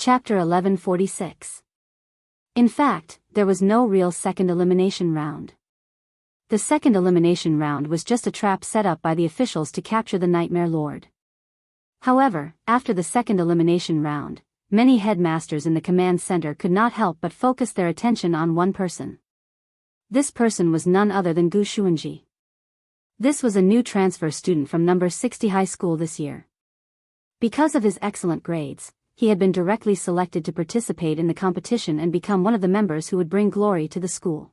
Chapter 1146. In fact, there was no real second elimination round. The second elimination round was just a trap set up by the officials to capture the Nightmare Lord. However, after the second elimination round, many headmasters in the command center could not help but focus their attention on one person. This person was none other than Gu Xuanji. This was a new transfer student from number 60 high school this year. Because of his excellent grades, he had been directly selected to participate in the competition and become one of the members who would bring glory to the school.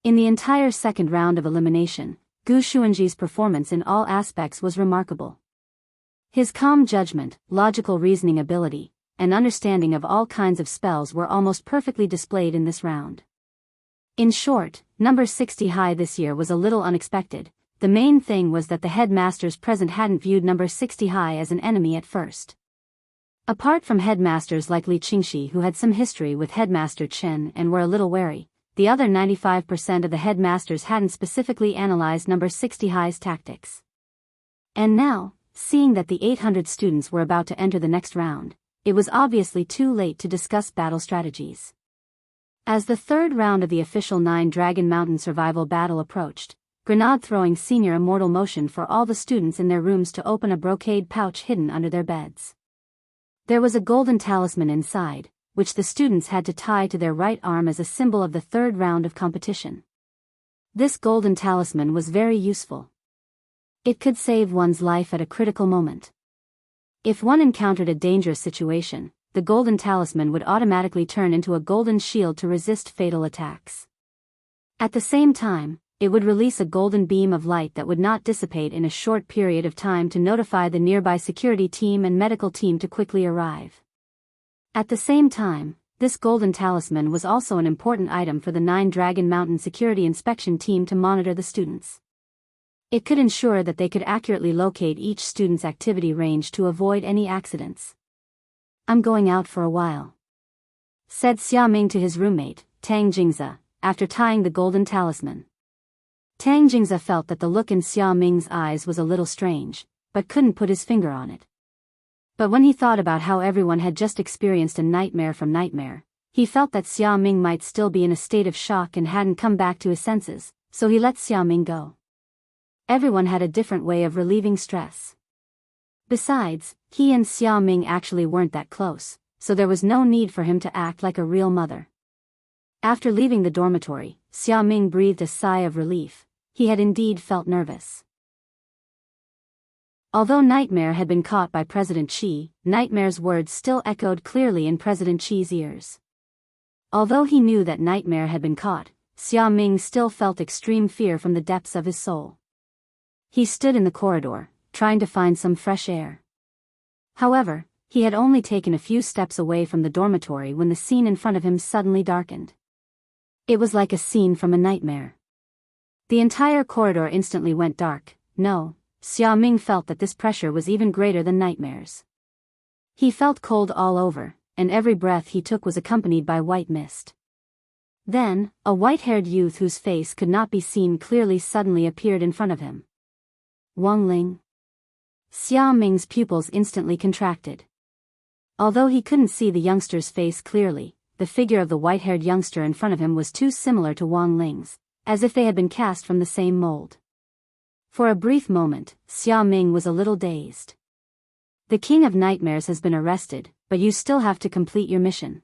In the entire second round of elimination, Gu Xuanji's performance in all aspects was remarkable. His calm judgment, logical reasoning ability, and understanding of all kinds of spells were almost perfectly displayed in this round. In short, number 60 high this year was a little unexpected. The main thing was that the headmasters present hadn't viewed number 60 high as an enemy at first. Apart from headmasters like Li Qingxi, who had some history with headmaster Chen and were a little wary, the other 95% of the headmasters hadn't specifically analyzed number 60 high's tactics. And now, seeing that the 800 students were about to enter the next round, it was obviously too late to discuss battle strategies. As the third round of the official 9 Dragon Mountain survival battle approached, grenade-throwing senior immortal motioned for all the students in their rooms to open a brocade pouch hidden under their beds. There was a golden talisman inside, which the students had to tie to their right arm as a symbol of the third round of competition. This golden talisman was very useful. It could save one's life at a critical moment. If one encountered a dangerous situation, the golden talisman would automatically turn into a golden shield to resist fatal attacks. At the same time, it would release a golden beam of light that would not dissipate in a short period of time to notify the nearby security team and medical team to quickly arrive. At the same time, this golden talisman was also an important item for the 9 Dragon Mountain security inspection team to monitor the students. It could ensure that they could accurately locate each student's activity range to avoid any accidents. "I'm going out for a while," said Xiaoming to his roommate, Tang Jingze, after tying the golden talisman. Tang Jingze felt that the look in Xiaoming's eyes was a little strange, but couldn't put his finger on it. But when he thought about how everyone had just experienced a nightmare from Nightmare, he felt that Xiaoming might still be in a state of shock and hadn't come back to his senses, so he let Xiaoming go. Everyone had a different way of relieving stress. Besides, he and Xiaoming actually weren't that close, so there was no need for him to act like a real mother. After leaving the dormitory, Xiaoming breathed a sigh of relief. He had indeed felt nervous. Although Nightmare had been caught by President Qi, Nightmare's words still echoed clearly in President Qi's ears. Although he knew that Nightmare had been caught, Xiaoming still felt extreme fear from the depths of his soul. He stood in the corridor, trying to find some fresh air. However, he had only taken a few steps away from the dormitory when the scene in front of him suddenly darkened. It was like a scene from a nightmare. The entire corridor instantly went dark. No, Xiaoming felt that this pressure was even greater than Nightmare's. He felt cold all over, and every breath he took was accompanied by white mist. Then, a white-haired youth whose face could not be seen clearly suddenly appeared in front of him. Wang Ling. Xiaoming's pupils instantly contracted. Although he couldn't see the youngster's face clearly, the figure of the white-haired youngster in front of him was too similar to Wang Ling's, as if they had been cast from the same mold. For a brief moment, Xiaoming was a little dazed. "The King of Nightmares has been arrested, but you still have to complete your mission."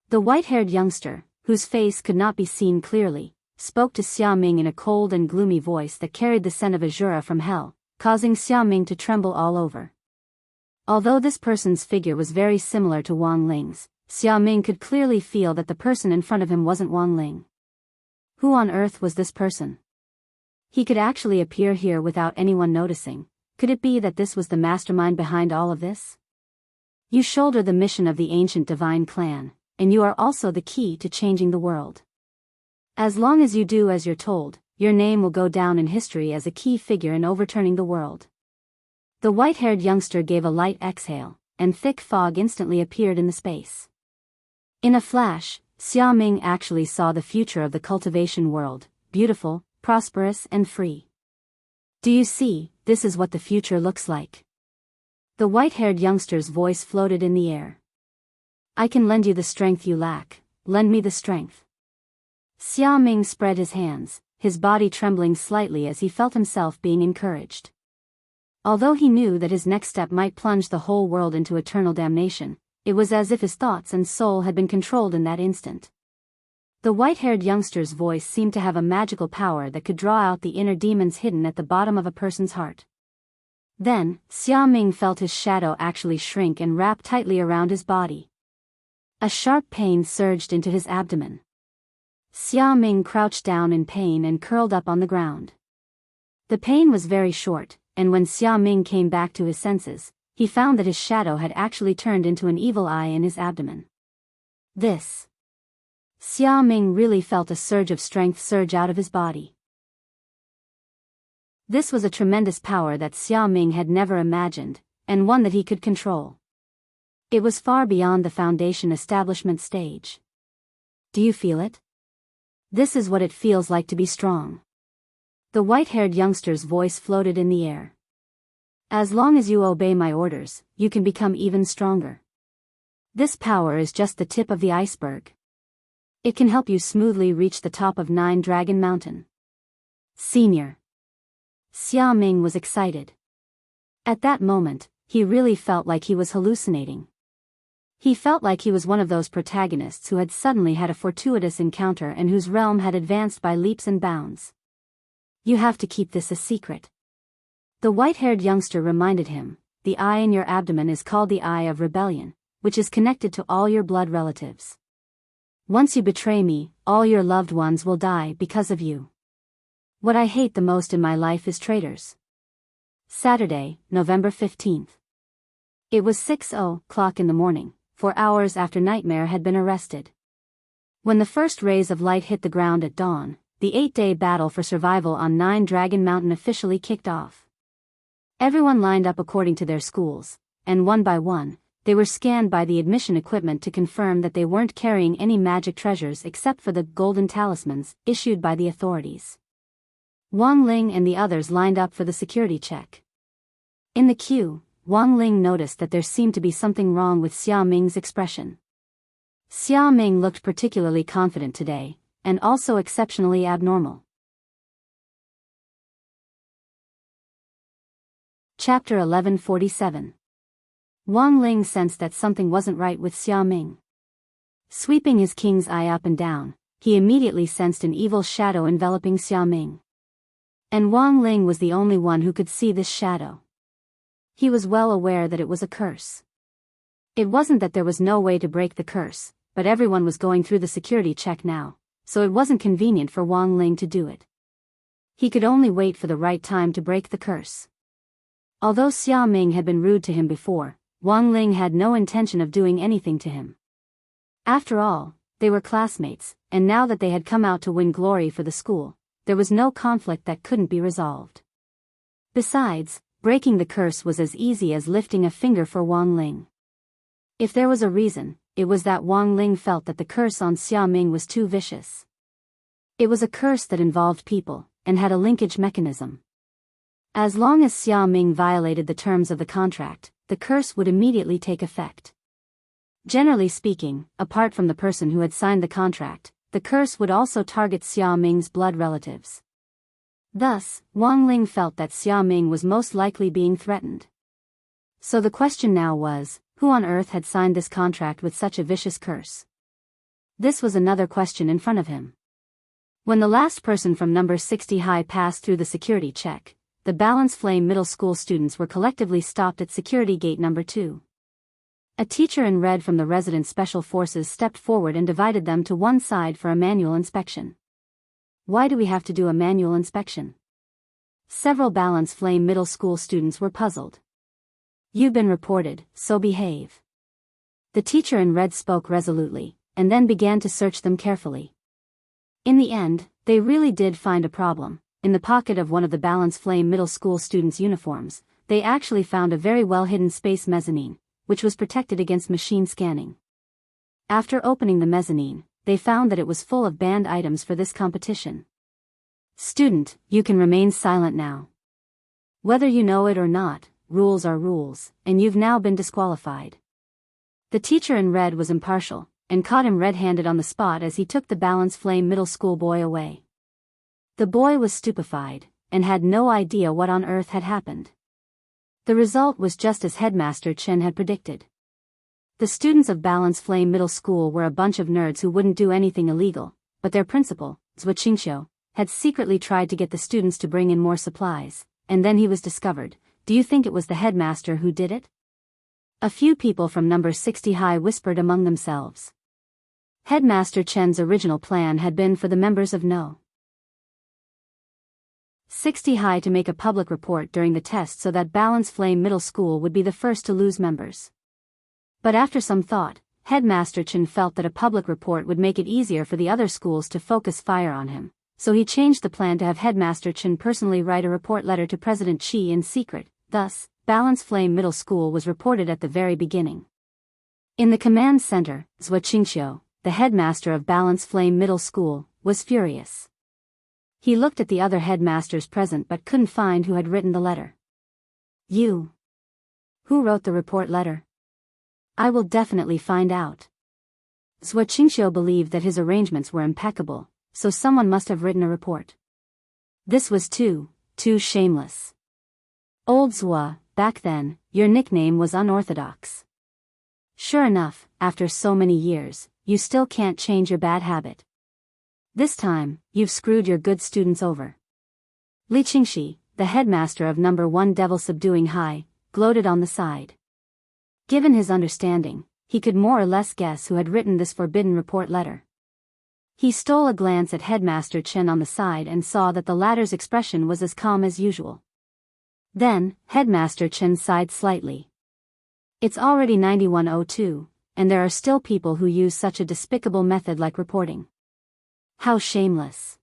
The white-haired youngster, whose face could not be seen clearly, spoke to Xiaoming in a cold and gloomy voice that carried the scent of Azura from hell, causing Xiaoming to tremble all over. Although this person's figure was very similar to Wang Ling's, Xiaoming could clearly feel that the person in front of him wasn't Wang Ling. Who on earth was this person? He could actually appear here without anyone noticing. Could it be that this was the mastermind behind all of this? You shoulder the mission of the ancient divine clan, and you are also the key to changing the world. As long as you do as you're told, your name will go down in history as a key figure in overturning the world. The white-haired youngster gave a light exhale, and thick fog instantly appeared in the space. In a flash, Xiaoming actually saw the future of the cultivation world, beautiful, prosperous and free. "Do you see, this is what the future looks like." The white-haired youngster's voice floated in the air. I can lend you the strength you lack, lend me the strength. Xia Ming spread his hands, his body trembling slightly as he felt himself being encouraged. Although he knew that his next step might plunge the whole world into eternal damnation, it was as if his thoughts and soul had been controlled in that instant. The white-haired youngster's voice seemed to have a magical power that could draw out the inner demons hidden at the bottom of a person's heart. Then, Xia Ming felt his shadow actually shrink and wrap tightly around his body. A sharp pain surged into his abdomen. Xia Ming crouched down in pain and curled up on the ground. The pain was very short, and when Xia Ming came back to his senses, he found that his shadow had actually turned into an evil eye in his abdomen. Xia Ming really felt a surge of strength surge out of his body. This was a tremendous power that Xia Ming had never imagined, and one that he could control. It was far beyond the foundation establishment stage. Do you feel it? This is what it feels like to be strong. The white-haired youngster's voice floated in the air. As long as you obey my orders, you can become even stronger. This power is just the tip of the iceberg. It can help you smoothly reach the top of Nine Dragon Mountain. Senior. Xia Ming was excited. At that moment, he really felt like he was hallucinating. He felt like he was one of those protagonists who had suddenly had a fortuitous encounter and whose realm had advanced by leaps and bounds. You have to keep this a secret. The white-haired youngster reminded him, the eye in your abdomen is called the Eye of Rebellion, which is connected to all your blood relatives. Once you betray me, all your loved ones will die because of you. What I hate the most in my life is traitors. Saturday, November 15th. It was 6:00 in the morning, 4 hours after Nightmare had been arrested. When the first rays of light hit the ground at dawn, the 8-day battle for survival on Nine Dragon Mountain officially kicked off. Everyone lined up according to their schools, and one by one, they were scanned by the admission equipment to confirm that they weren't carrying any magic treasures except for the golden talismans issued by the authorities. Wang Ling and the others lined up for the security check. In the queue, Wang Ling noticed that there seemed to be something wrong with Xia Ming's expression. Xia Ming looked particularly confident today, and also exceptionally abnormal. Chapter 1147. Wang Ling sensed that something wasn't right with Xia Ming. Sweeping his king's eye up and down, he immediately sensed an evil shadow enveloping Xia Ming. And Wang Ling was the only one who could see this shadow. He was well aware that it was a curse. It wasn't that there was no way to break the curse, but everyone was going through the security check now, so it wasn't convenient for Wang Ling to do it. He could only wait for the right time to break the curse. Although Xia Ming had been rude to him before, Wang Ling had no intention of doing anything to him. After all, they were classmates, and now that they had come out to win glory for the school, there was no conflict that couldn't be resolved. Besides, breaking the curse was as easy as lifting a finger for Wang Ling. If there was a reason, it was that Wang Ling felt that the curse on Xia Ming was too vicious. It was a curse that involved people, and had a linkage mechanism. As long as Xia Ming violated the terms of the contract, the curse would immediately take effect. Generally speaking, apart from the person who had signed the contract, the curse would also target Xia Ming's blood relatives. Thus, Wang Ling felt that Xia Ming was most likely being threatened. So the question now was, who on earth had signed this contract with such a vicious curse? This was another question in front of him. When the last person from number 60 high passed through the security check, the Balance Flame middle school students were collectively stopped at security gate number 2. A teacher in red from the resident special forces stepped forward and divided them to one side for a manual inspection. Why do we have to do a manual inspection? Several Balance Flame middle school students were puzzled. You've been reported, so behave. The teacher in red spoke resolutely, and then began to search them carefully. In the end, they really did find a problem. In the pocket of one of the Balance Flame middle school students' uniforms, they actually found a very well-hidden space mezzanine, which was protected against machine scanning. After opening the mezzanine, they found that it was full of banned items for this competition. Student, you can remain silent now. Whether you know it or not, rules are rules, and you've now been disqualified. The teacher in red was impartial, and caught him red-handed on the spot as he took the balance flame middle school boy away. The boy was stupefied, and had no idea what on earth had happened. The result was just as Headmaster Chen had predicted. The students of Balance Flame Middle School were a bunch of nerds who wouldn't do anything illegal, but their principal, Zhuo Qingxiu, had secretly tried to get the students to bring in more supplies, and then he was discovered. Do you think it was the headmaster who did it? A few people from number 60 high whispered among themselves. Headmaster Chen's original plan had been for the members of No. 60 high to make a public report during the test so that Balance Flame Middle School would be the first to lose members. But after some thought, Headmaster Chen felt that a public report would make it easier for the other schools to focus fire on him, so he changed the plan to have Headmaster Chen personally write a report letter to President Qi in secret. Thus, Balance Flame Middle School was reported at the very beginning. In the command center, Zhuo Qingxiu, the headmaster of Balance Flame Middle School, was furious. He looked at the other headmasters present but couldn't find who had written the letter. You. Who wrote the report letter? I will definitely find out. Zhuo Qingxiu believed that his arrangements were impeccable, so someone must have written a report. This was too shameless. Old Zhuo, back then, your nickname was unorthodox. Sure enough, after so many years, you still can't change your bad habit. This time, you've screwed your good students over. Li Qingxi, the headmaster of number 1 Devil Subduing High, gloated on the side. Given his understanding, he could more or less guess who had written this forbidden report letter. He stole a glance at Headmaster Chen on the side and saw that the latter's expression was as calm as usual. Then, Headmaster Chen sighed slightly. It's already 9102, and there are still people who use such a despicable method like reporting. How shameless.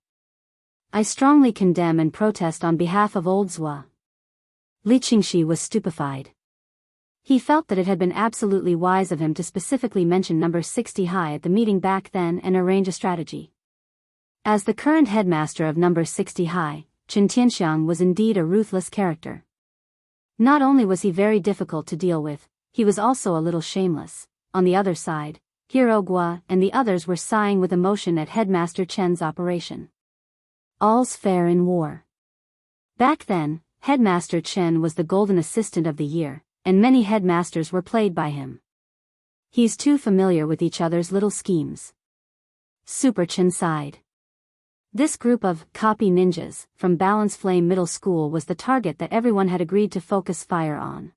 I strongly condemn and protest on behalf of Old Zhuo. Li Qingxi was stupefied. He felt that it had been absolutely wise of him to specifically mention number 60 high at the meeting back then and arrange a strategy. As the current headmaster of number 60 high, Chen Tianxiang was indeed a ruthless character. Not only was he very difficult to deal with, he was also a little shameless. On the other side, Hero Gua and the others were sighing with emotion at Headmaster Chen's operation. All's fair in war. Back then, Headmaster Chen was the golden assistant of the year, and many headmasters were played by him. He's too familiar with each other's little schemes. Super Chen sighed. This group of copy ninjas from Balance Flame Middle School was the target that everyone had agreed to focus fire on.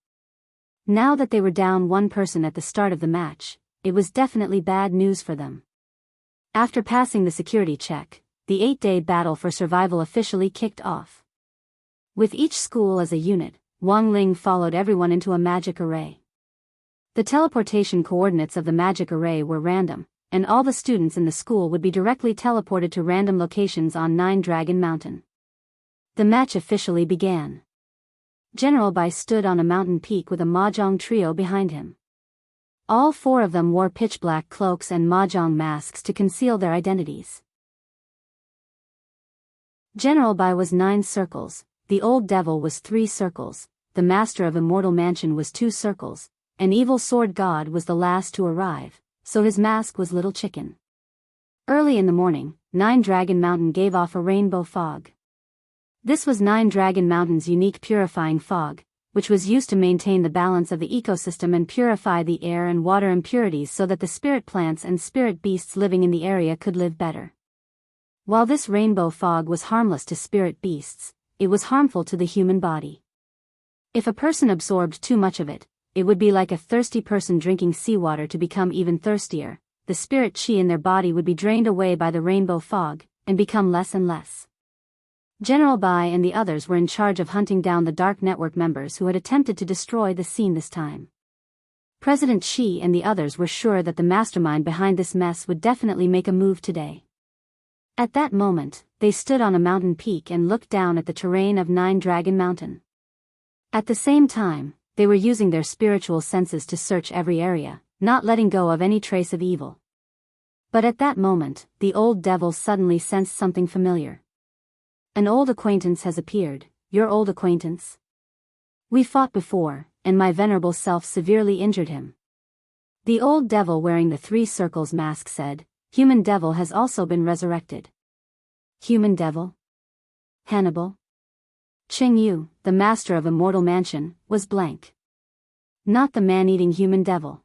Now that they were down one person at the start of the match, it was definitely bad news for them. After passing the security check, the 8-day battle for survival officially kicked off. With each school as a unit, Wang Ling followed everyone into a magic array. The teleportation coordinates of the magic array were random, and all the students in the school would be directly teleported to random locations on 9 Dragon Mountain. The match officially began. General Bai stood on a mountain peak with a mahjong trio behind him. All 4 of them wore pitch-black cloaks and mahjong masks to conceal their identities. General Bai was 9 circles, the old devil was 3 circles, the master of Immortal Mansion was 2 circles, and Evil Sword God was the last to arrive, so his mask was Little Chicken. Early in the morning, 9 Dragon Mountain gave off a rainbow fog. This was 9 Dragon Mountain's unique purifying fog, which was used to maintain the balance of the ecosystem and purify the air and water impurities so that the spirit plants and spirit beasts living in the area could live better. While this rainbow fog was harmless to spirit beasts, it was harmful to the human body. If a person absorbed too much of it, it would be like a thirsty person drinking seawater to become even thirstier. The spirit chi in their body would be drained away by the rainbow fog, and become less and less. General Bai and the others were in charge of hunting down the Dark Network members who had attempted to destroy the scene this time. President Qi and the others were sure that the mastermind behind this mess would definitely make a move today. At that moment, they stood on a mountain peak and looked down at the terrain of 9 Dragon Mountain. At the same time, they were using their spiritual senses to search every area, not letting go of any trace of evil. But at that moment, the old devil suddenly sensed something familiar. An old acquaintance has appeared. Your old acquaintance? We fought before, and my venerable self severely injured him. The old devil wearing the three circles mask said, "Human devil has also been resurrected." Human devil? Hannibal? Cheng Yu, the master of Immortal Mansion, was blank. Not the man-eating human devil.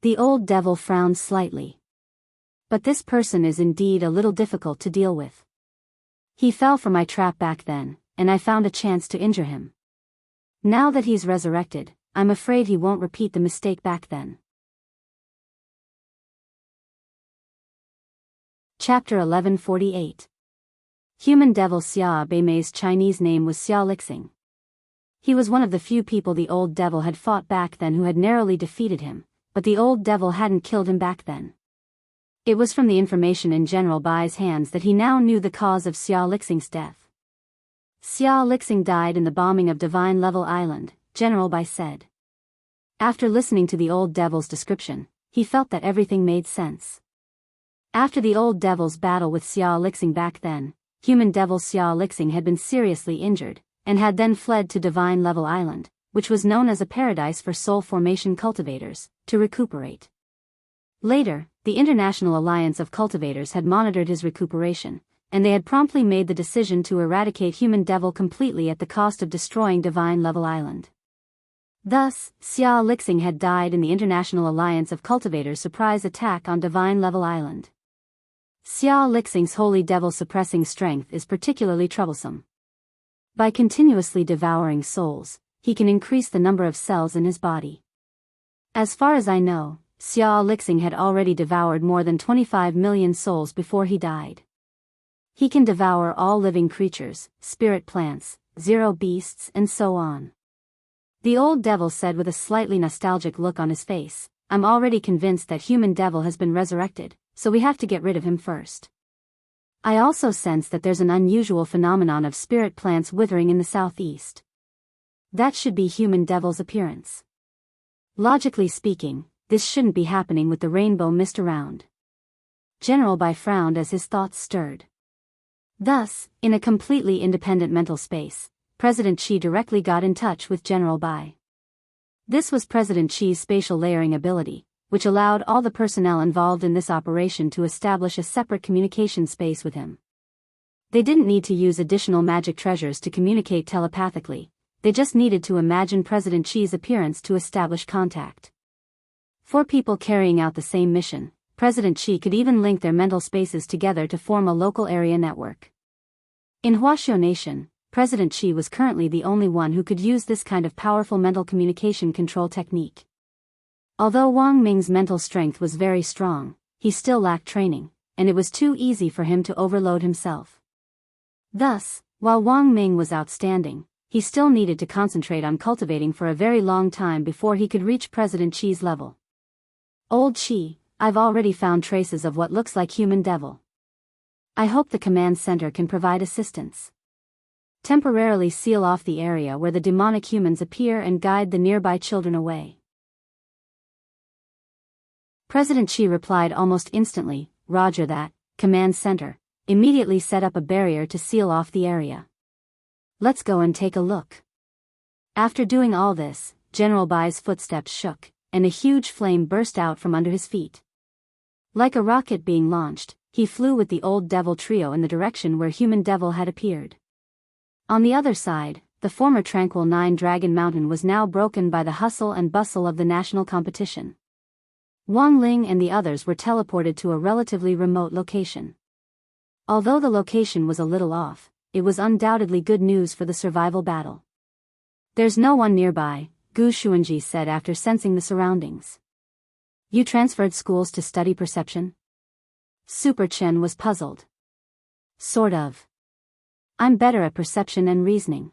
The old devil frowned slightly. But this person is indeed a little difficult to deal with. He fell for my trap back then, and I found a chance to injure him. Now that he's resurrected, I'm afraid he won't repeat the mistake back then. Chapter 1148. Human devil Xia Beimei's Chinese name was Xia Lixing. He was one of the few people the old devil had fought back then who had narrowly defeated him, but the old devil hadn't killed him back then. It was from the information in General Bai's hands that he now knew the cause of Xia Lixing's death. Xia Lixing died in the bombing of Divine Level Island, General Bai said. After listening to the old devil's description, he felt that everything made sense. After the old devil's battle with Xia Lixing back then, human devil Xia Lixing had been seriously injured, and had then fled to Divine Level Island, which was known as a paradise for soul formation cultivators, to recuperate. Later, the International Alliance of Cultivators had monitored his recuperation, and they had promptly made the decision to eradicate human devil completely at the cost of destroying Divine Level Island. Thus, Xia Lixing had died in the International Alliance of Cultivators' surprise attack on Divine Level Island. Xia Lixing's holy devil suppressing strength is particularly troublesome. By continuously devouring souls, he can increase the number of cells in his body. As far as I know, Xia Lixing had already devoured more than 25 million souls before he died. He can devour all living creatures, spirit plants, zero beasts, and so on. The old devil said with a slightly nostalgic look on his face, "I'm already convinced that human devil has been resurrected, so we have to get rid of him first. I also sense that there's an unusual phenomenon of spirit plants withering in the southeast. That should be human devil's appearance. Logically speaking, this shouldn't be happening with the rainbow mist around." General Bai frowned as his thoughts stirred. Thus, in a completely independent mental space, President Xi directly got in touch with General Bai. This was President Xi's spatial layering ability, which allowed all the personnel involved in this operation to establish a separate communication space with him. They didn't need to use additional magic treasures to communicate telepathically, they just needed to imagine President Xi's appearance to establish contact. For people carrying out the same mission, President Xi could even link their mental spaces together to form a local area network. In Huaxiao Nation, President Xi was currently the only one who could use this kind of powerful mental communication control technique. Although Wang Ming's mental strength was very strong, he still lacked training, and it was too easy for him to overload himself. Thus, while Wang Ming was outstanding, he still needed to concentrate on cultivating for a very long time before he could reach President Xi's level. "Old Xi, I've already found traces of what looks like human devil. I hope the command center can provide assistance. Temporarily seal off the area where the demonic humans appear and guide the nearby children away." President Xi replied almost instantly, "Roger that, command center," immediately set up a barrier to seal off the area. "Let's go and take a look." After doing all this, General Bai's footsteps shook, and a huge flame burst out from under his feet. Like a rocket being launched, he flew with the old devil trio in the direction where human devil had appeared. On the other side, the former tranquil Nine-Dragon Mountain was now broken by the hustle and bustle of the national competition. Wang Ling and the others were teleported to a relatively remote location. Although the location was a little off, it was undoubtedly good news for the survival battle. "There's no one nearby," Gu Xuanji said after sensing the surroundings. "You transferred schools to study perception?" Super Chen was puzzled. "Sort of. I'm better at perception and reasoning,"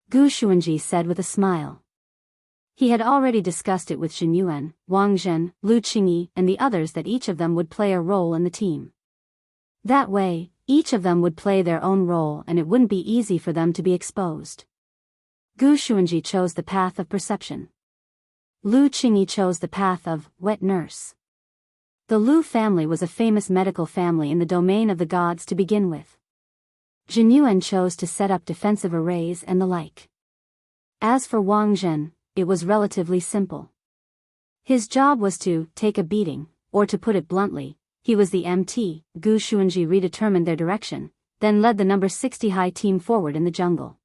Gu Xuanji said with a smile. He had already discussed it with Xin Yuan, Wang Zhen, Lu Qingyi, and the others that each of them would play a role in the team. That way, each of them would play their own role and it wouldn't be easy for them to be exposed. Gu Xuanji chose the path of perception. Lu Qingyi chose the path of wet nurse. The Lu family was a famous medical family in the domain of the gods to begin with. Jin Yuan chose to set up defensive arrays and the like. As for Wang Zhen, it was relatively simple. His job was to take a beating, or to put it bluntly, he was the MT. Gu Xuanji redetermined their direction, then led the number 60 high team forward in the jungle.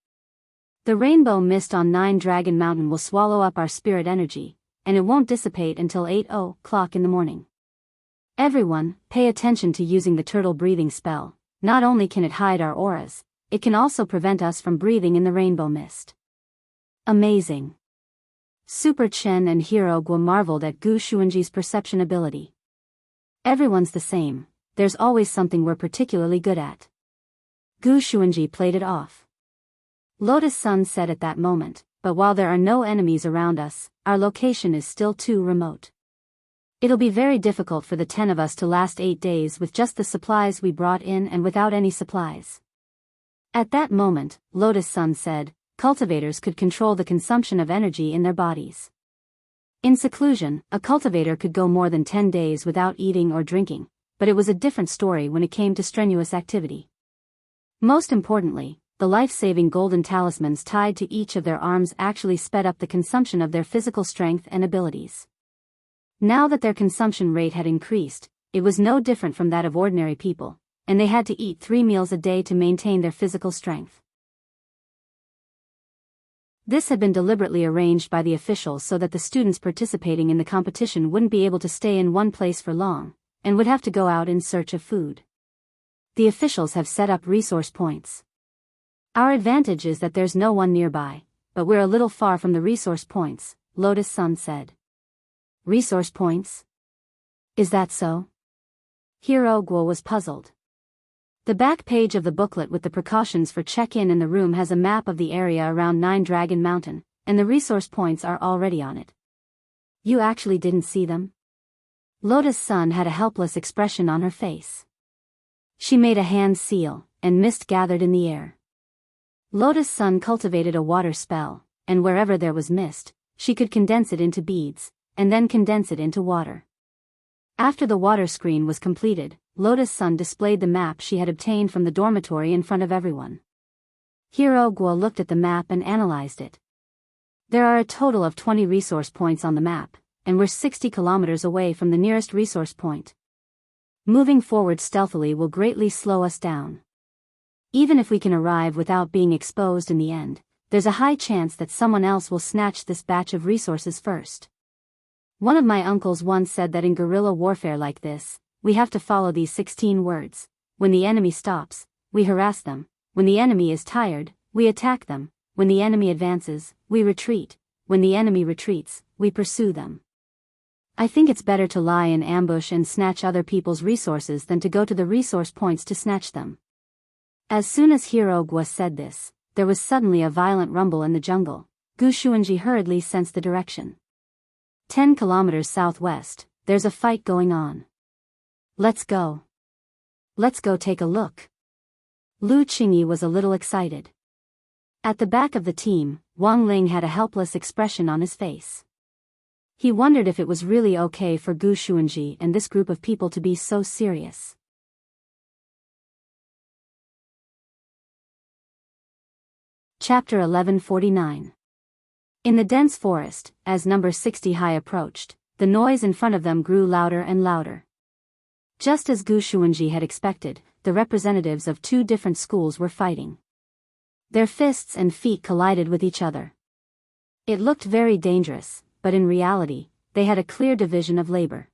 The rainbow mist on 9 Dragon Mountain will swallow up our spirit energy, and it won't dissipate until 8:00 in the morning. Everyone, pay attention to using the turtle breathing spell. Not only can it hide our auras, it can also prevent us from breathing in the rainbow mist. Amazing. Super Chen and Hero Guo marveled at Gu Xuanji's perception ability. Everyone's the same, there's always something we're particularly good at. Gu Xuanji played it off. Lotus Sun said at that moment, but while there are no enemies around us, our location is still too remote. It'll be very difficult for the 10 of us to last 8 days with just the supplies we brought in and without any supplies. At that moment, Lotus Sun said, cultivators could control the consumption of energy in their bodies. In seclusion, a cultivator could go more than 10 days without eating or drinking, but it was a different story when it came to strenuous activity. Most importantly, the life-saving golden talismans tied to each of their arms actually sped up the consumption of their physical strength and abilities. Now that their consumption rate had increased, it was no different from that of ordinary people, and they had to eat 3 meals a day to maintain their physical strength. This had been deliberately arranged by the officials so that the students participating in the competition wouldn't be able to stay in one place for long, and would have to go out in search of food. The officials have set up resource points. Our advantage is that there's no one nearby, but we're a little far from the resource points, Lotus Sun said. Resource points? Is that so? Hero Guo was puzzled. The back page of the booklet with the precautions for check-in in the room has a map of the area around 9 Dragon Mountain, and the resource points are already on it. You actually didn't see them? Lotus Sun had a helpless expression on her face. She made a hand seal, and mist gathered in the air. Lotus Sun cultivated a water spell, and wherever there was mist, she could condense it into beads, and then condense it into water. After the water screen was completed, Lotus Sun displayed the map she had obtained from the dormitory in front of everyone. Hero Guo looked at the map and analyzed it. There are a total of 20 resource points on the map, and we're 60 kilometers away from the nearest resource point. Moving forward stealthily will greatly slow us down. Even if we can arrive without being exposed in the end, there's a high chance that someone else will snatch this batch of resources first. One of my uncles once said that in guerrilla warfare like this, we have to follow these 16 words. When the enemy stops, we harass them. When the enemy is tired, we attack them. When the enemy advances, we retreat. When the enemy retreats, we pursue them. I think it's better to lie in ambush and snatch other people's resources than to go to the resource points to snatch them. As soon as Hero Guo said this, there was suddenly a violent rumble in the jungle. Gu Xuanji hurriedly sensed the direction. 10 kilometers southwest, there's a fight going on. Let's go. Let's go take a look. Lu Qingyi was a little excited. At the back of the team, Wang Ling had a helpless expression on his face. He wondered if it was really okay for Gu Xuanji and this group of people to be so serious. Chapter 1149. In the dense forest, as number 60 high approached, the noise in front of them grew louder and louder. Just as Gu Xuanji had expected, the representatives of 2 different schools were fighting. Their fists and feet collided with each other. It looked very dangerous, but in reality, they had a clear division of labor.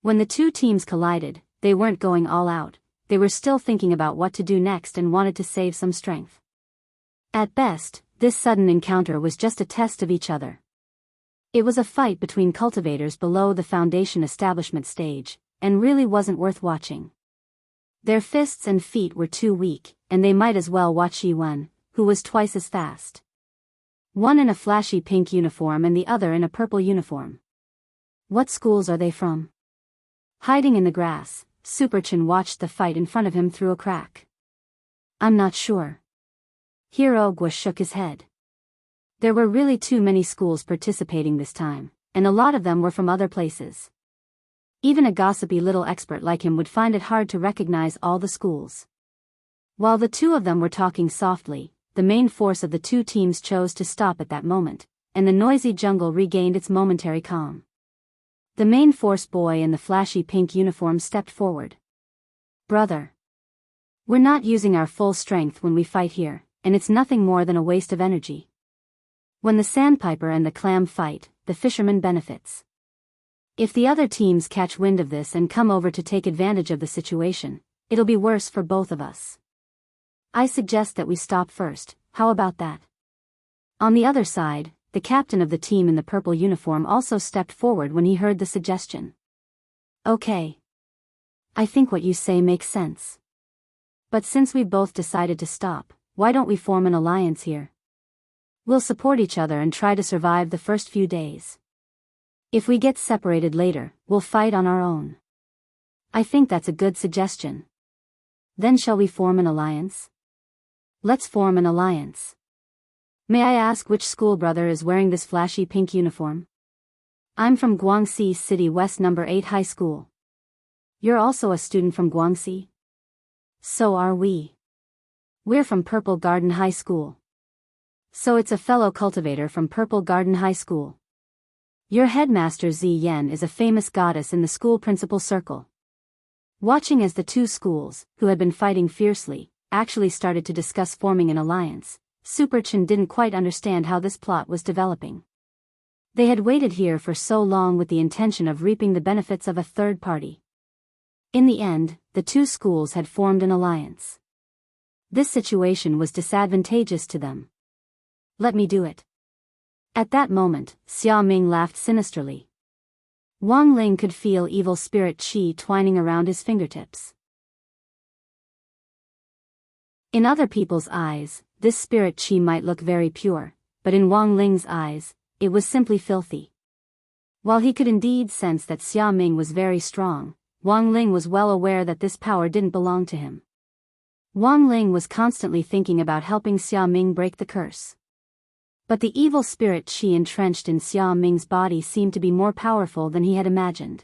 When the 2 teams collided, they weren't going all out, they were still thinking about what to do next and wanted to save some strength. At best, this sudden encounter was just a test of each other. It was a fight between cultivators below the foundation establishment stage, and really wasn't worth watching. Their fists and feet were too weak, and they might as well watch Yiwen, who was twice as fast. One in a flashy pink uniform and the other in a purple uniform. What schools are they from? Hiding in the grass, Superchin watched the fight in front of him through a crack. I'm not sure. Hero Guo shook his head. There were really too many schools participating this time, and a lot of them were from other places. Even a gossipy little expert like him would find it hard to recognize all the schools. While the 2 of them were talking softly, the main force of the 2 teams chose to stop at that moment, and the noisy jungle regained its momentary calm. The main force boy in the flashy pink uniform stepped forward. Brother. We're not using our full strength when we fight here, and it's nothing more than a waste of energy. When the sandpiper and the clam fight, the fisherman benefits. If the other teams catch wind of this and come over to take advantage of the situation, it'll be worse for both of us. I suggest that we stop first, how about that? On the other side, the captain of the team in the purple uniform also stepped forward when he heard the suggestion. Okay. I think what you say makes sense. But since we both decided to stop, why don't we form an alliance here? We'll support each other and try to survive the first few days. If we get separated later, we'll fight on our own. I think that's a good suggestion. Then shall we form an alliance? Let's form an alliance. May I ask which school brother is wearing this flashy pink uniform? I'm from Guangxi City West No. 8 High School. You're also a student from Guangxi? So are we. We're from Purple Garden High School. So it's a fellow cultivator from Purple Garden High School. Your headmaster Zi Yen is a famous goddess in the school principal circle. Watching as the two schools, who had been fighting fiercely, actually started to discuss forming an alliance, Super Chen didn't quite understand how this plot was developing. They had waited here for so long with the intention of reaping the benefits of a third party. In the end, the two schools had formed an alliance. This situation was disadvantageous to them. Let me do it. At that moment, Xia Ming laughed sinisterly. Wang Ling could feel evil spirit qi twining around his fingertips. In other people's eyes, this spirit qi might look very pure, but in Wang Ling's eyes, it was simply filthy. While he could indeed sense that Xia Ming was very strong, Wang Ling was well aware that this power didn't belong to him. Wang Ling was constantly thinking about helping Xia Ming break the curse. But the evil spirit qi entrenched in Xia Ming's body seemed to be more powerful than he had imagined.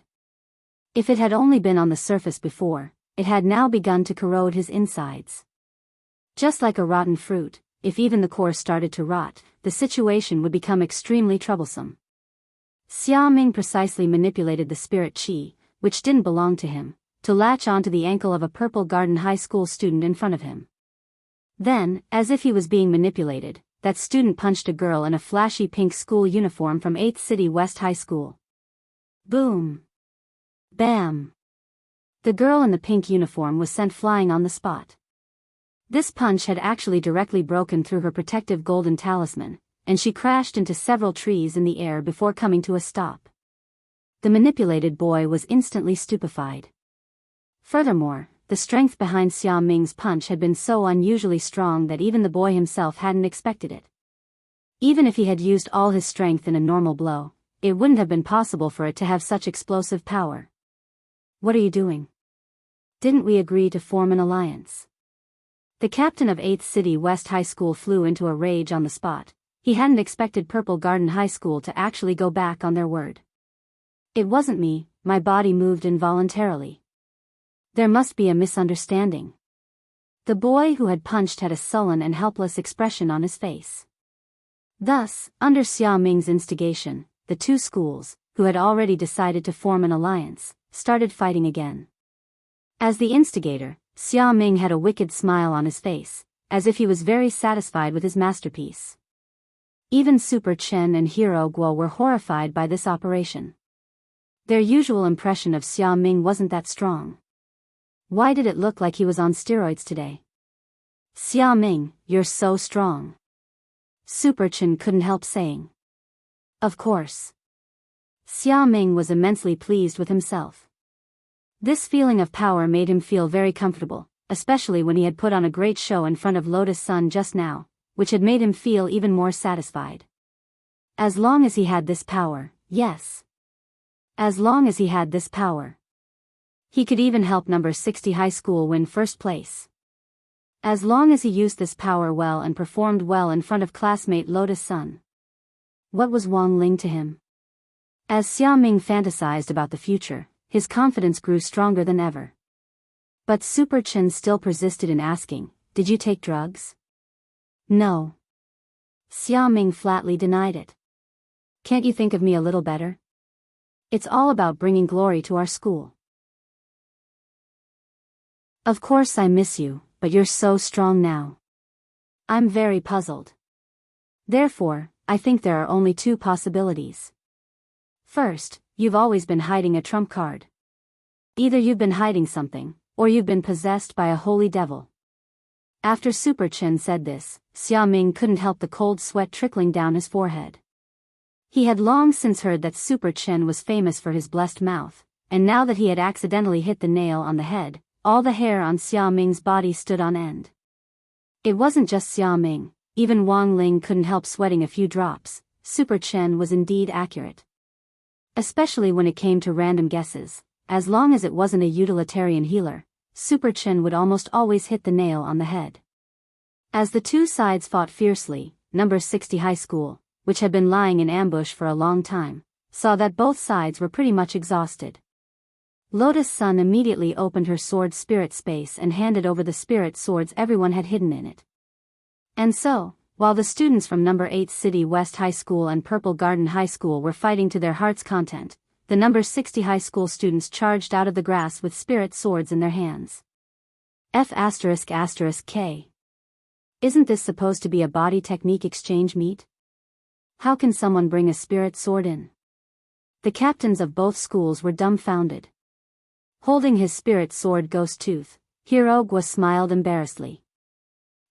If it had only been on the surface before, it had now begun to corrode his insides. Just like a rotten fruit, if even the core started to rot, the situation would become extremely troublesome. Xia Ming precisely manipulated the spirit qi, which didn't belong to him, to latch onto the ankle of a Purple Garden High School student in front of him. Then, as if he was being manipulated, that student punched a girl in a flashy pink school uniform from 8th City West High School. Boom! Bam! The girl in the pink uniform was sent flying on the spot. This punch had actually directly broken through her protective golden talisman, and she crashed into several trees in the air before coming to a stop. The manipulated boy was instantly stupefied. Furthermore, the strength behind Xia Ming's punch had been so unusually strong that even the boy himself hadn't expected it. Even if he had used all his strength in a normal blow, it wouldn't have been possible for it to have such explosive power. What are you doing? Didn't we agree to form an alliance? The captain of 8th City West High School flew into a rage on the spot. He hadn't expected Purple Garden High School to actually go back on their word. It wasn't me, my body moved involuntarily. There must be a misunderstanding. The boy who had punched had a sullen and helpless expression on his face. Thus, under Xia Ming's instigation, the two schools, who had already decided to form an alliance, started fighting again. As the instigator, Xia Ming had a wicked smile on his face, as if he was very satisfied with his masterpiece. Even Super Chen and Hero Guo were horrified by this operation. Their usual impression of Xia Ming wasn't that strong. Why did it look like he was on steroids today? Xia Ming, you're so strong. Super Chen couldn't help saying. Of course. Xia Ming was immensely pleased with himself. This feeling of power made him feel very comfortable, especially when he had put on a great show in front of Lotus Sun just now, which had made him feel even more satisfied. As long as he had this power, yes. As long as he had this power. He could even help number 60 high school win first place. As long as he used this power well and performed well in front of classmate Lotus Sun. What was Wang Ling to him? As Xia Ming fantasized about the future, his confidence grew stronger than ever. But Super Chen still persisted in asking, "Did you take drugs?" No. Xia Ming flatly denied it. Can't you think of me a little better? It's all about bringing glory to our school. Of course I miss you, but you're so strong now. I'm very puzzled. Therefore, I think there are only two possibilities. First, you've always been hiding a trump card. Either you've been hiding something, or you've been possessed by a holy devil. After Super Chen said this, Xia Ming couldn't help the cold sweat trickling down his forehead. He had long since heard that Super Chen was famous for his blessed mouth, and now that he had accidentally hit the nail on the head, all the hair on Xia Ming's body stood on end. It wasn't just Xia Ming, even Wang Ling couldn't help sweating a few drops. Super Chen was indeed accurate. Especially when it came to random guesses, as long as it wasn't a utilitarian healer, Super Chen would almost always hit the nail on the head. As the two sides fought fiercely, number 60 high school, which had been lying in ambush for a long time, saw that both sides were pretty much exhausted. Lotus Sun immediately opened her sword spirit space and handed over the spirit swords everyone had hidden in it. And so, while the students from number 8 City West High School and Purple Garden High School were fighting to their heart's content, the number 60 high school students charged out of the grass with spirit swords in their hands. F***K. Isn't this supposed to be a body technique exchange meet? How can someone bring a spirit sword in? The captains of both schools were dumbfounded. Holding his spirit sword Ghost Tooth, Hirogwa smiled embarrassedly.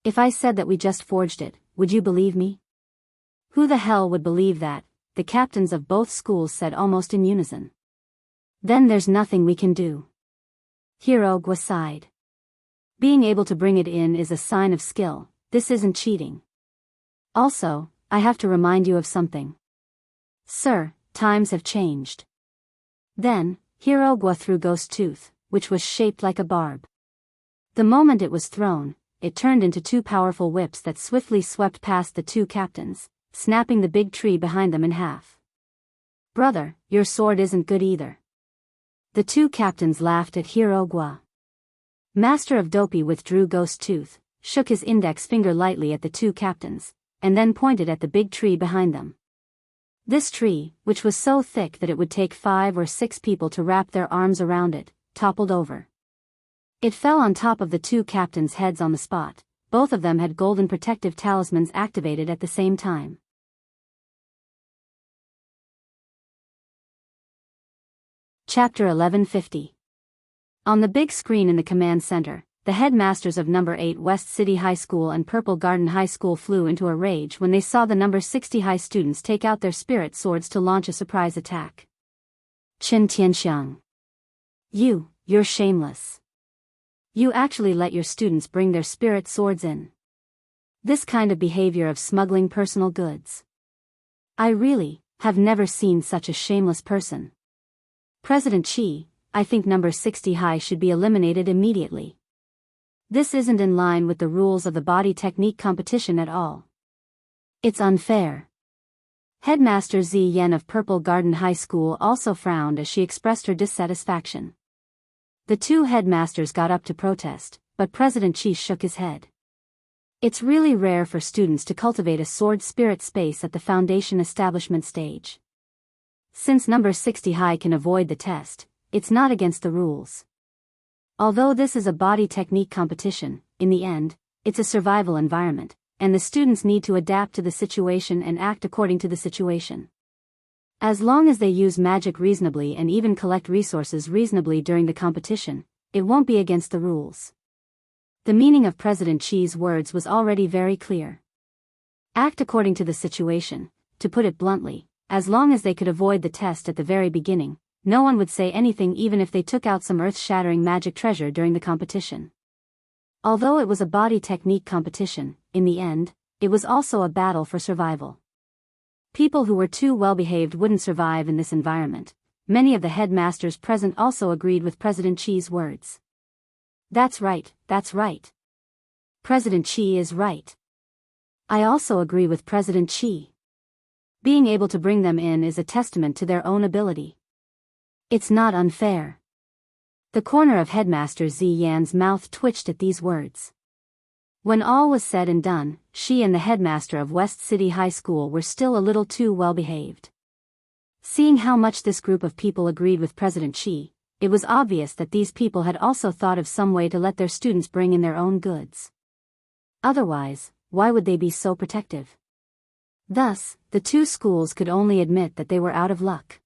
If I said that we just forged it, would you believe me? Who the hell would believe that? The captains of both schools said almost in unison. Then there's nothing we can do. Hirogwa sighed. Being able to bring it in is a sign of skill, this isn't cheating. Also, I have to remind you of something. Sir, times have changed. Then, Hirogwa threw Ghost Tooth, which was shaped like a barb. The moment it was thrown, it turned into two powerful whips that swiftly swept past the two captains, snapping the big tree behind them in half. Brother, your sword isn't good either. The two captains laughed at Hirogwa. Master of Dopey withdrew Ghost Tooth, shook his index finger lightly at the two captains, and then pointed at the big tree behind them. This tree, which was so thick that it would take 5 or 6 people to wrap their arms around it, toppled over. It fell on top of the two captains' heads on the spot. Both of them had golden protective talismans activated at the same time. Chapter 1150. On the big screen in the command center, the headmasters of number 8 West City High School and Purple Garden High School flew into a rage when they saw the number 60 high students take out their spirit swords to launch a surprise attack. Qin Tianxiang. You're shameless. You actually let your students bring their spirit swords in. This kind of behavior of smuggling personal goods. I really have never seen such a shameless person. President Qi, I think number 60 high should be eliminated immediately. This isn't in line with the rules of the body technique competition at all. It's unfair. Headmaster Zi Yen of Purple Garden High School also frowned as she expressed her dissatisfaction. The two headmasters got up to protest, but President Qi shook his head. It's really rare for students to cultivate a sword spirit space at the foundation establishment stage. Since number 60 high can avoid the test, it's not against the rules. Although this is a body technique competition, in the end, it's a survival environment, and the students need to adapt to the situation and act according to the situation. As long as they use magic reasonably and even collect resources reasonably during the competition, it won't be against the rules. The meaning of President Qi's words was already very clear. Act according to the situation. To put it bluntly, as long as they could avoid the test at the very beginning, no one would say anything even if they took out some earth-shattering magic treasure during the competition. Although it was a body technique competition, in the end, it was also a battle for survival. People who were too well-behaved wouldn't survive in this environment. Many of the headmasters present also agreed with President Qi's words. That's right. President Qi is right. I also agree with President Qi. Being able to bring them in is a testament to their own ability. It's not unfair. The corner of Headmaster Zi Yan's mouth twitched at these words. When all was said and done, she and the headmaster of West City High School were still a little too well-behaved. Seeing how much this group of people agreed with President Xi, it was obvious that these people had also thought of some way to let their students bring in their own goods. Otherwise, why would they be so protective? Thus, the two schools could only admit that they were out of luck.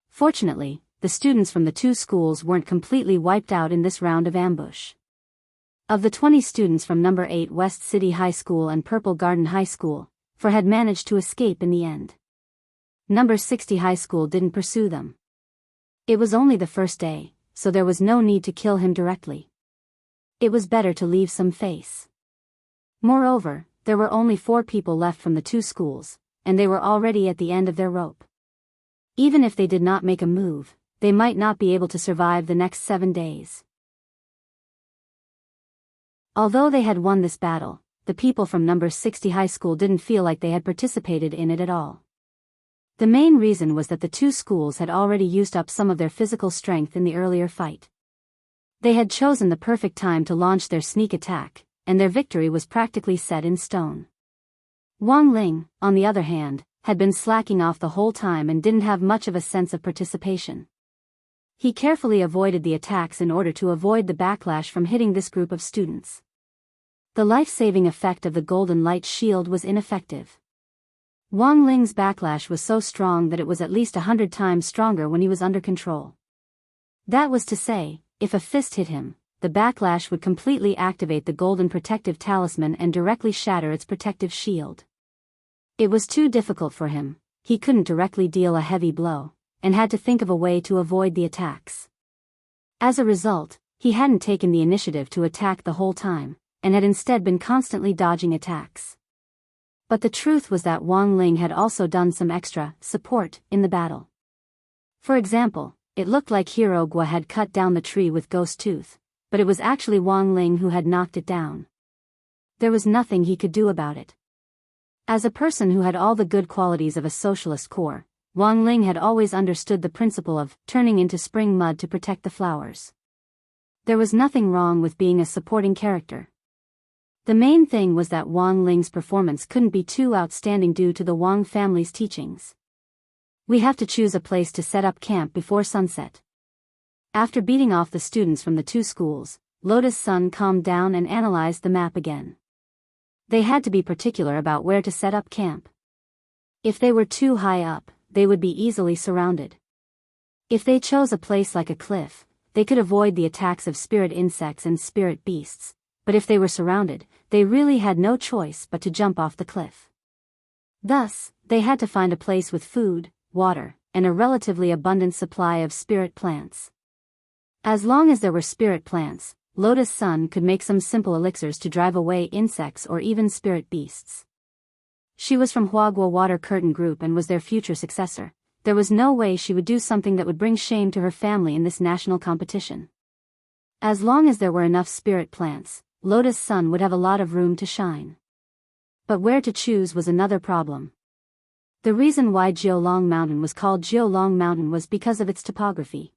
Fortunately, the students from the two schools weren't completely wiped out in this round of ambush. Of the 20 students from number 8 West City High School and Purple Garden High School, 4 had managed to escape in the end. Number 60 High School didn't pursue them. It was only the first day, so there was no need to kill him directly. It was better to leave some face. Moreover, there were only 4 people left from the two schools, and they were already at the end of their rope. Even if they did not make a move, they might not be able to survive the next 7 days. Although they had won this battle, the people from number 60 High School didn't feel like they had participated in it at all. The main reason was that the two schools had already used up some of their physical strength in the earlier fight. They had chosen the perfect time to launch their sneak attack, and their victory was practically set in stone. Wang Ling, on the other hand, had been slacking off the whole time and didn't have much of a sense of participation. He carefully avoided the attacks in order to avoid the backlash from hitting this group of students. The life-saving effect of the golden light shield was ineffective. Wang Ling's backlash was so strong that it was at least 100 times stronger when he was under control. That was to say, if a fist hit him, the backlash would completely activate the golden protective talisman and directly shatter its protective shield. It was too difficult for him, he couldn't directly deal a heavy blow, and had to think of a way to avoid the attacks. As a result, he hadn't taken the initiative to attack the whole time, and had instead been constantly dodging attacks. But the truth was that Wang Ling had also done some extra support in the battle. For example, it looked like Hero Gua had cut down the tree with Ghost Tooth, but it was actually Wang Ling who had knocked it down. There was nothing he could do about it. As a person who had all the good qualities of a socialist core, Wang Ling had always understood the principle of turning into spring mud to protect the flowers. There was nothing wrong with being a supporting character. The main thing was that Wang Ling's performance couldn't be too outstanding due to the Wang family's teachings. We have to choose a place to set up camp before sunset. After beating off the students from the two schools, Lotus Sun calmed down and analyzed the map again. They had to be particular about where to set up camp. If they were too high up, they would be easily surrounded. If they chose a place like a cliff, they could avoid the attacks of spirit insects and spirit beasts. But if they were surrounded, they really had no choice but to jump off the cliff. Thus, they had to find a place with food, water, and a relatively abundant supply of spirit plants. As long as there were spirit plants, Lotus Sun could make some simple elixirs to drive away insects or even spirit beasts. She was from Huagua Water Curtain Group and was their future successor. There was no way she would do something that would bring shame to her family in this national competition. As long as there were enough spirit plants, Lotus Sun would have a lot of room to shine. But where to choose was another problem. The reason why Jiolong Mountain was called Jiolong Mountain was because of its topography.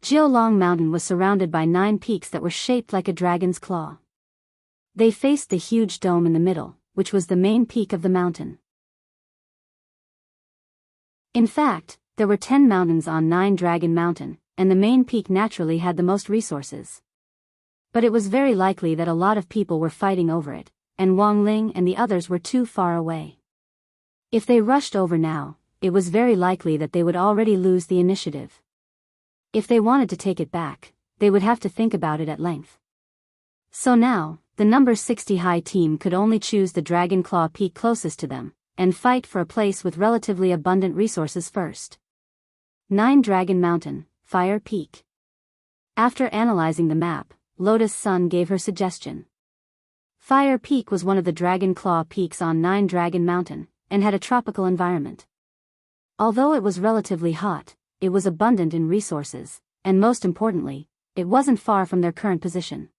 Jiolong Mountain was surrounded by 9 peaks that were shaped like a dragon's claw. They faced the huge dome in the middle, which was the main peak of the mountain. In fact, there were 10 mountains on 9 Dragon Mountain, and the main peak naturally had the most resources. But it was very likely that a lot of people were fighting over it, and Wang Ling and the others were too far away. If they rushed over now, it was very likely that they would already lose the initiative. If they wanted to take it back, they would have to think about it at length. So now, the number 60 high team could only choose the Dragon Claw Peak closest to them, and fight for a place with relatively abundant resources first. 9 Dragon Mountain, Fire Peak. After analyzing the map, Lotus Sun gave her suggestion. Fire Peak was one of the Dragon Claw peaks on 9 Dragon Mountain, and had a tropical environment. Although it was relatively hot, it was abundant in resources, and most importantly, it wasn't far from their current position.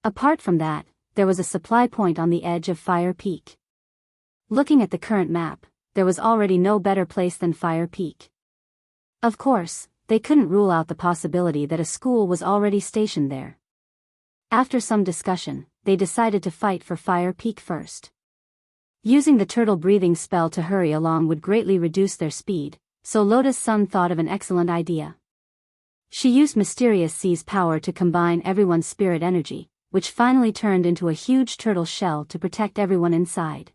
Apart from that, there was a supply point on the edge of Fire Peak. Looking at the current map, there was already no better place than Fire Peak. Of course, they couldn't rule out the possibility that a school was already stationed there. After some discussion, they decided to fight for Fire Peak first. Using the turtle breathing spell to hurry along would greatly reduce their speed, so Lotus Sun thought of an excellent idea. She used Mysterious Sea's power to combine everyone's spirit energy, which finally turned into a huge turtle shell to protect everyone inside.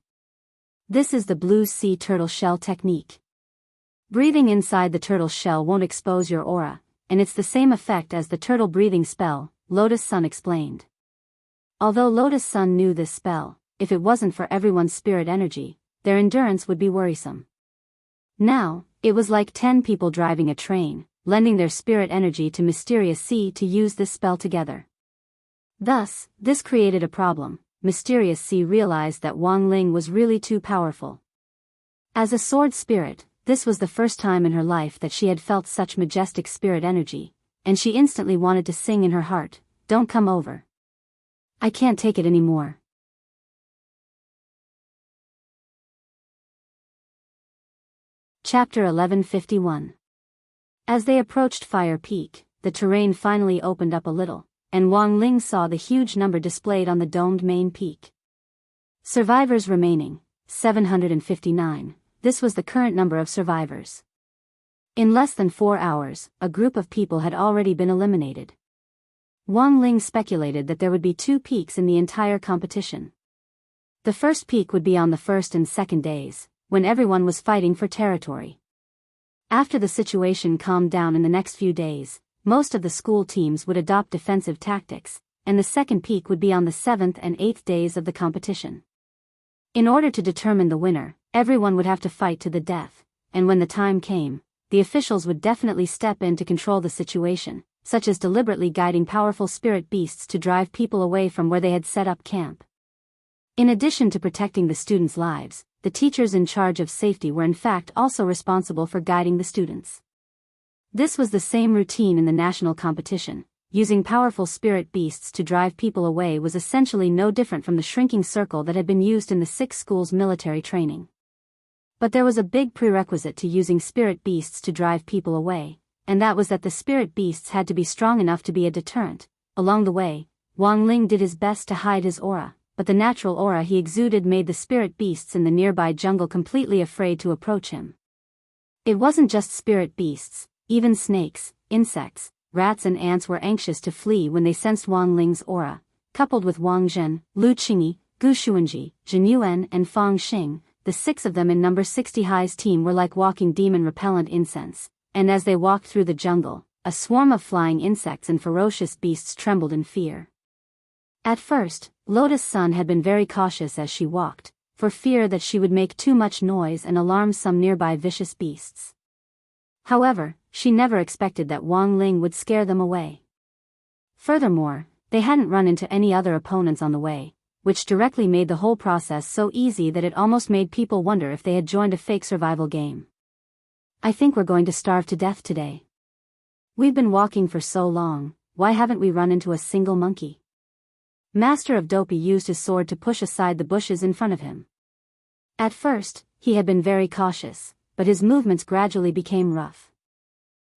This is the blue sea turtle shell technique. Breathing inside the turtle shell won't expose your aura, and it's the same effect as the turtle breathing spell, Lotus Sun explained. Although Lotus Sun knew this spell, if it wasn't for everyone's spirit energy, their endurance would be worrisome. Now, it was like 10 people driving a train, lending their spirit energy to Mysterious Sea to use this spell together. Thus, this created a problem. Mysterious Sea realized that Wang Ling was really too powerful. As a sword spirit, this was the first time in her life that she had felt such majestic spirit energy, and she instantly wanted to sing in her heart, "Don't come over. I can't take it anymore." Chapter 1151. As they approached Fire Peak, the terrain finally opened up a little, and Wang Ling saw the huge number displayed on the domed main peak. Survivors remaining, 759. This was the current number of survivors. In less than 4 hours, a group of people had already been eliminated. Wang Ling speculated that there would be 2 peaks in the entire competition. The first peak would be on the first and second days, when everyone was fighting for territory. After the situation calmed down in the next few days, most of the school teams would adopt defensive tactics, and the second peak would be on the 7th and 8th days of the competition. In order to determine the winner, everyone would have to fight to the death, and when the time came, the officials would definitely step in to control the situation, such as deliberately guiding powerful spirit beasts to drive people away from where they had set up camp. In addition to protecting the students' lives, the teachers in charge of safety were in fact also responsible for guiding the students. This was the same routine in the national competition. Using powerful spirit beasts to drive people away was essentially no different from the shrinking circle that had been used in the 6 schools' military training. But there was a big prerequisite to using spirit beasts to drive people away, and that was that the spirit beasts had to be strong enough to be a deterrent. Along the way, Wang Ling did his best to hide his aura, but the natural aura he exuded made the spirit beasts in the nearby jungle completely afraid to approach him. It wasn't just spirit beasts, even snakes, insects, rats and ants were anxious to flee when they sensed Wang Ling's aura. Coupled with Wang Zhen, Lu Qingyi, Gu Xuanji, Zhen Yuan and Fang Xing, the 6 of them in number 60 High's team were like walking demon-repellent incense, and as they walked through the jungle, a swarm of flying insects and ferocious beasts trembled in fear. At first, Lotus Sun had been very cautious as she walked, for fear that she would make too much noise and alarm some nearby vicious beasts. However, she never expected that Wang Ling would scare them away. Furthermore, they hadn't run into any other opponents on the way, which directly made the whole process so easy that it almost made people wonder if they had joined a fake survival game. "I think we're going to starve to death today. We've been walking for so long, why haven't we run into a single monkey?" Master of Dopey used his sword to push aside the bushes in front of him. At first, he had been very cautious, but his movements gradually became rough.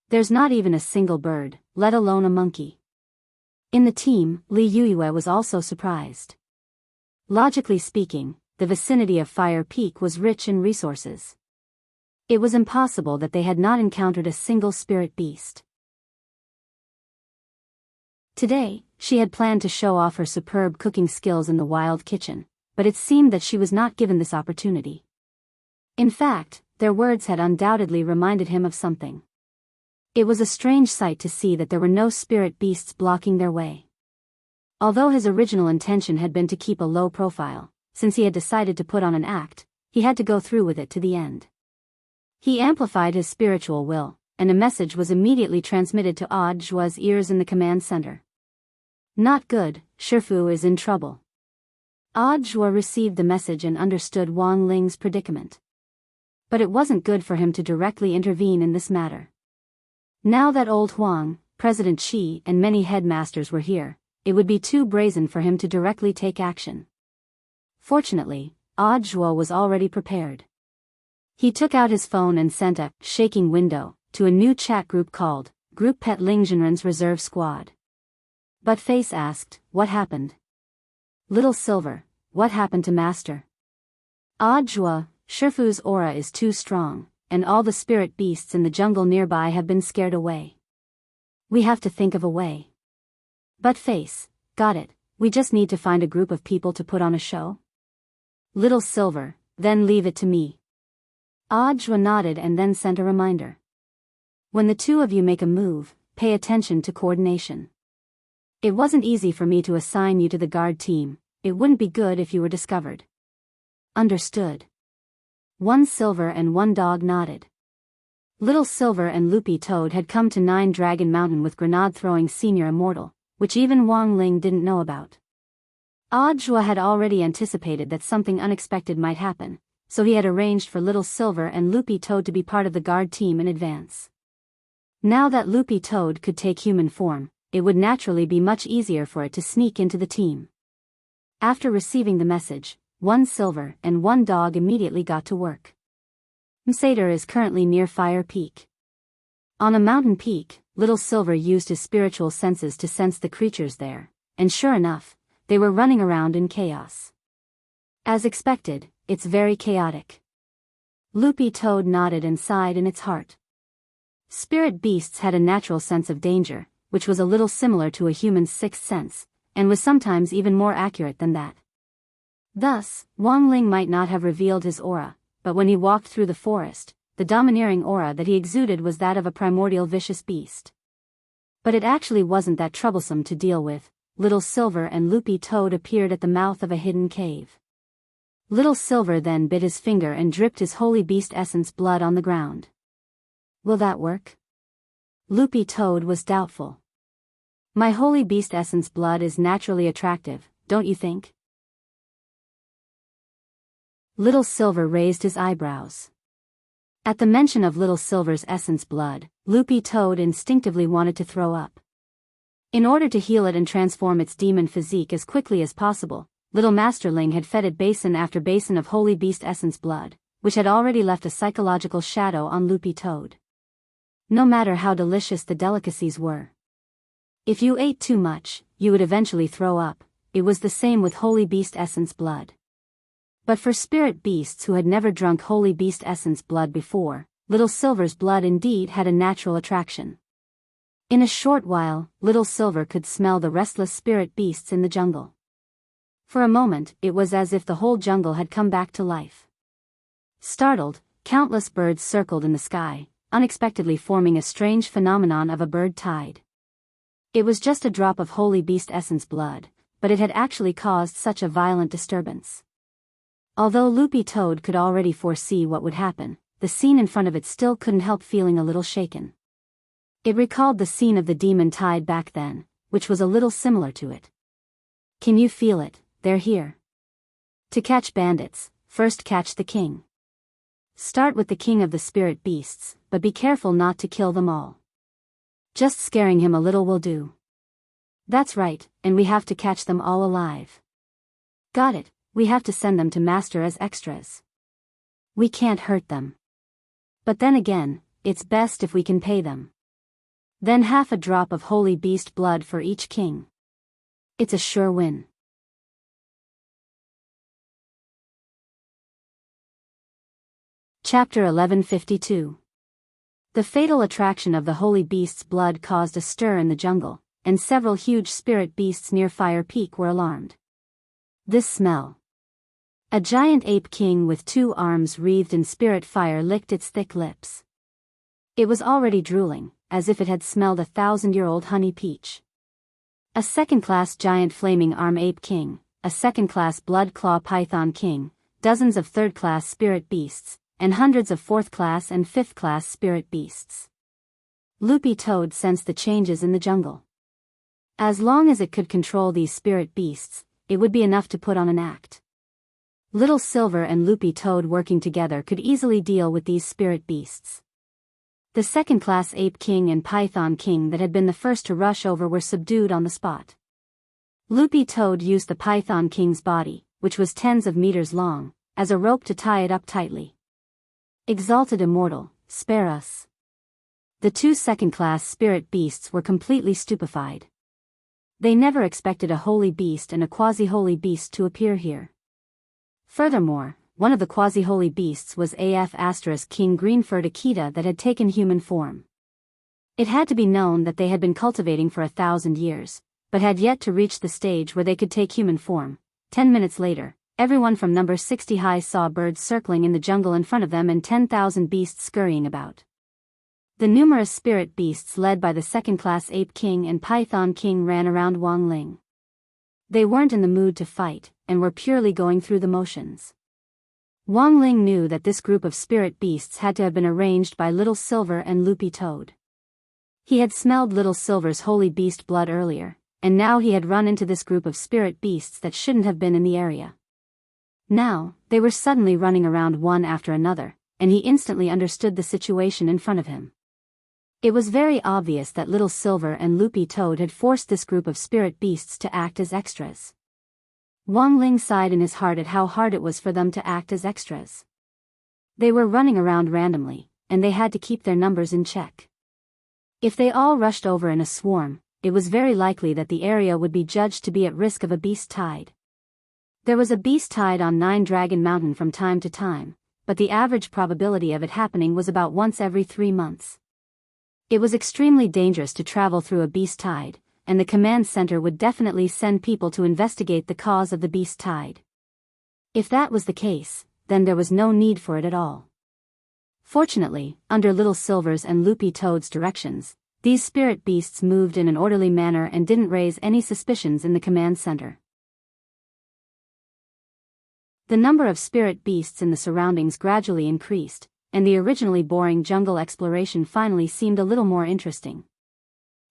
"There's not even a single bird, let alone a monkey." In the team, Li Yuyue was also surprised. Logically speaking, the vicinity of Fire Peak was rich in resources. It was impossible that they had not encountered a single spirit beast. Today, she had planned to show off her superb cooking skills in the wild kitchen, but it seemed that she was not given this opportunity. In fact, their words had undoubtedly reminded him of something. It was a strange sight to see that there were no spirit beasts blocking their way. Although his original intention had been to keep a low profile, since he had decided to put on an act, he had to go through with it to the end. He amplified his spiritual will, and a message was immediately transmitted to Odd Zhua's ears in the command center. "Not good, Shifu is in trouble." Odd Zhua received the message and understood Wang Ling's predicament. But it wasn't good for him to directly intervene in this matter. Now that old Huang, President Qi and many headmasters were here, it would be too brazen for him to directly take action. Fortunately, Odd Zhuo was already prepared. He took out his phone and sent a shaking window to a new chat group called Group Pet Lingzhenren's Reserve Squad. But Face asked, "What happened? Little Silver, what happened to Master?" "Odd Zhuo, Shifu's aura is too strong, and all the spirit beasts in the jungle nearby have been scared away. We have to think of a way. But face, got it, we just need to find a group of people to put on a show? Little Silver, then leave it to me. Audra nodded and then sent a reminder. When the two of you make a move, pay attention to coordination. It wasn't easy for me to assign you to the guard team, it wouldn't be good if you were discovered. Understood. One Silver and one Dog nodded. Little Silver and Loopy Toad had come to 9 Dragon Mountain with grenade-throwing senior immortal, which even Wang Ling didn't know about. Audra had already anticipated that something unexpected might happen, so he had arranged for Little Silver and Loopy Toad to be part of the guard team in advance. Now that Loopy Toad could take human form, it would naturally be much easier for it to sneak into the team. After receiving the message, one Silver and one Dog immediately got to work. Msader is currently near Fire Peak. On a mountain peak, Little Silver used his spiritual senses to sense the creatures there, and sure enough, they were running around in chaos. As expected, it's very chaotic. Loopy Toad nodded and sighed in its heart. Spirit beasts had a natural sense of danger, which was a little similar to a human's sixth sense, and was sometimes even more accurate than that. Thus, Wang Ling might not have revealed his aura, but when he walked through the forest, the domineering aura that he exuded was that of a primordial vicious beast. But it actually wasn't that troublesome to deal with. Little Silver and Loopy Toad appeared at the mouth of a hidden cave. Little Silver then bit his finger and dripped his holy beast essence blood on the ground. Will that work? Loopy Toad was doubtful. My holy beast essence blood is naturally attractive, don't you think? Little Silver raised his eyebrows. At the mention of Little Silver's essence blood, Loopy Toad instinctively wanted to throw up. In order to heal it and transform its demon physique as quickly as possible, Little Masterling had fed it basin after basin of holy beast essence blood, which had already left a psychological shadow on Loopy Toad. No matter how delicious the delicacies were, if you ate too much, you would eventually throw up. It was the same with holy beast essence blood. But for spirit beasts who had never drunk holy beast essence blood before, Little Silver's blood indeed had a natural attraction. In a short while, Little Silver could smell the restless spirit beasts in the jungle. For a moment, it was as if the whole jungle had come back to life. Startled, countless birds circled in the sky, unexpectedly forming a strange phenomenon of a bird tide. It was just a drop of holy beast essence blood, but it had actually caused such a violent disturbance. Although Loopy Toad could already foresee what would happen, the scene in front of it still couldn't help feeling a little shaken. It recalled the scene of the demon tide back then, which was a little similar to it. Can you feel it? They're here. To catch bandits, first catch the king. Start with the king of the spirit beasts, but be careful not to kill them all. Just scaring him a little will do. That's right, and we have to catch them all alive. Got it, we have to send them to Master as extras. We can't hurt them. But then again, it's best if we can pay them. Then half a drop of holy beast blood for each king. It's a sure win. Chapter 1152. The fatal attraction of the holy beast's blood caused a stir in the jungle, and several huge spirit beasts near Fire Peak were alarmed. This smell. A giant ape king with 2 arms wreathed in spirit fire licked its thick lips. It was already drooling, as if it had smelled a 1,000-year-old honey peach. A second-class giant flaming arm ape king, a second-class blood claw python king, dozens of third-class spirit beasts, and hundreds of fourth-class and fifth-class spirit beasts. Loopy Toad sensed the changes in the jungle. As long as it could control these spirit beasts, it would be enough to put on an act. Little Silver and Loopy Toad working together could easily deal with these spirit beasts. The second-class ape king and python king that had been the first to rush over were subdued on the spot. Loopy Toad used the python king's body, which was tens of meters long, as a rope to tie it up tightly. Exalted Immortal, spare us. The 2 second-class spirit beasts were completely stupefied. They never expected a holy beast and a quasi-holy beast to appear here. Furthermore, one of the quasi-holy beasts was AF** King Greenford Akita that had taken human form. It had to be known that they had been cultivating for 1,000 years, but had yet to reach the stage where they could take human form. 10 minutes later, everyone from number 60 high saw birds circling in the jungle in front of them and 10,000 beasts scurrying about. The numerous spirit beasts led by the second-class Ape King and Python King ran around Wang Ling. They weren't in the mood to fight, and were purely going through the motions. Wang Ling knew that this group of spirit beasts had to have been arranged by Little Silver and Loopy Toad. He had smelled Little Silver's holy beast blood earlier, and now he had run into this group of spirit beasts that shouldn't have been in the area. Now, they were suddenly running around one after another, and he instantly understood the situation in front of him. It was very obvious that Little Silver and Loopy Toad had forced this group of spirit beasts to act as extras. Wang Ling sighed in his heart at how hard it was for them to act as extras. They were running around randomly, and they had to keep their numbers in check. If they all rushed over in a swarm, it was very likely that the area would be judged to be at risk of a beast tide. There was a beast tide on Nine Dragon Mountain from time to time, but the average probability of it happening was about once every 3 months. It was extremely dangerous to travel through a beast tide, and the command center would definitely send people to investigate the cause of the beast tide. If that was the case, then there was no need for it at all. Fortunately, under Little Silver's and Loopy Toad's directions, these spirit beasts moved in an orderly manner and didn't raise any suspicions in the command center. The number of spirit beasts in the surroundings gradually increased, and the originally boring jungle exploration finally seemed a little more interesting.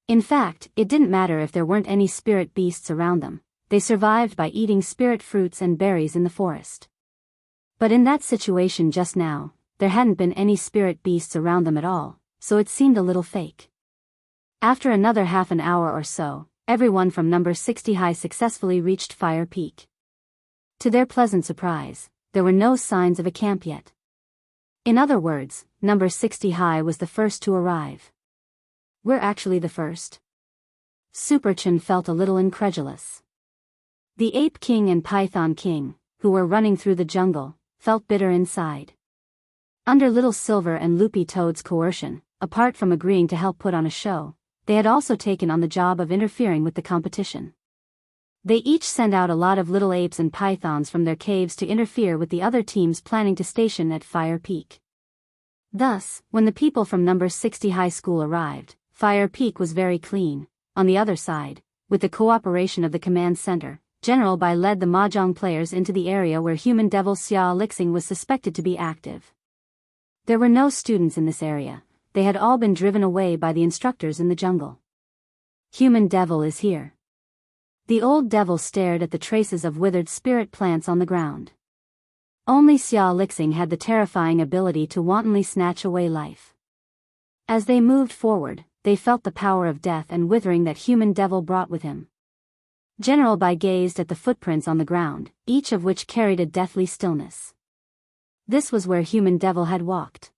In fact, it didn't matter if there weren't any spirit beasts around them, they survived by eating spirit fruits and berries in the forest. But in that situation just now, there hadn't been any spirit beasts around them at all, so it seemed a little fake. After another half an hour or so, everyone from number 60 high successfully reached Fire Peak. To their pleasant surprise, there were no signs of a camp yet. In other words, number 60 high was the first to arrive. We're actually the first? Superchin felt a little incredulous. The Ape King and Python King, who were running through the jungle, felt bitter inside. Under Little Silver and Loopy Toad's coercion, apart from agreeing to help put on a show, they had also taken on the job of interfering with the competition. They each sent out a lot of little apes and pythons from their caves to interfere with the other teams planning to station at Fire Peak. Thus, when the people from number 60 high school arrived, Fire Peak was very clean. On the other side, with the cooperation of the command center, General Bai led the mahjong players into the area where human devil Xia Lixing was suspected to be active. There were no students in this area, they had all been driven away by the instructors in the jungle. Human devil is here. The old devil stared at the traces of withered spirit plants on the ground. Only Xia Lixing had the terrifying ability to wantonly snatch away life. As they moved forward, they felt the power of death and withering that human devil brought with him. General Bai gazed at the footprints on the ground, each of which carried a deathly stillness. This was where human devil had walked.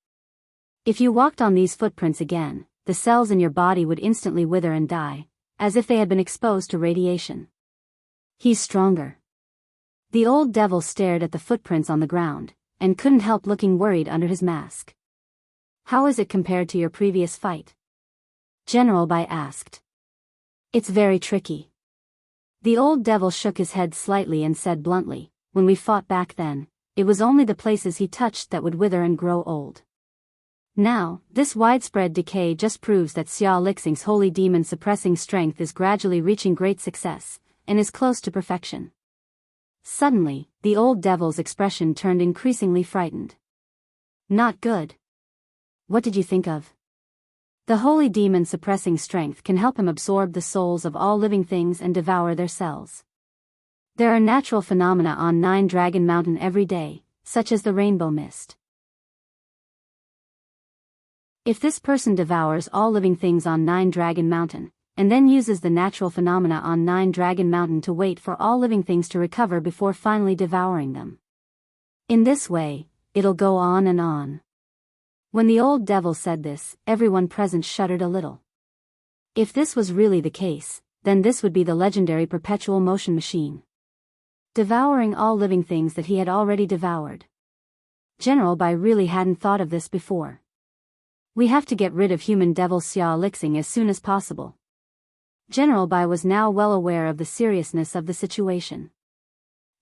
If you walked on these footprints again, the cells in your body would instantly wither and die, as if they had been exposed to radiation. He's stronger. The old devil stared at the footprints on the ground, and couldn't help looking worried under his mask. How is it compared to your previous fight? General Bai asked. It's very tricky. The old devil shook his head slightly and said bluntly, when we fought back then, it was only the places he touched that would wither and grow old. Now, this widespread decay just proves that Xia Lixing's holy demon suppressing strength is gradually reaching great success, and is close to perfection. Suddenly, the old devil's expression turned increasingly frightened. Not good. What did you think of? The holy demon suppressing strength can help him absorb the souls of all living things and devour their cells. There are natural phenomena on Nine Dragon Mountain every day, such as the rainbow mist. If this person devours all living things on Nine Dragon Mountain, and then uses the natural phenomena on Nine Dragon Mountain to wait for all living things to recover before finally devouring them. In this way, it'll go on and on. When the old devil said this, everyone present shuddered a little. If this was really the case, then this would be the legendary perpetual motion machine. Devouring all living things that he had already devoured. General Bai really hadn't thought of this before. We have to get rid of human devil Xia Lixing as soon as possible. General Bai was now well aware of the seriousness of the situation.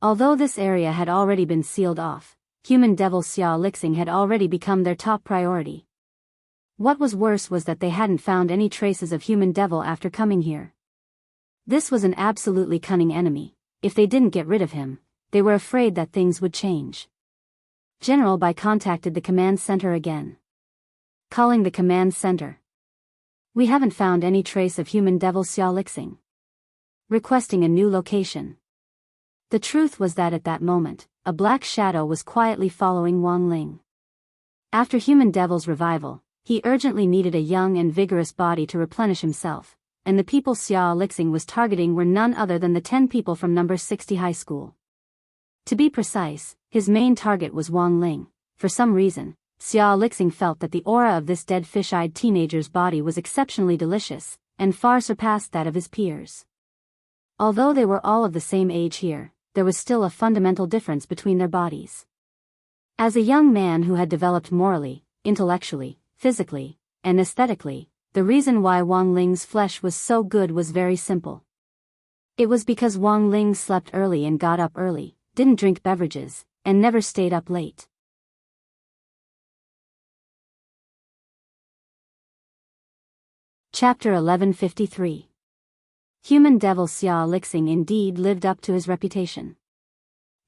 Although this area had already been sealed off, human devil Xia Lixing had already become their top priority. What was worse was that they hadn't found any traces of human devil after coming here. This was an absolutely cunning enemy. If they didn't get rid of him, they were afraid that things would change. General Bai contacted the command center again. Calling the command center. We haven't found any trace of human devil Xia Lixing. Requesting a new location. The truth was that at that moment, a black shadow was quietly following Wang Ling. After human devil's revival, he urgently needed a young and vigorous body to replenish himself, and the people Xia Lixing was targeting were none other than the 10 people from number 60 high school. To be precise, his main target was Wang Ling. For some reason, Xia Lixing felt that the aura of this dead fish-eyed teenager's body was exceptionally delicious, and far surpassed that of his peers. Although they were all of the same age here, there was still a fundamental difference between their bodies. As a young man who had developed morally, intellectually, physically, and aesthetically, the reason why Wang Ling's flesh was so good was very simple. It was because Wang Ling slept early and got up early, didn't drink beverages, and never stayed up late. Chapter 1153. Human devil Xia Lixing indeed lived up to his reputation.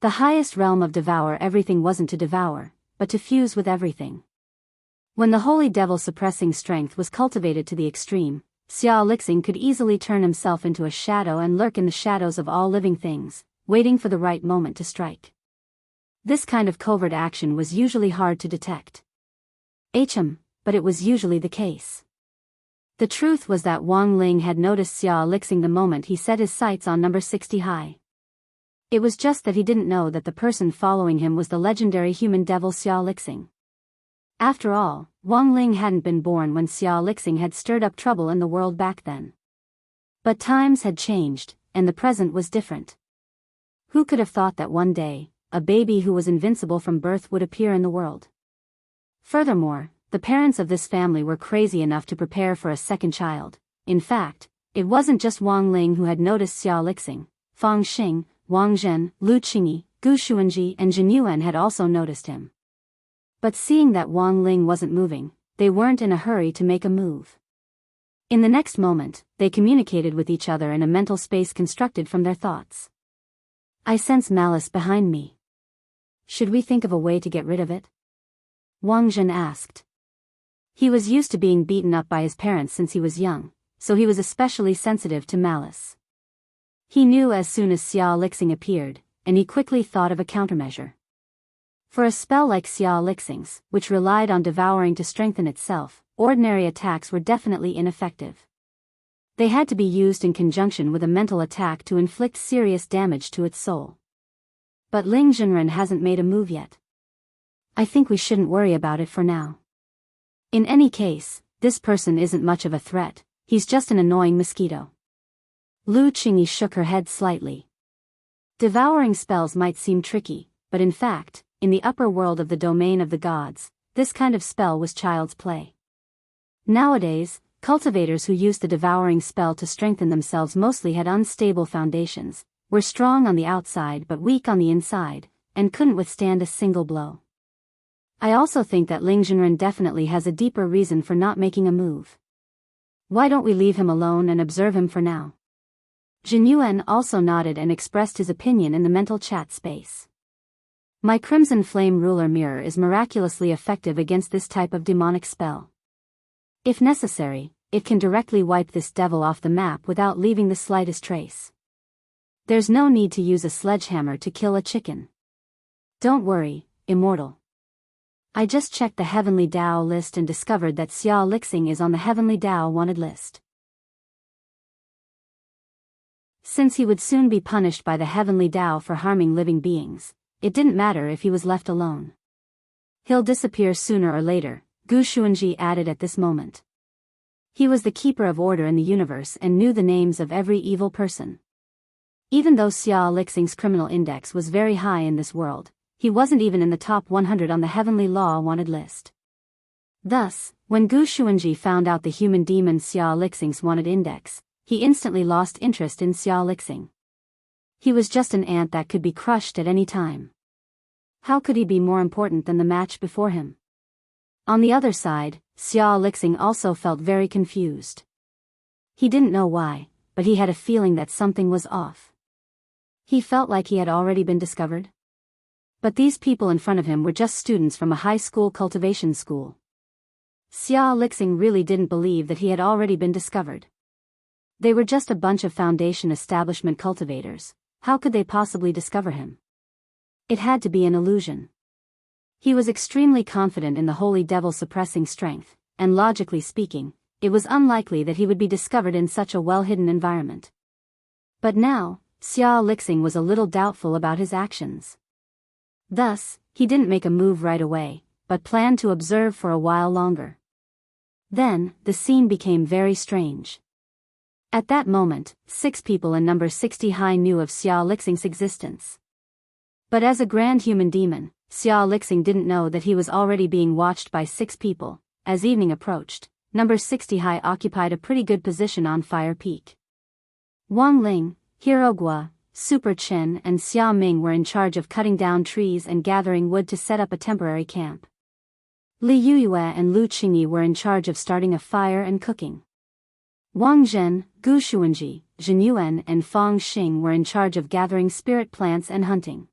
The highest realm of devour everything wasn't to devour, but to fuse with everything. When the holy devil suppressing strength was cultivated to the extreme, Xia Lixing could easily turn himself into a shadow and lurk in the shadows of all living things, waiting for the right moment to strike. This kind of covert action was usually hard to detect. But it was usually the case. The truth was that Wang Ling had noticed Xia Lixing the moment he set his sights on number 60 high. It was just that he didn't know that the person following him was the legendary human devil Xia Lixing. After all, Wang Ling hadn't been born when Xia Lixing had stirred up trouble in the world back then. But times had changed, and the present was different. Who could have thought that one day, a baby who was invincible from birth would appear in the world? Furthermore, the parents of this family were crazy enough to prepare for a second child. In fact, it wasn't just Wang Ling who had noticed Xia Lixing. Fang Xing, Wang Zhen, Lu Qingyi, Gu Xuanji and Jin Yuan had also noticed him. But seeing that Wang Ling wasn't moving, they weren't in a hurry to make a move. In the next moment, they communicated with each other in a mental space constructed from their thoughts. I sense malice behind me. Should we think of a way to get rid of it? Wang Zhen asked. He was used to being beaten up by his parents since he was young, so he was especially sensitive to malice. He knew as soon as Xia Lixing appeared, and he quickly thought of a countermeasure. For a spell like Xia Lixing's, which relied on devouring to strengthen itself, ordinary attacks were definitely ineffective. They had to be used in conjunction with a mental attack to inflict serious damage to its soul. But Ling Junren hasn't made a move yet. I think we shouldn't worry about it for now. In any case, this person isn't much of a threat, he's just an annoying mosquito. Lu Qingyi shook her head slightly. Devouring spells might seem tricky, but in fact, in the upper world of the domain of the gods, this kind of spell was child's play. Nowadays, cultivators who used the devouring spell to strengthen themselves mostly had unstable foundations, were strong on the outside but weak on the inside, and couldn't withstand a single blow. I also think that Ling Junren definitely has a deeper reason for not making a move. Why don't we leave him alone and observe him for now? Jin Yuan also nodded and expressed his opinion in the mental chat space. My Crimson Flame Ruler Mirror is miraculously effective against this type of demonic spell. If necessary, it can directly wipe this devil off the map without leaving the slightest trace. There's no need to use a sledgehammer to kill a chicken. Don't worry, Immortal. I just checked the Heavenly Dao list and discovered that Xia Lixing is on the Heavenly Dao wanted list. Since he would soon be punished by the Heavenly Dao for harming living beings, it didn't matter if he was left alone. He'll disappear sooner or later, Gu Xuanji added at this moment. He was the keeper of order in the universe and knew the names of every evil person. Even though Xia Lixing's criminal index was very high in this world, he wasn't even in the top 100 on the Heavenly Law wanted list. Thus, when Gu Xuanji found out the human demon Xia Lixing's wanted index, he instantly lost interest in Xia Lixing. He was just an ant that could be crushed at any time. How could he be more important than the match before him? On the other side, Xia Lixing also felt very confused. He didn't know why, but he had a feeling that something was off. He felt like he had already been discovered. But these people in front of him were just students from a high school cultivation school. Xia Lixing really didn't believe that he had already been discovered. They were just a bunch of foundation establishment cultivators. How could they possibly discover him? It had to be an illusion. He was extremely confident in the holy devil suppressing strength, and logically speaking, it was unlikely that he would be discovered in such a well-hidden environment. But now, Xia Lixing was a little doubtful about his actions. Thus, he didn't make a move right away, but planned to observe for a while longer. Then, the scene became very strange. At that moment, 6 people in number 60 high knew of Xia Lixing's existence. But as a grand human demon, Xia Lixing didn't know that he was already being watched by 6 people. As evening approached, number 60 high occupied a pretty good position on Fire Peak. Wang Ling, Hirogua, Super Chen and Xia Ming were in charge of cutting down trees and gathering wood to set up a temporary camp. Li Yuyue and Lu Qingyi were in charge of starting a fire and cooking. Wang Zhen, Gu Xuanji, Zhen Yuan and Fang Xing were in charge of gathering spirit plants and hunting.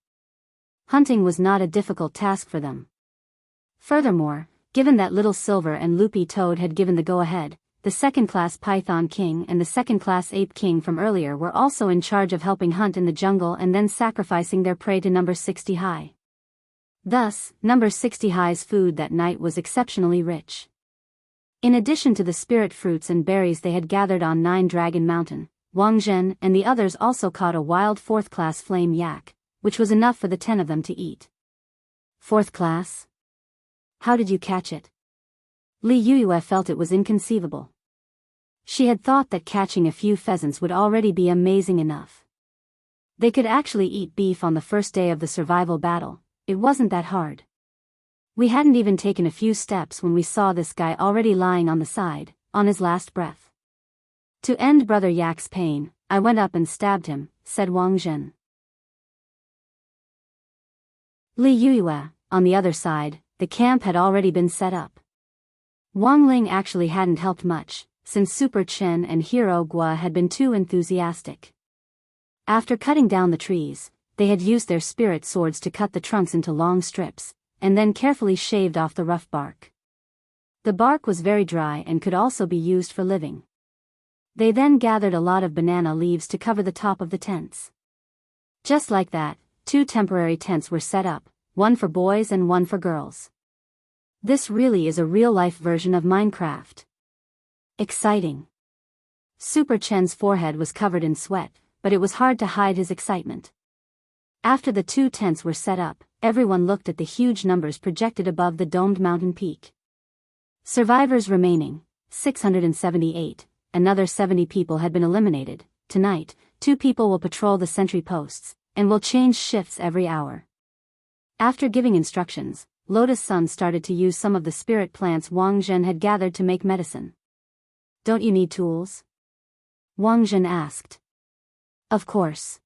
Hunting was not a difficult task for them. Furthermore, given that Little Silver and Loopy Toad had given the go-ahead, the second-class Python King and the second-class Ape King from earlier were also in charge of helping hunt in the jungle and then sacrificing their prey to number 60 high. Thus, number 60 high's food that night was exceptionally rich. In addition to the spirit fruits and berries they had gathered on 9 Dragon Mountain, Wang Zhen and the others also caught a wild 4th-class flame yak, which was enough for the 10 of them to eat. 4th class? How did you catch it? Li Yuyue felt it was inconceivable. She had thought that catching a few pheasants would already be amazing enough. They could actually eat beef on the first day of the survival battle. It wasn't that hard. We hadn't even taken a few steps when we saw this guy already lying on the side, on his last breath. To end Brother Yak's pain, I went up and stabbed him, said Wang Zhen. Li Yuyue, on the other side, the camp had already been set up. Wang Ling actually hadn't helped much, since Super Chen and Hero Gua had been too enthusiastic. After cutting down the trees, they had used their spirit swords to cut the trunks into long strips, and then carefully shaved off the rough bark. The bark was very dry and could also be used for living. They then gathered a lot of banana leaves to cover the top of the tents. Just like that, 2 temporary tents were set up, one for boys and one for girls. This really is a real-life version of Minecraft. Exciting. Super Chen's forehead was covered in sweat, but it was hard to hide his excitement. After the 2 tents were set up, everyone looked at the huge numbers projected above the domed mountain peak. Survivors remaining, 678, another 70 people had been eliminated. Tonight, 2 people will patrol the sentry posts, and will change shifts every hour. After giving instructions, Lotus Sun started to use some of the spirit plants Wang Zhen had gathered to make medicine. Don't you need tools? Wang Zhen asked. Of course.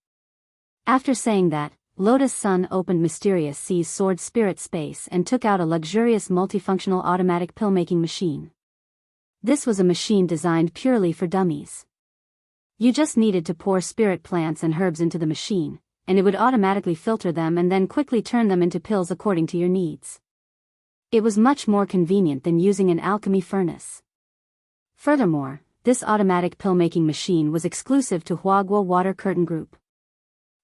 After saying that, Lotus Sun opened Mysterious Sea's sword spirit space and took out a luxurious multifunctional automatic pill-making machine. This was a machine designed purely for dummies. You just needed to pour spirit plants and herbs into the machine, and it would automatically filter them and then quickly turn them into pills according to your needs. It was much more convenient than using an alchemy furnace. Furthermore, this automatic pill-making machine was exclusive to Huaguo Water Curtain Group.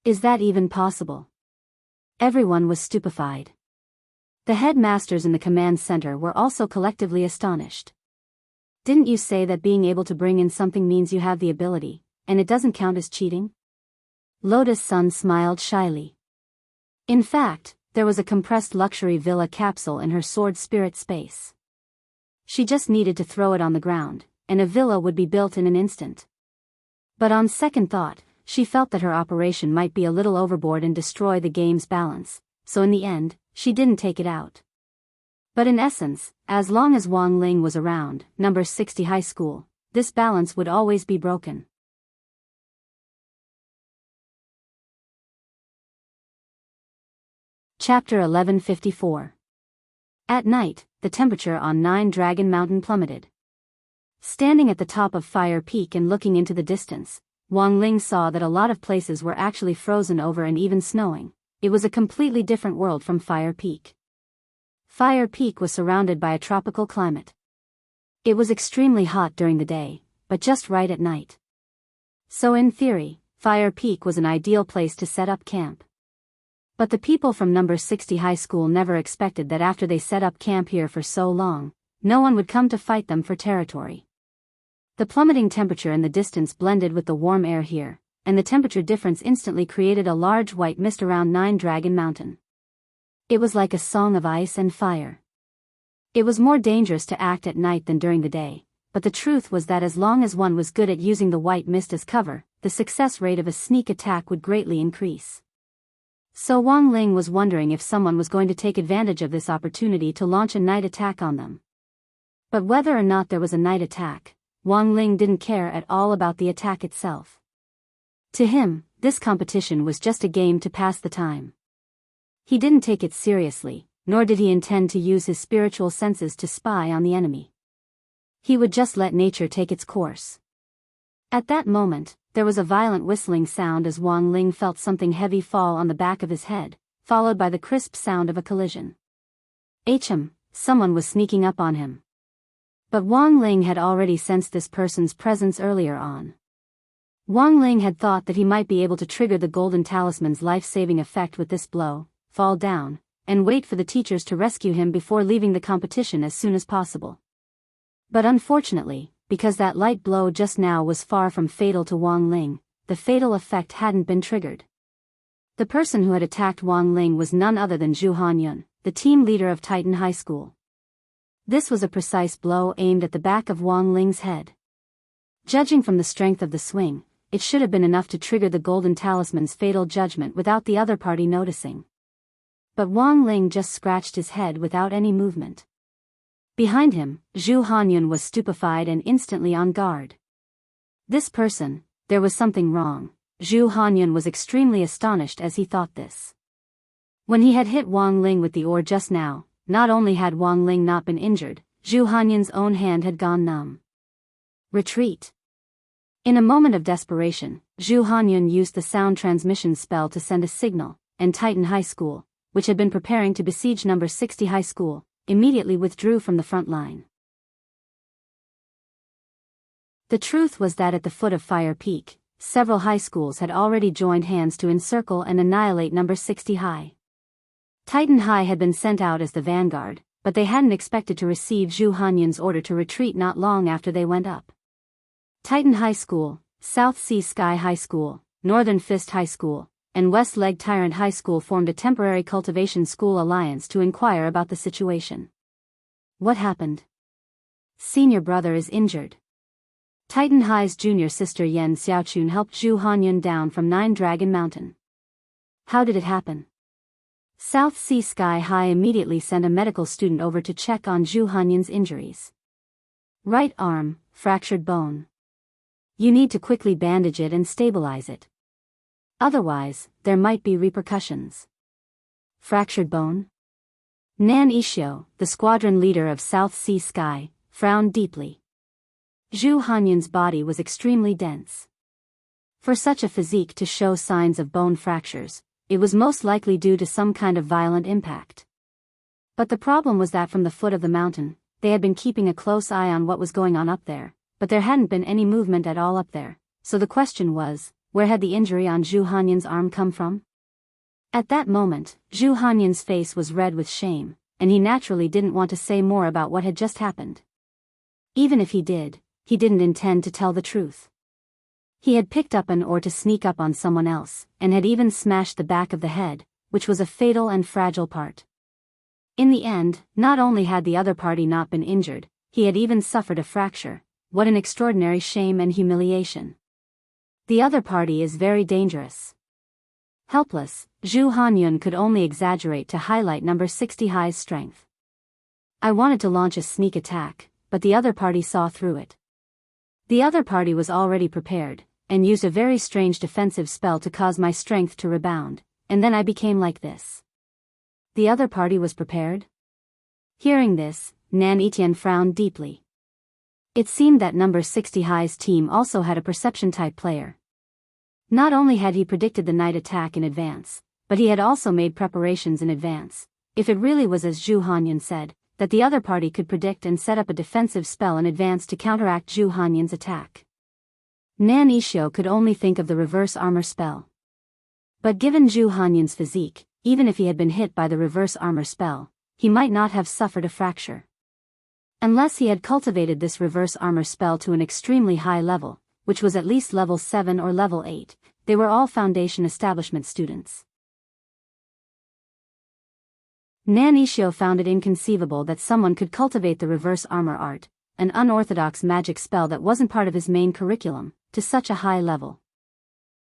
Is that even possible? Everyone was stupefied. The headmasters in the command center were also collectively astonished. Didn't you say that being able to bring in something means you have the ability, and it doesn't count as cheating? Lotus Sun smiled shyly. In fact, there was a compressed luxury villa capsule in her sword spirit space. She just needed to throw it on the ground, and a villa would be built in an instant. But on second thought, she felt that her operation might be a little overboard and destroy the game's balance, so in the end, she didn't take it out. But in essence, as long as Wang Ling was around, number 60 high school, this balance would always be broken. Chapter 1154. At night, the temperature on Nine Dragon Mountain plummeted. Standing at the top of Fire Peak and looking into the distance, Wang Ling saw that a lot of places were actually frozen over and even snowing. It was a completely different world from Fire Peak. Fire Peak was surrounded by a tropical climate. It was extremely hot during the day, but just right at night. So in theory, Fire Peak was an ideal place to set up camp. But the people from number 60 high school never expected that after they set up camp here for so long, no one would come to fight them for territory. The plummeting temperature in the distance blended with the warm air here, and the temperature difference instantly created a large white mist around Nine Dragon Mountain. It was like a song of ice and fire. It was more dangerous to act at night than during the day, but the truth was that as long as one was good at using the white mist as cover, the success rate of a sneak attack would greatly increase. So Wang Ling was wondering if someone was going to take advantage of this opportunity to launch a night attack on them. But whether or not there was a night attack, Wang Ling didn't care at all about the attack itself. To him, this competition was just a game to pass the time. He didn't take it seriously, nor did he intend to use his spiritual senses to spy on the enemy. He would just let nature take its course. At that moment, there was a violent whistling sound as Wang Ling felt something heavy fall on the back of his head, followed by the crisp sound of a collision. Someone was sneaking up on him. But Wang Ling had already sensed this person's presence earlier on. Wang Ling had thought that he might be able to trigger the Golden Talisman's life-saving effect with this blow, fall down, and wait for the teachers to rescue him before leaving the competition as soon as possible. But unfortunately, because that light blow just now was far from fatal to Wang Ling, the fatal effect hadn't been triggered. The person who had attacked Wang Ling was none other than Zhu Hanyun, the team leader of Titan High School. This was a precise blow aimed at the back of Wang Ling's head. Judging from the strength of the swing, it should have been enough to trigger the Golden Talisman's fatal judgment without the other party noticing. But Wang Ling just scratched his head without any movement. Behind him, Zhu Hanyun was stupefied and instantly on guard. This person, there was something wrong. Zhu Hanyun was extremely astonished as he thought this. When he had hit Wang Ling with the oar just now, not only had Wang Ling not been injured, Zhu Hanyun's own hand had gone numb. Retreat. In a moment of desperation, Zhu Hanyun used the sound transmission spell to send a signal, and Titan High School, which had been preparing to besiege number 60 High School, immediately withdrew from the front line. The truth was that at the foot of Fire Peak, several high schools had already joined hands to encircle and annihilate number 60 High. Titan High had been sent out as the vanguard, but they hadn't expected to receive Zhu Hanyun's order to retreat not long after they went up. Titan High School, South Sea Sky High School, Northern Fist High School, and West Leg Tyrant High School formed a temporary cultivation school alliance to inquire about the situation. What happened? Senior brother is injured. Titan High's junior sister Yen Xiaochun helped Zhu Hanyun down from Nine Dragon Mountain. How did it happen? South Sea Sky High immediately sent a medical student over to check on Zhu Hanyun's injuries. Right arm, fractured bone. You need to quickly bandage it and stabilize it. Otherwise, there might be repercussions. Fractured bone? Nan Ishio, the squadron leader of South Sea Sky, frowned deeply. Zhu Hanyun's body was extremely dense. For such a physique to show signs of bone fractures, it was most likely due to some kind of violent impact. But the problem was that from the foot of the mountain, they had been keeping a close eye on what was going on up there, but there hadn't been any movement at all up there, so the question was, where had the injury on Zhu Hanyun's arm come from? At that moment, Zhu Hanyun's face was red with shame, and he naturally didn't want to say more about what had just happened. Even if he did, he didn't intend to tell the truth. He had picked up an oar to sneak up on someone else, and had even smashed the back of the head, which was a fatal and fragile part. In the end, not only had the other party not been injured, he had even suffered a fracture. What an extraordinary shame and humiliation. The other party is very dangerous. Helpless, Zhu Hanyun could only exaggerate to highlight number 60 High's strength. I wanted to launch a sneak attack, but the other party saw through it. The other party was already prepared, and used a very strange defensive spell to cause my strength to rebound, and then I became like this. The other party was prepared? Hearing this, Nan Etienne frowned deeply. It seemed that number 60 High's team also had a perception-type player. Not only had he predicted the night attack in advance, but he had also made preparations in advance, if it really was as Zhu Hanyun said, that the other party could predict and set up a defensive spell in advance to counteract Zhu Hanyun's attack. Nan Yixio could only think of the reverse armor spell. But given Zhu Hanyun's physique, even if he had been hit by the reverse armor spell, he might not have suffered a fracture. Unless he had cultivated this reverse armor spell to an extremely high level, which was at least level 7 or level 8, they were all Foundation Establishment students. Nan Yixio found it inconceivable that someone could cultivate the reverse armor art, an unorthodox magic spell that wasn't part of his main curriculum, to such a high level.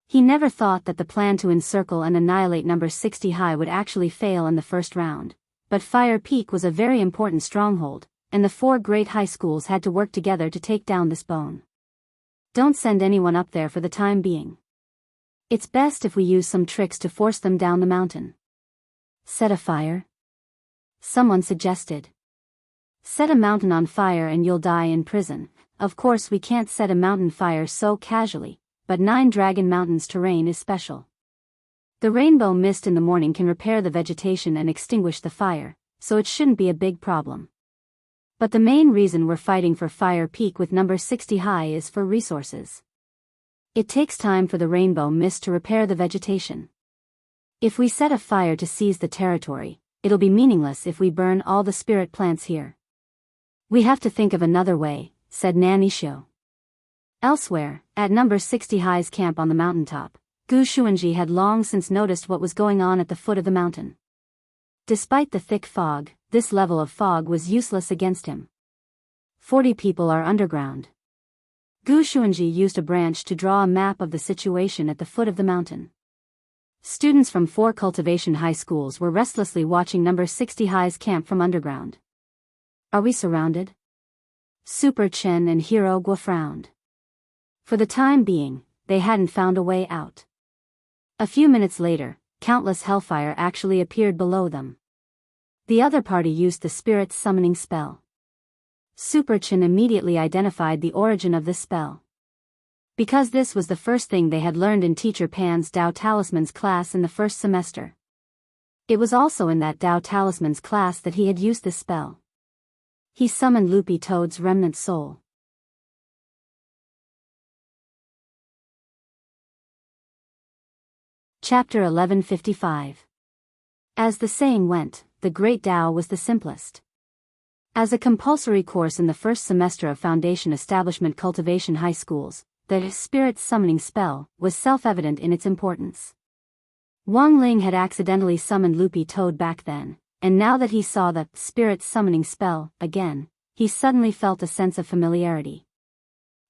He never thought that the plan to encircle and annihilate number 60 High would actually fail in the first round, but Fire Peak was a very important stronghold, and the 4 great high schools had to work together to take down this bone. Don't send anyone up there for the time being. It's best if we use some tricks to force them down the mountain. Set a fire? Someone suggested. Set a mountain on fire and you'll die in prison. Of course we can't set a mountain fire so casually, but 9 Dragon Mountains terrain is special. The rainbow mist in the morning can repair the vegetation and extinguish the fire, so it shouldn't be a big problem. But the main reason we're fighting for Fire Peak with number 60 High is for resources. It takes time for the rainbow mist to repair the vegetation. If we set a fire to seize the territory, it'll be meaningless if we burn all the spirit plants here. We have to think of another way, said Nan Yixio. Elsewhere, at number 60 High's camp on the mountaintop, Gu Xuanji had long since noticed what was going on at the foot of the mountain. Despite the thick fog, this level of fog was useless against him. 40 people are underground. Gu Xuanji used a branch to draw a map of the situation at the foot of the mountain. Students from 4 cultivation high schools were restlessly watching number 60 High's camp from underground. Are we surrounded? Super Chen and Hero Guo frowned. For the time being, they hadn't found a way out. A few minutes later, countless hellfire actually appeared below them. The other party used the spirit summoning spell. Super Chen immediately identified the origin of this spell. Because this was the first thing they had learned in Teacher Pan's Dao Talismans class in the first semester. It was also in that Dao Talismans class that he had used this spell. He summoned Loopy Toad's remnant soul. Chapter 1155. As the saying went, the Great Tao was the simplest. As a compulsory course in the first semester of Foundation Establishment Cultivation High Schools, the spirit summoning spell was self-evident in its importance. Wang Ling had accidentally summoned Loopy Toad back then, and now that he saw the spirit summoning spell again, he suddenly felt a sense of familiarity.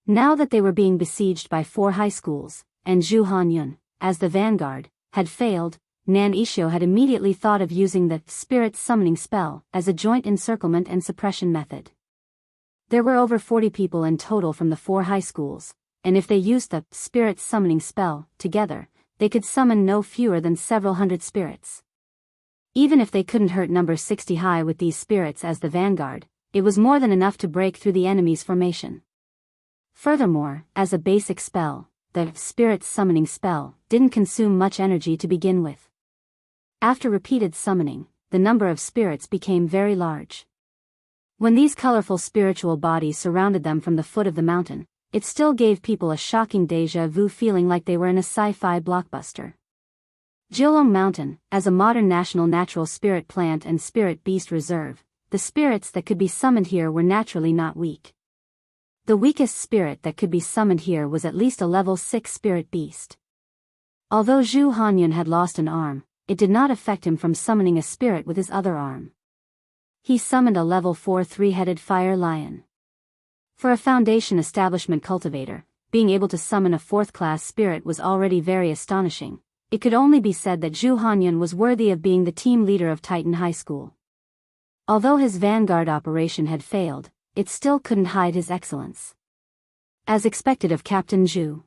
Now that they were being besieged by 4 high schools, and Zhu Hanyun, as the vanguard, had failed, Nan Yixio had immediately thought of using the spirit summoning spell as a joint encirclement and suppression method. There were over 40 people in total from the 4 high schools, and if they used the spirit summoning spell together, they could summon no fewer than several hundred spirits. Even if they couldn't hurt number 60 High with these spirits as the vanguard, it was more than enough to break through the enemy's formation. Furthermore, as a basic spell, the spirit summoning spell didn't consume much energy to begin with. After repeated summoning, the number of spirits became very large. When these colorful spiritual bodies surrounded them from the foot of the mountain, it still gave people a shocking déjà vu feeling like they were in a sci-fi blockbuster. Jilong Mountain, as a modern national natural spirit plant and spirit beast reserve, the spirits that could be summoned here were naturally not weak. The weakest spirit that could be summoned here was at least a level 6 spirit beast. Although Zhu Hanyun had lost an arm, it did not affect him from summoning a spirit with his other arm. He summoned a level 4 3-headed fire lion. For a Foundation Establishment cultivator, being able to summon a 4th-class spirit was already very astonishing, It could only be said that Zhu Hanyun was worthy of being the team leader of Titan High School. Although his vanguard operation had failed, it still couldn't hide his excellence. As expected of Captain Zhu.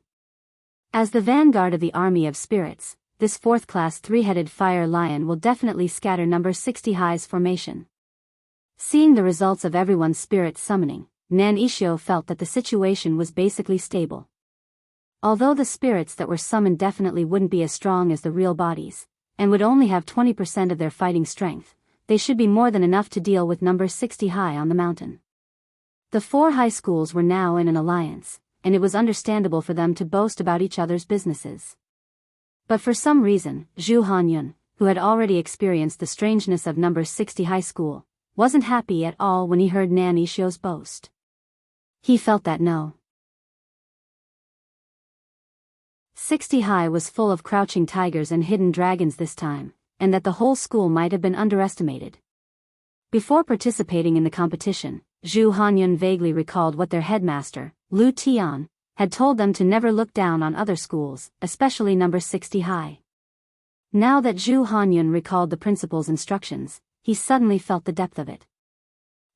As the vanguard of the army of spirits, this fourth-class three-headed fire lion will definitely scatter number 60 High's formation. Seeing the results of everyone's spirit summoning, Nan Ishio felt that the situation was basically stable. Although the spirits that were summoned definitely wouldn't be as strong as the real bodies, and would only have 20% of their fighting strength, they should be more than enough to deal with number 60 High on the mountain. The four high schools were now in an alliance, and it was understandable for them to boast about each other's businesses. But for some reason, Zhu Hanyun, who had already experienced the strangeness of number 60 High School, wasn't happy at all when he heard Nan Ishio's boast. He felt that no. 60 High was full of crouching tigers and hidden dragons this time, and that the whole school might have been underestimated. Before participating in the competition, Zhu Hanyun vaguely recalled what their headmaster, Lu Tian, had told them to never look down on other schools, especially number 60 High. Now that Zhu Hanyun recalled the principal's instructions, he suddenly felt the depth of it.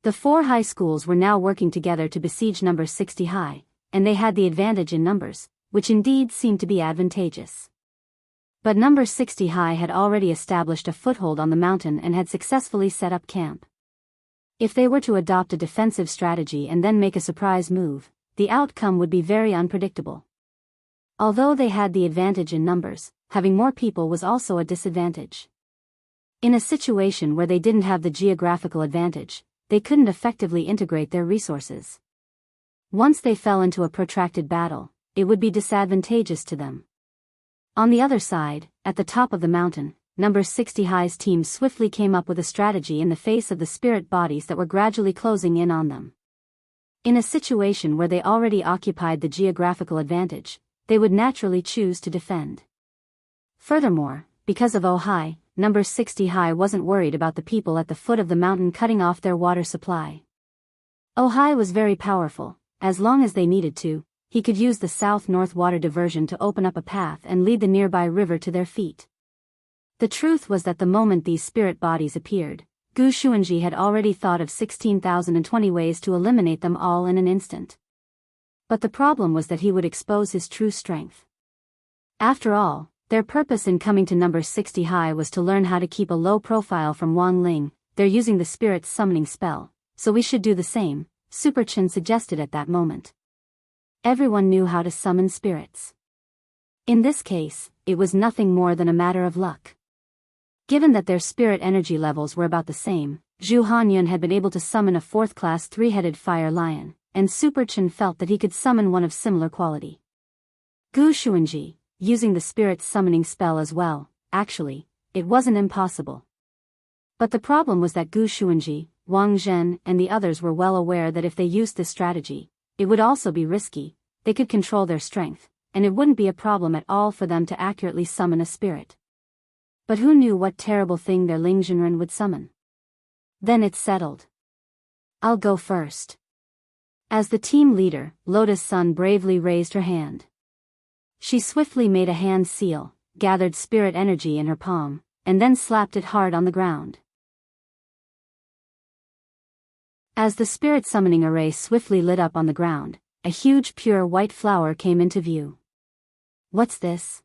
The four high schools were now working together to besiege number 60 High, and they had the advantage in numbers, which indeed seemed to be advantageous. But number 60 High had already established a foothold on the mountain and had successfully set up camp. If they were to adopt a defensive strategy and then make a surprise move, the outcome would be very unpredictable. Although they had the advantage in numbers, having more people was also a disadvantage. In a situation where they didn't have the geographical advantage, they couldn't effectively integrate their resources. Once they fell into a protracted battle, it would be disadvantageous to them. On the other side, at the top of the mountain, number 60 High's team swiftly came up with a strategy in the face of the spirit bodies that were gradually closing in on them. In a situation where they already occupied the geographical advantage, they would naturally choose to defend. Furthermore, because of High, number 60 High wasn't worried about the people at the foot of the mountain cutting off their water supply. High was very powerful. As long as they needed to, he could use the south-north water diversion to open up a path and lead the nearby river to their feet. The truth was that the moment these spirit bodies appeared, Gu Xuanji had already thought of 16,020 ways to eliminate them all in an instant. But the problem was that he would expose his true strength. After all, their purpose in coming to number 60 High was to learn how to keep a low profile from Wang Ling. They're using the spirit's summoning spell, so we should do the same, Super Chen suggested at that moment. Everyone knew how to summon spirits. In this case, it was nothing more than a matter of luck. Given that their spirit energy levels were about the same, Zhu Hanyun had been able to summon a fourth-class three-headed fire lion, and Super Chen felt that he could summon one of similar quality. Gu Xuanji, using the spirit's summoning spell as well, actually, it wasn't impossible. But the problem was that Gu Xuanji, Wang Zhen, and the others were well aware that if they used this strategy, it would also be risky. They could control their strength, and it wouldn't be a problem at all for them to accurately summon a spirit. But who knew what terrible thing their Ling Zhenren would summon? Then it's settled. I'll go first. As the team leader, Lotus Sun bravely raised her hand. She swiftly made a hand seal, gathered spirit energy in her palm, and then slapped it hard on the ground. As the spirit summoning array swiftly lit up on the ground, a huge pure white flower came into view. What's this?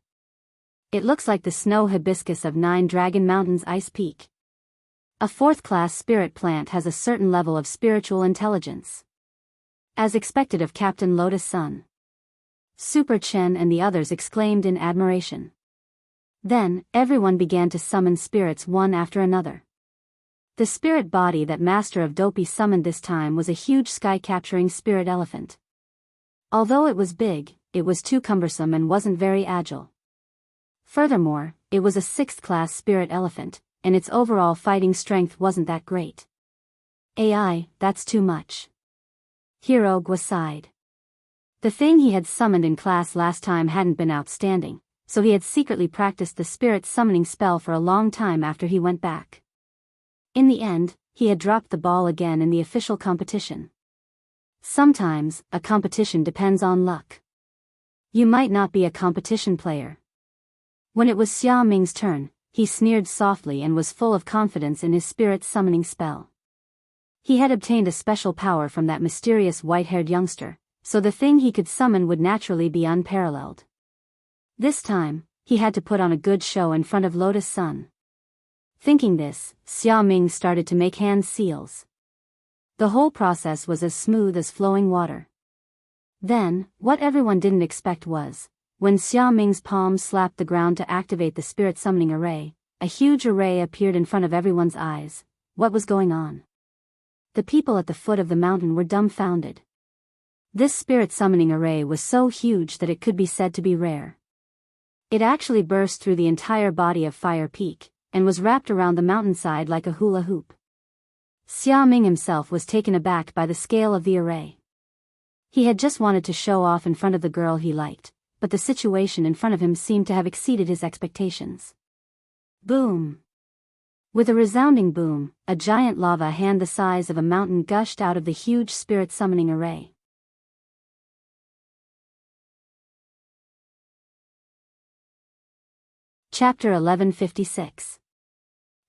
It looks like the snow hibiscus of 9 Dragon Mountain's ice peak. A fourth-class spirit plant has a certain level of spiritual intelligence. As expected of Captain Lotus Sun. Super Chen and the others exclaimed in admiration. Then, everyone began to summon spirits one after another. The spirit body that Master of Dopey summoned this time was a huge sky-capturing spirit elephant. Although it was big, it was too cumbersome and wasn't very agile. Furthermore, it was a 6th-class spirit elephant, and its overall fighting strength wasn't that great. AI, that's too much. Hirogwa sighed. The thing he had summoned in class last time hadn't been outstanding, so he had secretly practiced the spirit summoning spell for a long time after he went back. In the end, he had dropped the ball again in the official competition. Sometimes, a competition depends on luck. You might not be a competition player. When it was Xia Ming's turn, he sneered softly and was full of confidence in his spirit summoning spell. He had obtained a special power from that mysterious white-haired youngster, so the thing he could summon would naturally be unparalleled. This time, he had to put on a good show in front of Lotus Sun. Thinking this, Xia Ming started to make hand seals. The whole process was as smooth as flowing water. Then, what everyone didn't expect was, when Xia Ming's palms slapped the ground to activate the spirit summoning array, a huge array appeared in front of everyone's eyes. What was going on? The people at the foot of the mountain were dumbfounded. This spirit summoning array was so huge that it could be said to be rare. It actually burst through the entire body of Fire Peak, and was wrapped around the mountainside like a hula hoop. Xia Ming himself was taken aback by the scale of the array. He had just wanted to show off in front of the girl he liked, but the situation in front of him seemed to have exceeded his expectations. Boom! With a resounding boom, a giant lava hand the size of a mountain gushed out of the huge spirit summoning array. Chapter 1156.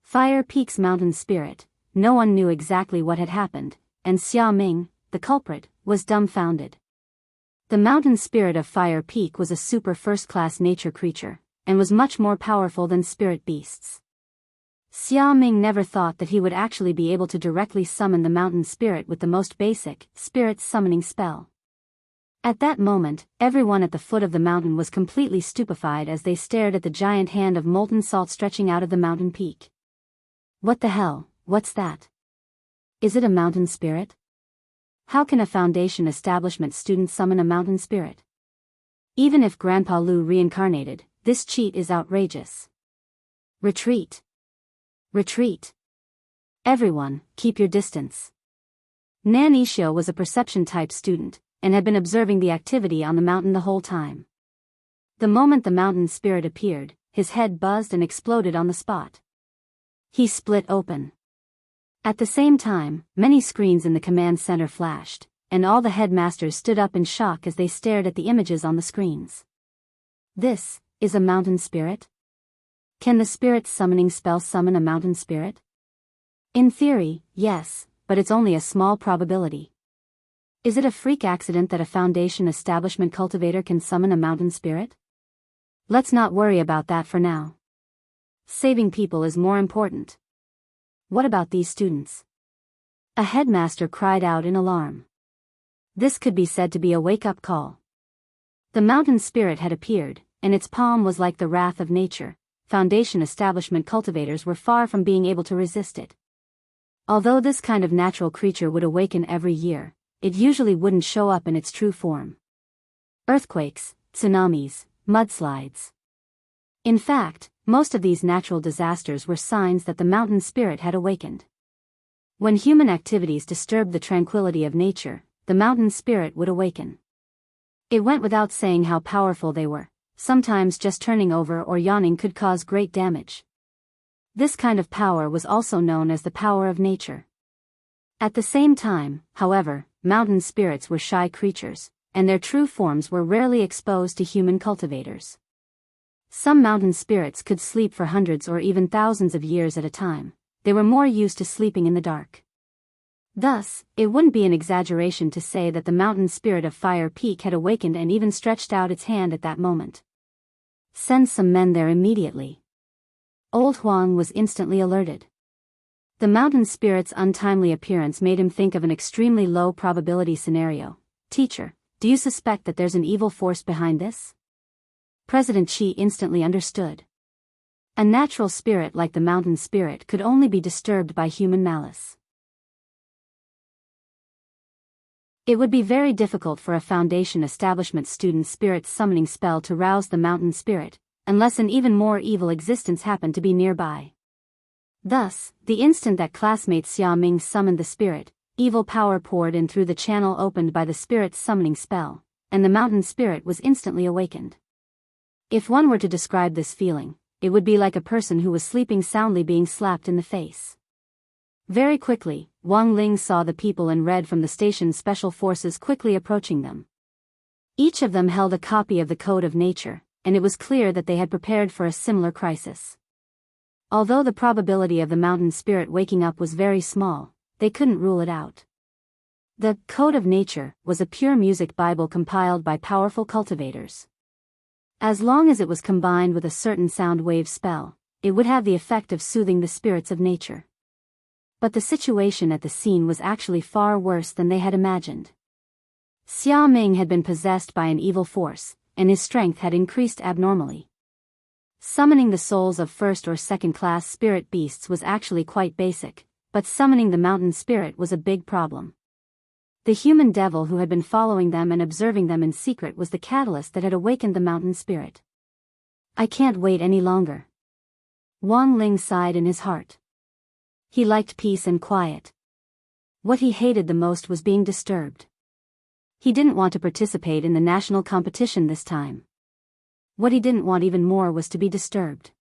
Fire Peak's mountain spirit. No one knew exactly what had happened, and Xia Ming, the culprit, was dumbfounded. The mountain spirit of Fire Peak was a super first-class nature creature, and was much more powerful than spirit beasts. Xia Ming never thought that he would actually be able to directly summon the mountain spirit with the most basic, spirit summoning spell. At that moment, everyone at the foot of the mountain was completely stupefied as they stared at the giant hand of molten salt stretching out of the mountain peak. What the hell, what's that? Is it a mountain spirit? How can a Foundation establishment student summon a mountain spirit? Even if Grandpa Lu reincarnated, this cheat is outrageous. Retreat! Retreat! Everyone, keep your distance. Nan Ishio was a perception-type student, and had been observing the activity on the mountain the whole time. The moment the mountain spirit appeared, his head buzzed and exploded on the spot. He split open. At the same time, many screens in the command center flashed, and all the headmasters stood up in shock as they stared at the images on the screens. This is a mountain spirit? Can the spirit summoning spell summon a mountain spirit? In theory, yes, but it's only a small probability. Is it a freak accident that a Foundation establishment cultivator can summon a mountain spirit? Let's not worry about that for now. Saving people is more important. What about these students? A headmaster cried out in alarm. This could be said to be a wake-up call. The mountain spirit had appeared, and its palm was like the wrath of nature. Foundation establishment cultivators were far from being able to resist it. Although this kind of natural creature would awaken every year, it usually wouldn't show up in its true form. Earthquakes, tsunamis, mudslides. In fact, most of these natural disasters were signs that the mountain spirit had awakened. When human activities disturbed the tranquility of nature, the mountain spirit would awaken. It went without saying how powerful they were. Sometimes just turning over or yawning could cause great damage. This kind of power was also known as the power of nature. At the same time, however, mountain spirits were shy creatures, and their true forms were rarely exposed to human cultivators. Some mountain spirits could sleep for hundreds or even thousands of years at a time. They were more used to sleeping in the dark. Thus, it wouldn't be an exaggeration to say that the mountain spirit of Fire Peak had awakened and even stretched out its hand at that moment. Send some men there immediately. Old Huang was instantly alerted. The mountain spirit's untimely appearance made him think of an extremely low probability scenario. Teacher, do you suspect that there's an evil force behind this? President Qi instantly understood. A natural spirit like the mountain spirit could only be disturbed by human malice. It would be very difficult for a Foundation establishment student's spirit summoning spell to rouse the mountain spirit, unless an even more evil existence happened to be nearby. Thus, the instant that classmate Xia Ming summoned the spirit, evil power poured in through the channel opened by the spirit's summoning spell, and the mountain spirit was instantly awakened. If one were to describe this feeling, it would be like a person who was sleeping soundly being slapped in the face. Very quickly, Wang Ling saw the people in red from the station's special forces quickly approaching them. Each of them held a copy of the Code of Nature, and it was clear that they had prepared for a similar crisis. Although the probability of the mountain spirit waking up was very small, they couldn't rule it out. The Code of Nature was a pure music Bible compiled by powerful cultivators. As long as it was combined with a certain sound wave spell, it would have the effect of soothing the spirits of nature. But the situation at the scene was actually far worse than they had imagined. Xia Ming had been possessed by an evil force, and his strength had increased abnormally. Summoning the souls of first or second-class spirit beasts was actually quite basic, but summoning the mountain spirit was a big problem. The human devil who had been following them and observing them in secret was the catalyst that had awakened the mountain spirit. I can't wait any longer. Wang Ling sighed in his heart. He liked peace and quiet. What he hated the most was being disturbed. He didn't want to participate in the national competition this time. What he didn't want even more was to be disturbed.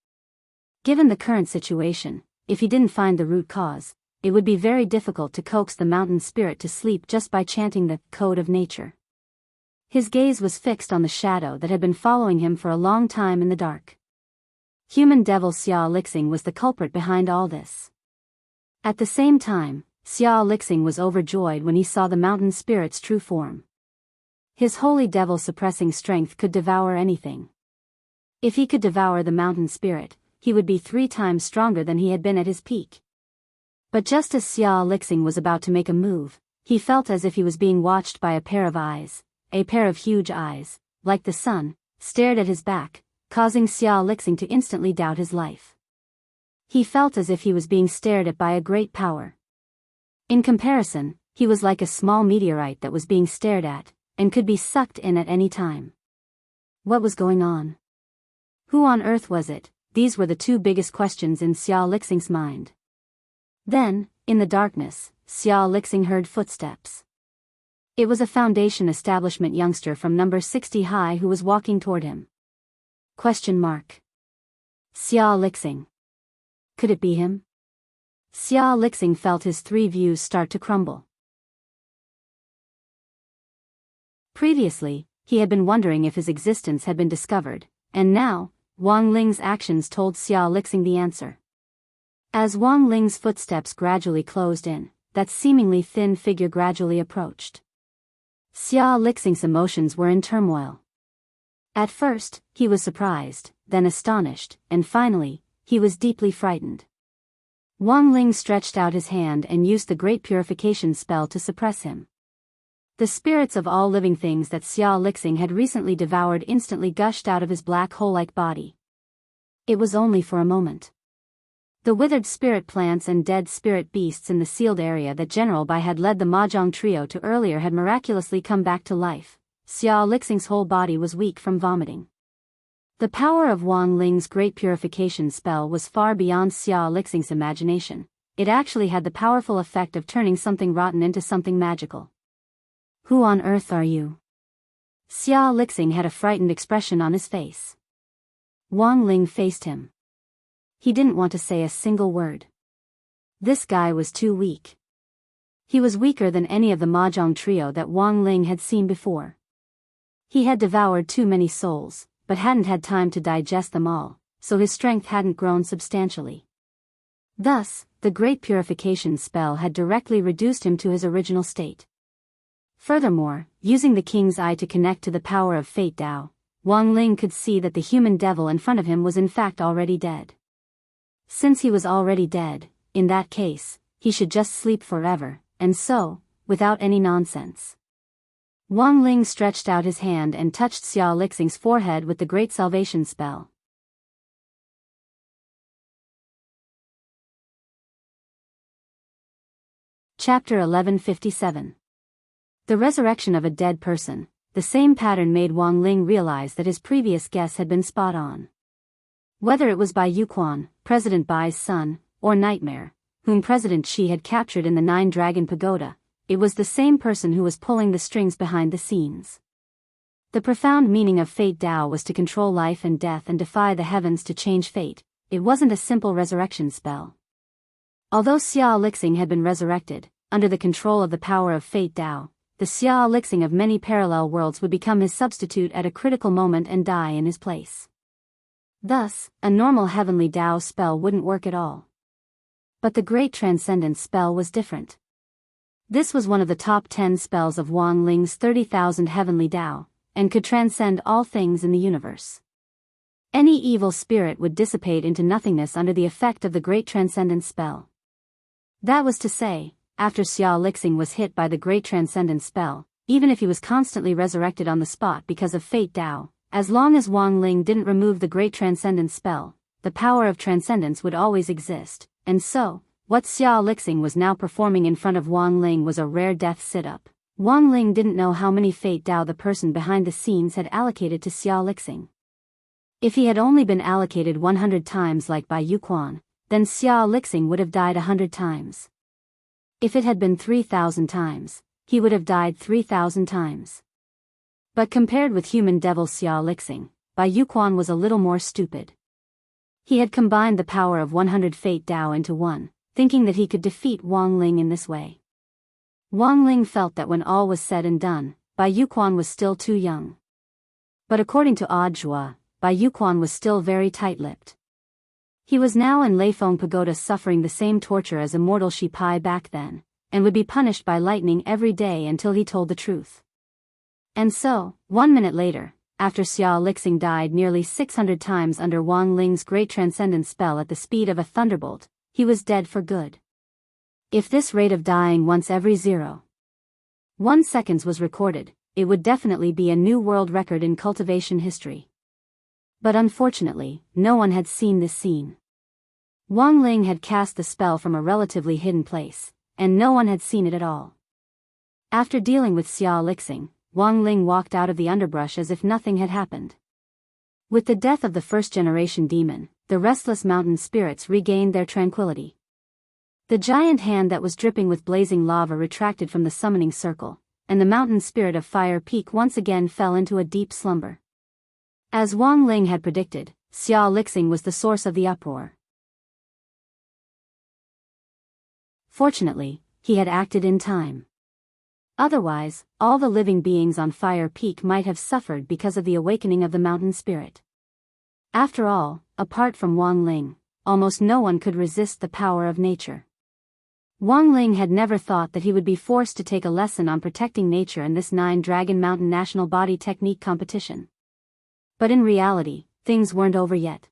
Given the current situation, if he didn't find the root cause, it would be very difficult to coax the mountain spirit to sleep just by chanting the Code of Nature. His gaze was fixed on the shadow that had been following him for a long time in the dark. Human devil Xia Lixing was the culprit behind all this. At the same time, Xia Lixing was overjoyed when he saw the mountain spirit's true form. His holy devil suppressing strength could devour anything. If he could devour the mountain spirit, he would be 3 times stronger than he had been at his peak. But just as Xia Lixing was about to make a move, he felt as if he was being watched by a pair of eyes. A pair of huge eyes, like the sun, stared at his back, causing Xia Lixing to instantly doubt his life. He felt as if he was being stared at by a great power. In comparison, he was like a small meteorite that was being stared at, and could be sucked in at any time. What was going on? Who on earth was it? These were the 2 biggest questions in Xia Lixing's mind. Then, in the darkness, Xia Lixing heard footsteps. It was a Foundation establishment youngster from number 60 high who was walking toward him. Xia Lixing. Could it be him? Xia Lixing felt his 3 views start to crumble. Previously, he had been wondering if his existence had been discovered, and now, Wang Ling's actions told Xia Lixing the answer. As Wang Ling's footsteps gradually closed in, that seemingly thin figure gradually approached. Xia Lixing's emotions were in turmoil. At first, he was surprised, then astonished, and finally, he was deeply frightened. Wang Ling stretched out his hand and used the great purification spell to suppress him. The spirits of all living things that Xia Lixing had recently devoured instantly gushed out of his black hole-like body. It was only for a moment. The withered spirit plants and dead spirit beasts in the sealed area that General Bai had led the Mahjong trio to earlier had miraculously come back to life. Xia Lixing's whole body was weak from vomiting. The power of Wang Ling's great purification spell was far beyond Xia Lixing's imagination. It actually had the powerful effect of turning something rotten into something magical. Who on earth are you? Xia Lixing had a frightened expression on his face. Wang Ling faced him. He didn't want to say a single word. This guy was too weak. He was weaker than any of the Mahjong trio that Wang Ling had seen before. He had devoured too many souls, but hadn't had time to digest them all, so his strength hadn't grown substantially. Thus, the great purification spell had directly reduced him to his original state. Furthermore, using the King's Eye to connect to the power of Fate Tao, Wang Ling could see that the human devil in front of him was in fact already dead. Since he was already dead, in that case, he should just sleep forever, and so, without any nonsense. Wang Ling stretched out his hand and touched Xia Lixing's forehead with the great salvation spell. Chapter 1157. The resurrection of a dead person. The same pattern made Wang Ling realize that his previous guess had been spot on. Whether it was Bai Yuquan, President Bai's son, or Nightmare, whom President Shi had captured in the 9-Dragon Pagoda, it was the same person who was pulling the strings behind the scenes. The profound meaning of Fate Tao was to control life and death and defy the heavens to change fate. It wasn't a simple resurrection spell. Although Xia Lixing had been resurrected, under the control of the power of Fate Tao, the Xia Lixing of many parallel worlds would become his substitute at a critical moment and die in his place. Thus, a normal heavenly Tao spell wouldn't work at all. But the Great Transcendence spell was different. This was one of the top 10 spells of Wang Ling's 30,000 heavenly Tao, and could transcend all things in the universe. Any evil spirit would dissipate into nothingness under the effect of the Great Transcendence spell. That was to say, after Xia Lixing was hit by the Great Transcendence spell, even if he was constantly resurrected on the spot because of Fate Tao, as long as Wang Ling didn't remove the Great Transcendence spell, the power of transcendence would always exist, and so, what Xia Lixing was now performing in front of Wang Ling was a rare death sit-up. Wang Ling didn't know how many Fate Tao the person behind the scenes had allocated to Xia Lixing. If he had only been allocated 100 times like Bai Yuquan, then Xia Lixing would have died 100 times. If it had been 3,000 times, he would have died 3,000 times. But compared with human devil Xia Lixing, Bai Yuquan was a little more stupid. He had combined the power of 100 Fate Tao into one, thinking that he could defeat Wang Ling in this way. Wang Ling felt that when all was said and done, Bai Yuquan was still too young. But according to Audiobook, Bai Yuquan was still very tight-lipped. He was now in Leifeng Pagoda suffering the same torture as immortal Shi Pai back then, and would be punished by lightning every day until he told the truth. And so, 1 minute later, after Xia Lixing died nearly 600 times under Wang Ling's Great Transcendence spell at the speed of a thunderbolt, he was dead for good. If this rate of dying once every 0.1 seconds was recorded, it would definitely be a new world record in cultivation history. But unfortunately, no one had seen this scene. Wang Ling had cast the spell from a relatively hidden place, and no one had seen it at all. After dealing with Xia Lixing, Wang Ling walked out of the underbrush as if nothing had happened. With the death of the first-generation demon, the restless mountain spirits regained their tranquility. The giant hand that was dripping with blazing lava retracted from the summoning circle, and the mountain spirit of Fire Peak once again fell into a deep slumber. As Wang Ling had predicted, Xia Lixing was the source of the uproar. Fortunately, he had acted in time. Otherwise, all the living beings on Fire Peak might have suffered because of the awakening of the mountain spirit. After all, apart from Wang Ling, almost no one could resist the power of nature. Wang Ling had never thought that he would be forced to take a lesson on protecting nature in this 9-Dragon Mountain National Body Technique competition. But in reality, things weren't over yet.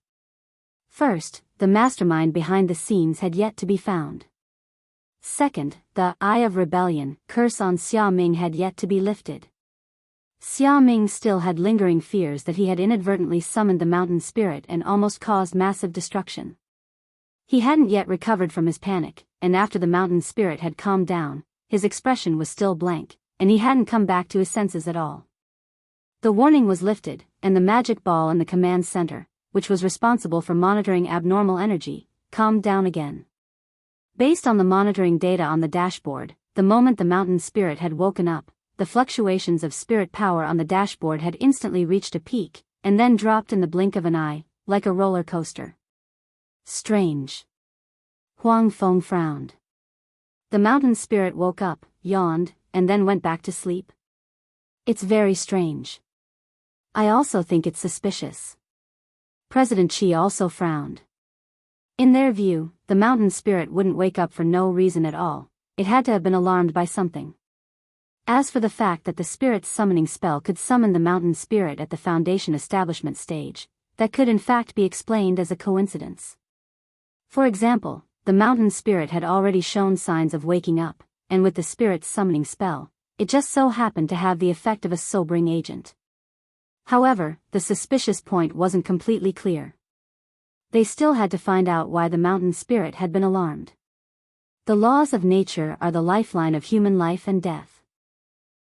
First, the mastermind behind the scenes had yet to be found. Second, the Eye of Rebellion curse on Xia Ming had yet to be lifted. Xia Ming still had lingering fears that he had inadvertently summoned the mountain spirit and almost caused massive destruction. He hadn't yet recovered from his panic, and after the mountain spirit had calmed down, his expression was still blank, and he hadn't come back to his senses at all. The warning was lifted, and the magic ball in the command center, which was responsible for monitoring abnormal energy, calmed down again. Based on the monitoring data on the dashboard, the moment the mountain spirit had woken up, the fluctuations of spirit power on the dashboard had instantly reached a peak, and then dropped in the blink of an eye, like a roller coaster. Strange. Huang Feng frowned. The mountain spirit woke up, yawned, and then went back to sleep. It's very strange. I also think it's suspicious. President Qi also frowned. In their view, the mountain spirit wouldn't wake up for no reason at all, it had to have been alarmed by something. As for the fact that the spirit's summoning spell could summon the mountain spirit at the Foundation establishment stage, that could in fact be explained as a coincidence. For example, the mountain spirit had already shown signs of waking up, and with the spirit's summoning spell, it just so happened to have the effect of a sobering agent. However, the suspicious point wasn't completely clear. They still had to find out why the mountain spirit had been alarmed. The laws of nature are the lifeline of human life and death.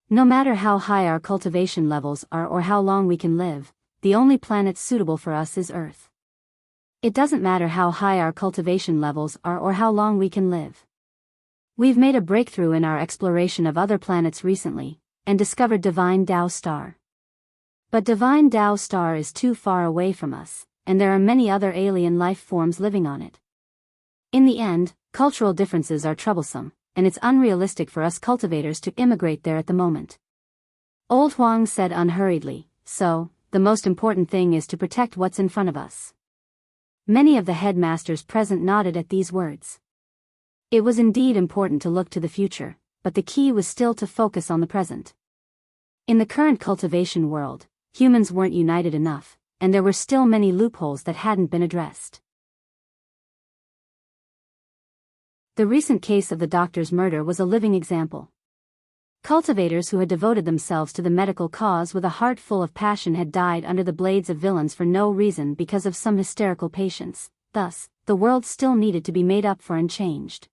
No matter how high our cultivation levels are or how long we can live, the only planet suitable for us is Earth. It doesn't matter how high our cultivation levels are or how long we can live. We've made a breakthrough in our exploration of other planets recently, and discovered Divine Tao Star. But Divine Tao Star is too far away from us, and there are many other alien life forms living on it. In the end, cultural differences are troublesome, and it's unrealistic for us cultivators to immigrate there at the moment. Old Huang said unhurriedly, so, the most important thing is to protect what's in front of us. Many of the headmasters present nodded at these words. It was indeed important to look to the future, but the key was still to focus on the present. In the current cultivation world, humans weren't united enough, and there were still many loopholes that hadn't been addressed. The recent case of the doctor's murder was a living example. Cultivators who had devoted themselves to the medical cause with a heart full of passion had died under the blades of villains for no reason because of some hysterical patients. Thus, the world still needed to be made up for and changed.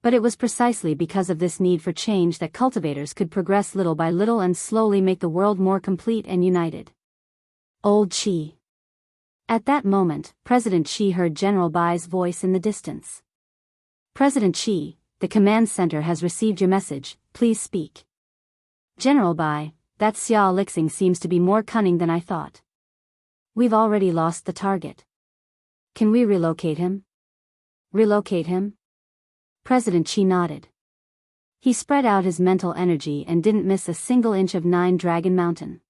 But it was precisely because of this need for change that cultivators could progress little by little and slowly make the world more complete and united. Old Qi. At that moment, President Qi heard General Bai's voice in the distance. President Qi, the command center has received your message, please speak. General Bai, that Xiao Lixing seems to be more cunning than I thought. We've already lost the target. Can we relocate him? Relocate him? President Qi nodded. He spread out his mental energy and didn't miss a single inch of Nine Dragon Mountain.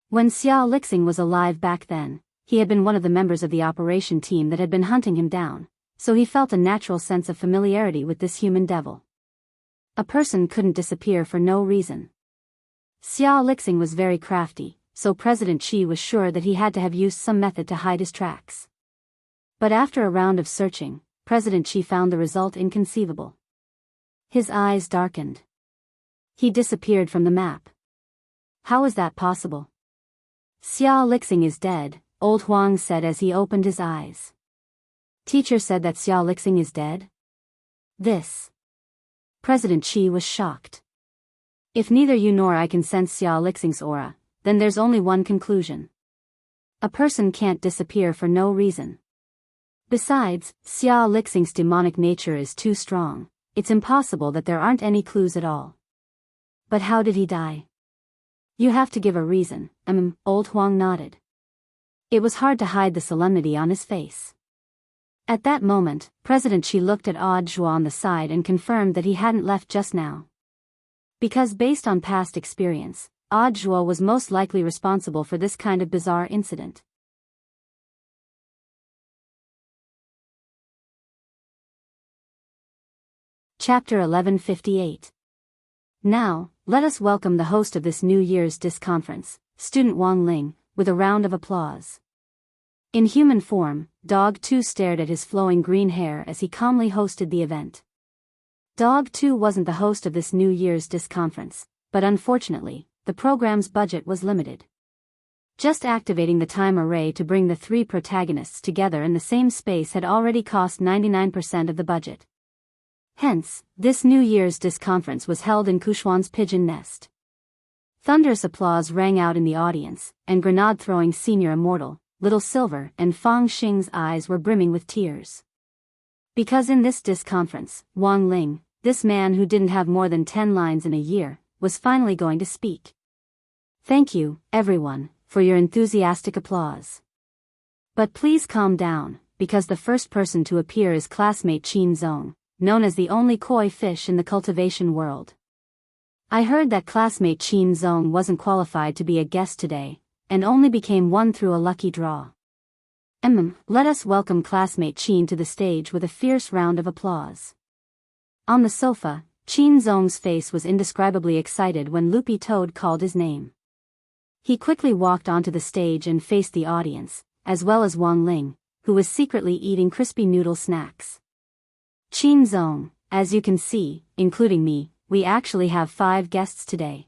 When Xiao Lixing was alive back then, he had been one of the members of the operation team that had been hunting him down, so he felt a natural sense of familiarity with this human devil. A person couldn't disappear for no reason. Xiao Lixing was very crafty, so President Qi was sure that he had to have used some method to hide his tracks. But after a round of searching, President Qi found the result inconceivable. His eyes darkened. He disappeared from the map. How is that possible? Xiao Lixing is dead, Old Huang said as he opened his eyes. Teacher said that Xiao Lixing is dead? This. President Qi was shocked. If neither you nor I can sense Xiao Lixing's aura, then there's only one conclusion. A person can't disappear for no reason. Besides, Xiao Lixing's demonic nature is too strong. It's impossible that there aren't any clues at all. But how did he die? You have to give a reason, Old Huang nodded. It was hard to hide the solemnity on his face. At that moment, President Qi looked at Odd Zhuo on the side and confirmed that he hadn't left just now. Because based on past experience, Odd Zhuo was most likely responsible for this kind of bizarre incident. Chapter 1158. Now, let us welcome the host of this New Year's Disc Conference, Student Wang Ling, with a round of applause. In human form, Dog 2 stared at his flowing green hair as he calmly hosted the event. Dog 2 wasn't the host of this New Year's Disc Conference, but unfortunately, the program's budget was limited. Just activating the time array to bring the three protagonists together in the same space had already cost 99% of the budget. Hence, this New Year's Disc Conference was held in Kushuan's pigeon nest. Thunderous applause rang out in the audience, and grenade-throwing senior immortal, Little Silver, and Fang Xing's eyes were brimming with tears. Because in this disc conference, Wang Ling, this man who didn't have more than 10 lines in a year, was finally going to speak. Thank you, everyone, for your enthusiastic applause. But please calm down, because the first person to appear is classmate Qin Zong, known as the only koi fish in the cultivation world. I heard that classmate Qin Zong wasn't qualified to be a guest today, and only became one through a lucky draw. Let us welcome classmate Qin to the stage with a fierce round of applause. On the sofa, Qin Zong's face was indescribably excited when Loopy Toad called his name. He quickly walked onto the stage and faced the audience, as well as Wang Ling, who was secretly eating crispy noodle snacks. Qin Zong, as you can see, including me, we actually have 5 guests today.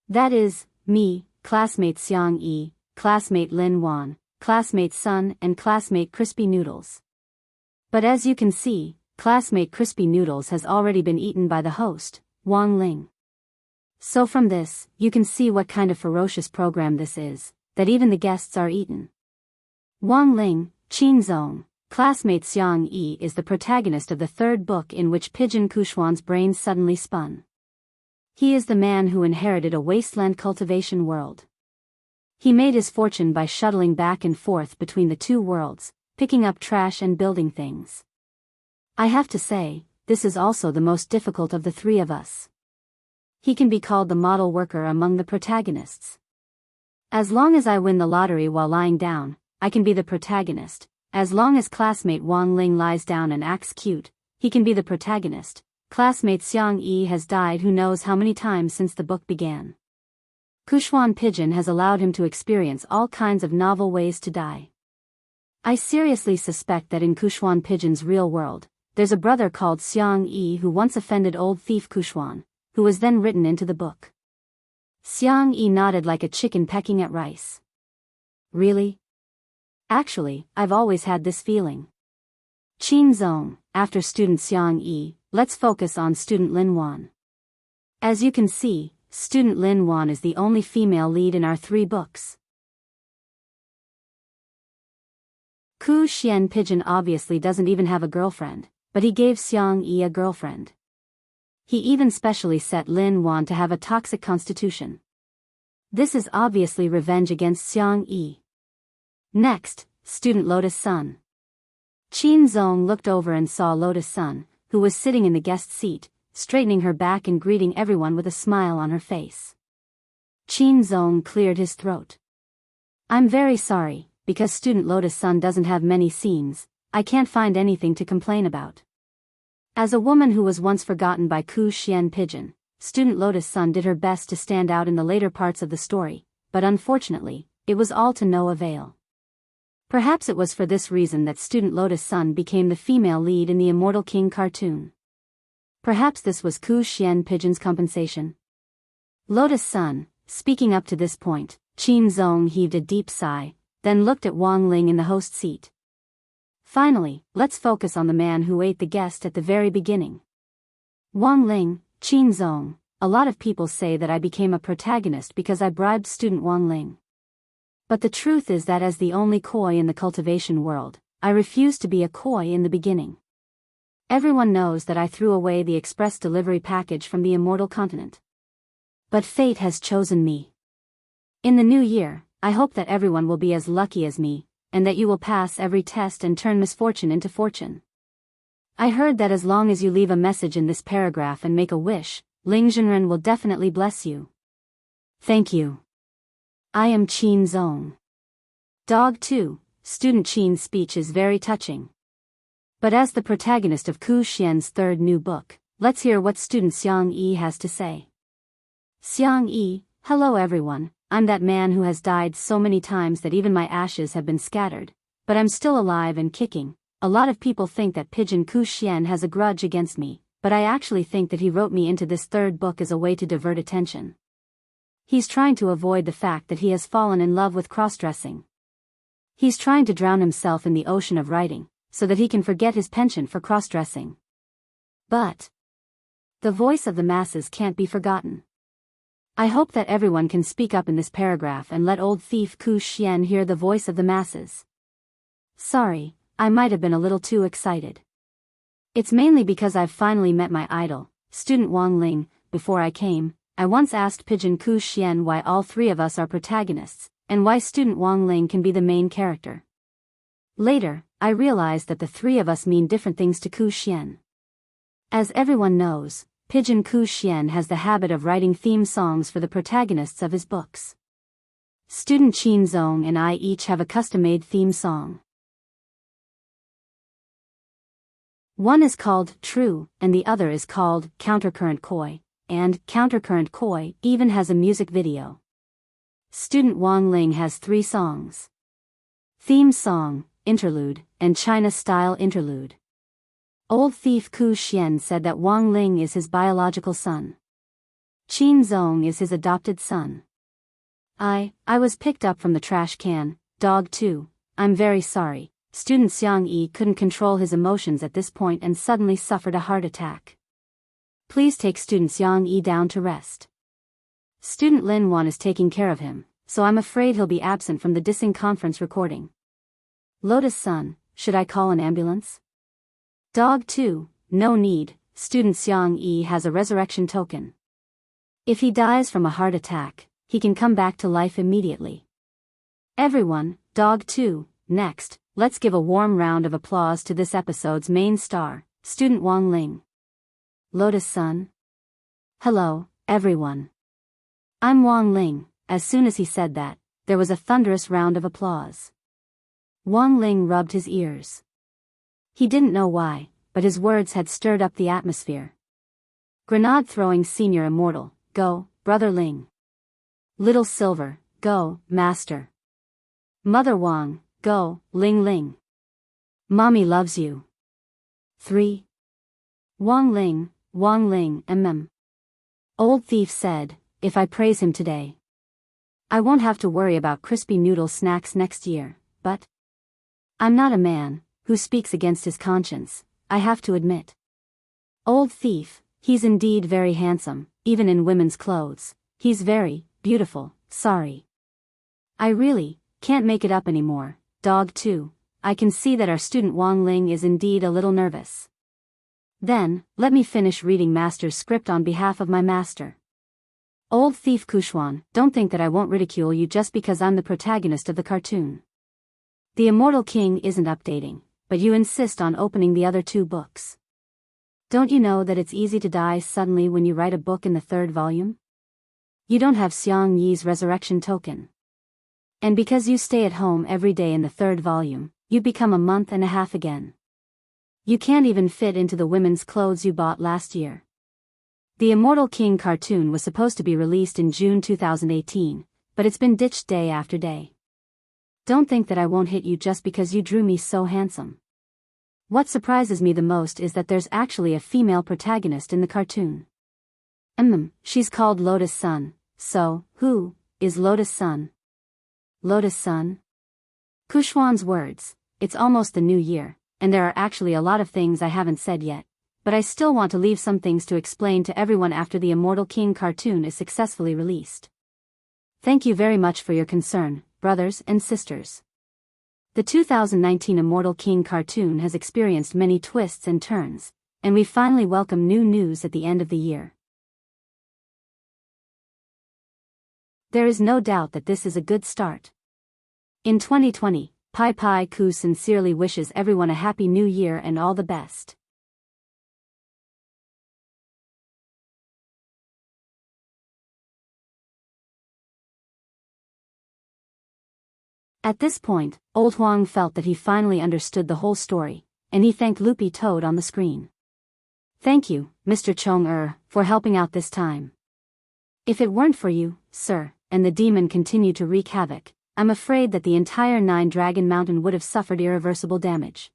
That is, me, classmate Xiang Yi, classmate Lin Wan, classmate Sun, and classmate Crispy Noodles. But as you can see, classmate Crispy Noodles has already been eaten by the host, Wang Ling. So from this, you can see what kind of ferocious program this is, that even the guests are eaten. Wang Ling, Qin Zong, classmate Xiang Yi is the protagonist of the 3rd book in which Pigeon Kushuan's brain suddenly spun. He is the man who inherited a wasteland cultivation world. He made his fortune by shuttling back and forth between the 2 worlds, picking up trash and building things. I have to say, this is also the most difficult of the three of us. He can be called the model worker among the protagonists. As long as I win the lottery while lying down, I can be the protagonist. As long as classmate Wang Ling lies down and acts cute, he can be the protagonist. Classmate Xiang Yi has died who knows how many times since the book began. Kuxuan Pigeon has allowed him to experience all kinds of novel ways to die. I seriously suspect that in Kuxuan Pigeon's real world, there's a brother called Xiang Yi who once offended old thief Kuxuan, who was then written into the book. Xiang Yi nodded like a chicken pecking at rice. Really? Actually, I've always had this feeling. Qin Zong, after student Xiang Yi, let's focus on student Lin Wan. As you can see, student Lin Wan is the only female lead in our 3 books. Ku Xian Pigeon obviously doesn't even have a girlfriend, but he gave Xiang Yi a girlfriend. He even specially set Lin Wan to have a toxic constitution. This is obviously revenge against Xiang Yi. Next, student Lotus Sun. Qin Zong looked over and saw Lotus Sun, who was sitting in the guest seat, straightening her back and greeting everyone with a smile on her face. Qin Zong cleared his throat. I'm very sorry, because student Lotus Sun doesn't have many scenes, I can't find anything to complain about. As a woman who was once forgotten by Ku Xian Pigeon, student Lotus Sun did her best to stand out in the later parts of the story, but unfortunately, it was all to no avail. Perhaps it was for this reason that student Lotus Sun became the female lead in the Immortal King cartoon. Perhaps this was Ku Xian Pigeon's compensation. Lotus Sun, speaking up to this point, Qin Zong heaved a deep sigh, then looked at Wang Ling in the host seat. Finally, let's focus on the man who ate the guest at the very beginning. Wang Ling, Qin Zong, a lot of people say that I became a protagonist because I bribed student Wang Ling. But the truth is that as the only koi in the cultivation world, I refused to be a koi in the beginning. Everyone knows that I threw away the express delivery package from the immortal continent. But fate has chosen me. In the new year, I hope that everyone will be as lucky as me, and that you will pass every test and turn misfortune into fortune. I heard that as long as you leave a message in this paragraph and make a wish, Ling Zhenren will definitely bless you. Thank you. I am Qin Zong. Dog 2, student Qin's speech is very touching. But as the protagonist of Ku Xian's 3rd new book, let's hear what student Xiang Yi has to say. Xiang Yi, hello everyone, I'm that man who has died so many times that even my ashes have been scattered, but I'm still alive and kicking. A lot of people think that Pigeon Ku Xian has a grudge against me, but I actually think that he wrote me into this 3rd book as a way to divert attention. He's trying to avoid the fact that he has fallen in love with cross-dressing. He's trying to drown himself in the ocean of writing, so that he can forget his penchant for cross-dressing. But the voice of the masses can't be forgotten. I hope that everyone can speak up in this paragraph and let old thief Ku Xian hear the voice of the masses. Sorry, I might have been a little too excited. It's mainly because I've finally met my idol, student Wang Ling. Before I came, I once asked Pigeon Ku Xian why all 3 of us are protagonists, and why student Wang Ling can be the main character. Later, I realized that the 3 of us mean different things to Ku Xian. As everyone knows, Pigeon Ku Xian has the habit of writing theme songs for the protagonists of his books. Student Qin Zong and I each have a custom-made theme song. One is called True, and the other is called Countercurrent Koi, and Countercurrent Koi even has a music video. Student Wang Ling has 3 songs. Theme song, interlude, and China-style interlude. Old thief Ku Xian said that Wang Ling is his biological son. Qin Zong is his adopted son. I was picked up from the trash can, dog 2, I'm very sorry. Student Xiang Yi couldn't control his emotions at this point and suddenly suffered a heart attack. Please take student Xiang Yi down to rest. Student Lin Wan is taking care of him, so I'm afraid he'll be absent from the dissing conference recording. Lotus Sun, should I call an ambulance? Dog 2, no need, student Xiang Yi has a resurrection token. If he dies from a heart attack, he can come back to life immediately. Everyone, dog 2, next, let's give a warm round of applause to this episode's main star, student Wang Ling. Lotus Sun. Hello, everyone. I'm Wang Ling. As soon as he said that, there was a thunderous round of applause. Wang Ling rubbed his ears. He didn't know why, but his words had stirred up the atmosphere. Grenade throwing senior immortal, go, Brother Ling. Little Silver, go, Master. Mother Wang, go, Ling Ling. Mommy loves you. 3. Wang Ling, Old Thief said, if I praise him today, I won't have to worry about crispy noodle snacks next year, but I'm not a man who speaks against his conscience, I have to admit. Old Thief, he's indeed very handsome, even in women's clothes, he's very beautiful, sorry. I really can't make it up anymore, dog too. I can see that our student Wang Ling is indeed a little nervous. Then, let me finish reading Master's script on behalf of my master. Old Thief Kushwan, don't think that I won't ridicule you just because I'm the protagonist of the cartoon. The Immortal King isn't updating, but you insist on opening the other 2 books. Don't you know that it's easy to die suddenly when you write a book in the 3rd volume? You don't have Xiang Yi's resurrection token. And because you stay at home every day in the 3rd volume, you become a month and a half again. You can't even fit into the women's clothes you bought last year. The Immortal King cartoon was supposed to be released in June 2018, but it's been ditched day after day. Don't think that I won't hit you just because you drew me so handsome. What surprises me the most is that there's actually a female protagonist in the cartoon. She's called Lotus Sun, so, who is Lotus Sun? Lotus Sun? Kushwan's words, it's almost the new year, and there are actually a lot of things I haven't said yet, but I still want to leave some things to explain to everyone after the Immortal King cartoon is successfully released. Thank you very much for your concern, brothers and sisters. The 2019 Immortal King cartoon has experienced many twists and turns, and we finally welcome new news at the end of the year. There is no doubt that this is a good start. In 2020, Pai Pai Ku sincerely wishes everyone a happy new year and all the best. At this point, Old Huang felt that he finally understood the whole story, and he thanked Loopy Toad on the screen. Thank you, Mr. Chong for helping out this time. If it weren't for you, sir, and the demon continued to wreak havoc, I'm afraid that the entire 9-Dragon Mountain would have suffered irreversible damage.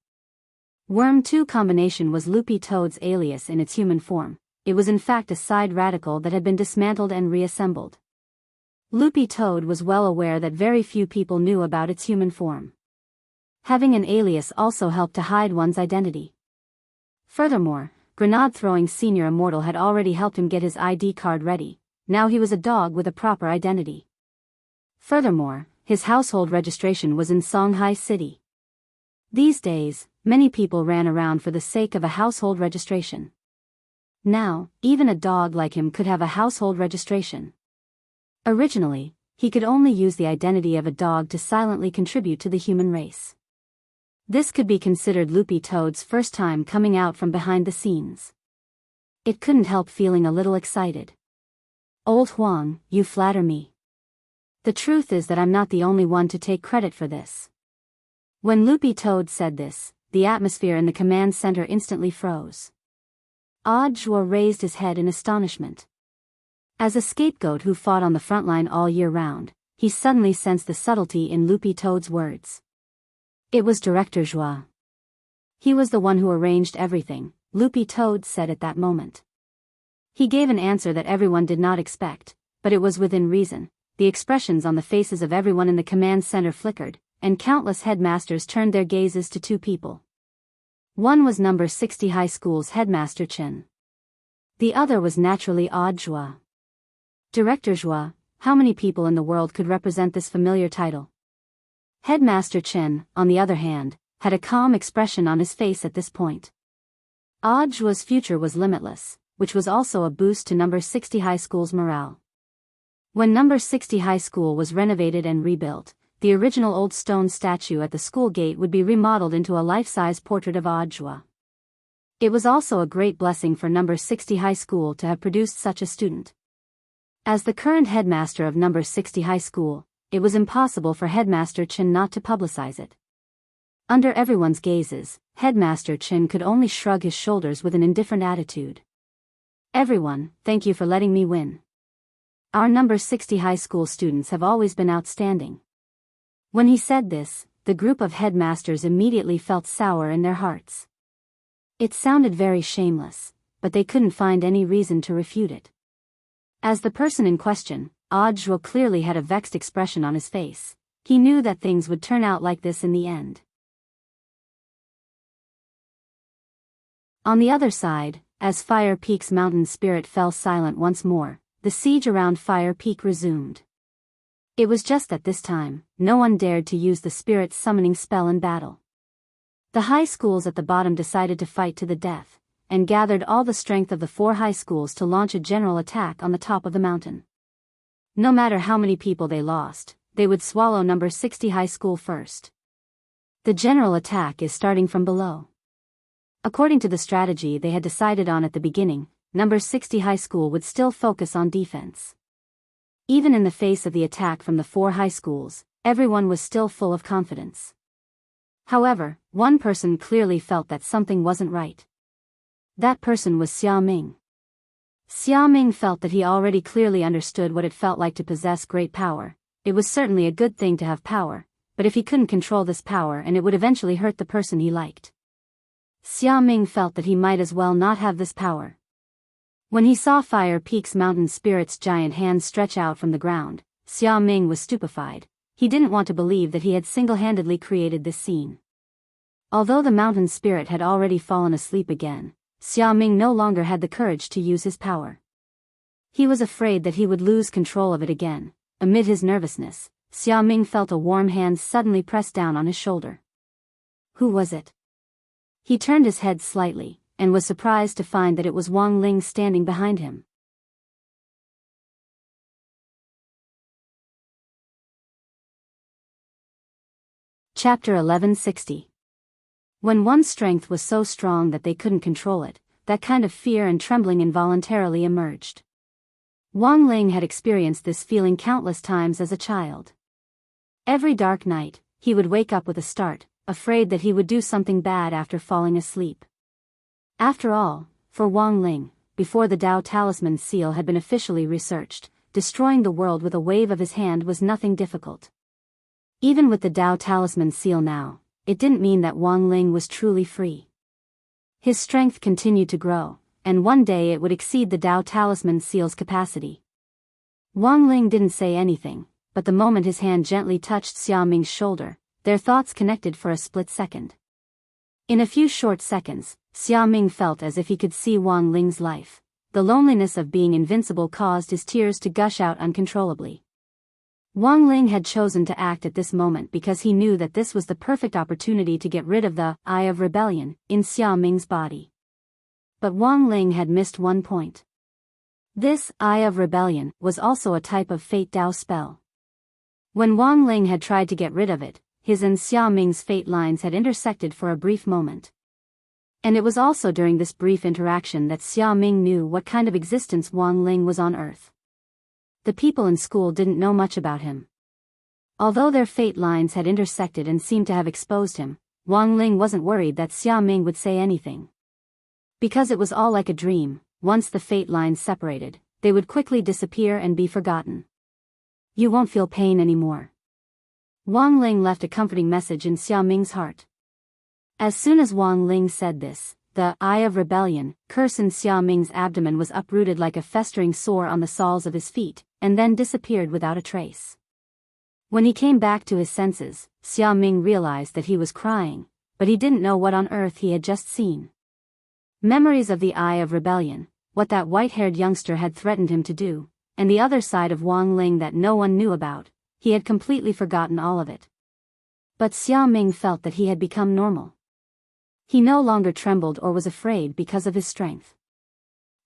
Worm 2 combination was Loopy Toad's alias in its human form. It was in fact a side radical that had been dismantled and reassembled. Loopy Toad was well aware that very few people knew about its human form. Having an alias also helped to hide one's identity. Furthermore, grenade-throwing Senior Immortal had already helped him get his ID card ready. Now he was a dog with a proper identity. Furthermore, his household registration was in Songhai City. These days, many people ran around for the sake of a household registration. Now, even a dog like him could have a household registration. Originally, he could only use the identity of a dog to silently contribute to the human race. This could be considered Loopy Toad's first time coming out from behind the scenes. It couldn't help feeling a little excited. Old Huang, you flatter me. The truth is that I'm not the only one to take credit for this. When Loopy Toad said this, the atmosphere in the command center instantly froze. Zhuo raised his head in astonishment. As a scapegoat who fought on the front line all year round, he suddenly sensed the subtlety in Loopy Toad's words. It was Director Zhuo. He was the one who arranged everything, Loopy Toad said at that moment. He gave an answer that everyone did not expect, but it was within reason. The expressions on the faces of everyone in the command center flickered, and countless headmasters turned their gazes to 2 people. One was number 60 High School's headmaster Chen. The other was naturally Zhuo. Director Zhuo, how many people in the world could represent this familiar title? Headmaster Chen, on the other hand, had a calm expression on his face at this point. Zhuo's future was limitless, which was also a boost to number 60 High School's morale. When number 60 High School was renovated and rebuilt, the original old stone statue at the school gate would be remodeled into a life-size portrait of Zhuo. It was also a great blessing for number 60 high school to have produced such a student. As the current headmaster of number 60 high school, it was impossible for Headmaster Chin not to publicize it. Under everyone's gazes, Headmaster Chin could only shrug his shoulders with an indifferent attitude. Everyone, thank you for letting me win. Our number 60 high school students have always been outstanding. When he said this, the group of headmasters immediately felt sour in their hearts. It sounded very shameless, but they couldn't find any reason to refute it. As the person in question, Audrey clearly had a vexed expression on his face. He knew that things would turn out like this in the end. On the other side, as Fire Peak's mountain spirit fell silent once more, the siege around Fire Peak resumed. It was just that this time, no one dared to use the spirit's summoning spell in battle. The high schools at the bottom decided to fight to the death, and gathered all the strength of the 4 high schools to launch a general attack on the top of the mountain. No matter how many people they lost, they would swallow number 60 high school first. The general attack is starting from below. According to the strategy they had decided on at the beginning, number 60 high school would still focus on defense. Even in the face of the attack from the 4 high schools, everyone was still full of confidence. However, one person clearly felt that something wasn't right. That person was Xia Ming. Xia Ming felt that he already clearly understood what it felt like to possess great power. It was certainly a good thing to have power, but if he couldn't control this power and it would eventually hurt the person he liked. Xia Ming felt that he might as well not have this power. When he saw Fire Peak's mountain spirit's giant hands stretch out from the ground, Xia Ming was stupefied. He didn't want to believe that he had single-handedly created this scene. Although the mountain spirit had already fallen asleep again, Xia Ming no longer had the courage to use his power. He was afraid that he would lose control of it again. Amid his nervousness, Xia Ming felt a warm hand suddenly press down on his shoulder. Who was it? He turned his head slightly, and was surprised to find that it was Wang Ling standing behind him. Chapter 1160. When one's strength was so strong that they couldn't control it, that kind of fear and trembling involuntarily emerged. Wang Ling had experienced this feeling countless times as a child. Every dark night, he would wake up with a start, afraid that he would do something bad after falling asleep. After all, for Wang Ling, before the Dao Talisman seal had been officially researched, destroying the world with a wave of his hand was nothing difficult. Even with the Dao Talisman seal now, it didn't mean that Wang Ling was truly free. His strength continued to grow, and one day it would exceed the Dao Talisman seal's capacity. Wang Ling didn't say anything, but the moment his hand gently touched Xia Ming's shoulder, their thoughts connected for a split second. In a few short seconds, Xia Ming felt as if he could see Wang Ling's life. The loneliness of being invincible caused his tears to gush out uncontrollably. Wang Ling had chosen to act at this moment because he knew that this was the perfect opportunity to get rid of the Eye of Rebellion in Xia Ming's body. But Wang Ling had missed one point. This Eye of Rebellion was also a type of Fate Dao spell. When Wang Ling had tried to get rid of it, his and Xia Ming's fate lines had intersected for a brief moment. And it was also during this brief interaction that Xia Ming knew what kind of existence Wang Ling was on Earth. The people in school didn't know much about him. Although their fate lines had intersected and seemed to have exposed him, Wang Ling wasn't worried that Xia Ming would say anything. Because it was all like a dream, once the fate lines separated, they would quickly disappear and be forgotten. You won't feel pain anymore. Wang Ling left a comforting message in Xia Ming's heart. As soon as Wang Ling said this, the Eye of Rebellion curse in Xia Ming's abdomen was uprooted like a festering sore on the soles of his feet, and then disappeared without a trace. When he came back to his senses, Xia Ming realized that he was crying, but he didn't know what on earth he had just seen. Memories of the Eye of Rebellion, what that white-haired youngster had threatened him to do, and the other side of Wang Ling that no one knew about, he had completely forgotten all of it. But Xia Ming felt that he had become normal. He no longer trembled or was afraid because of his strength.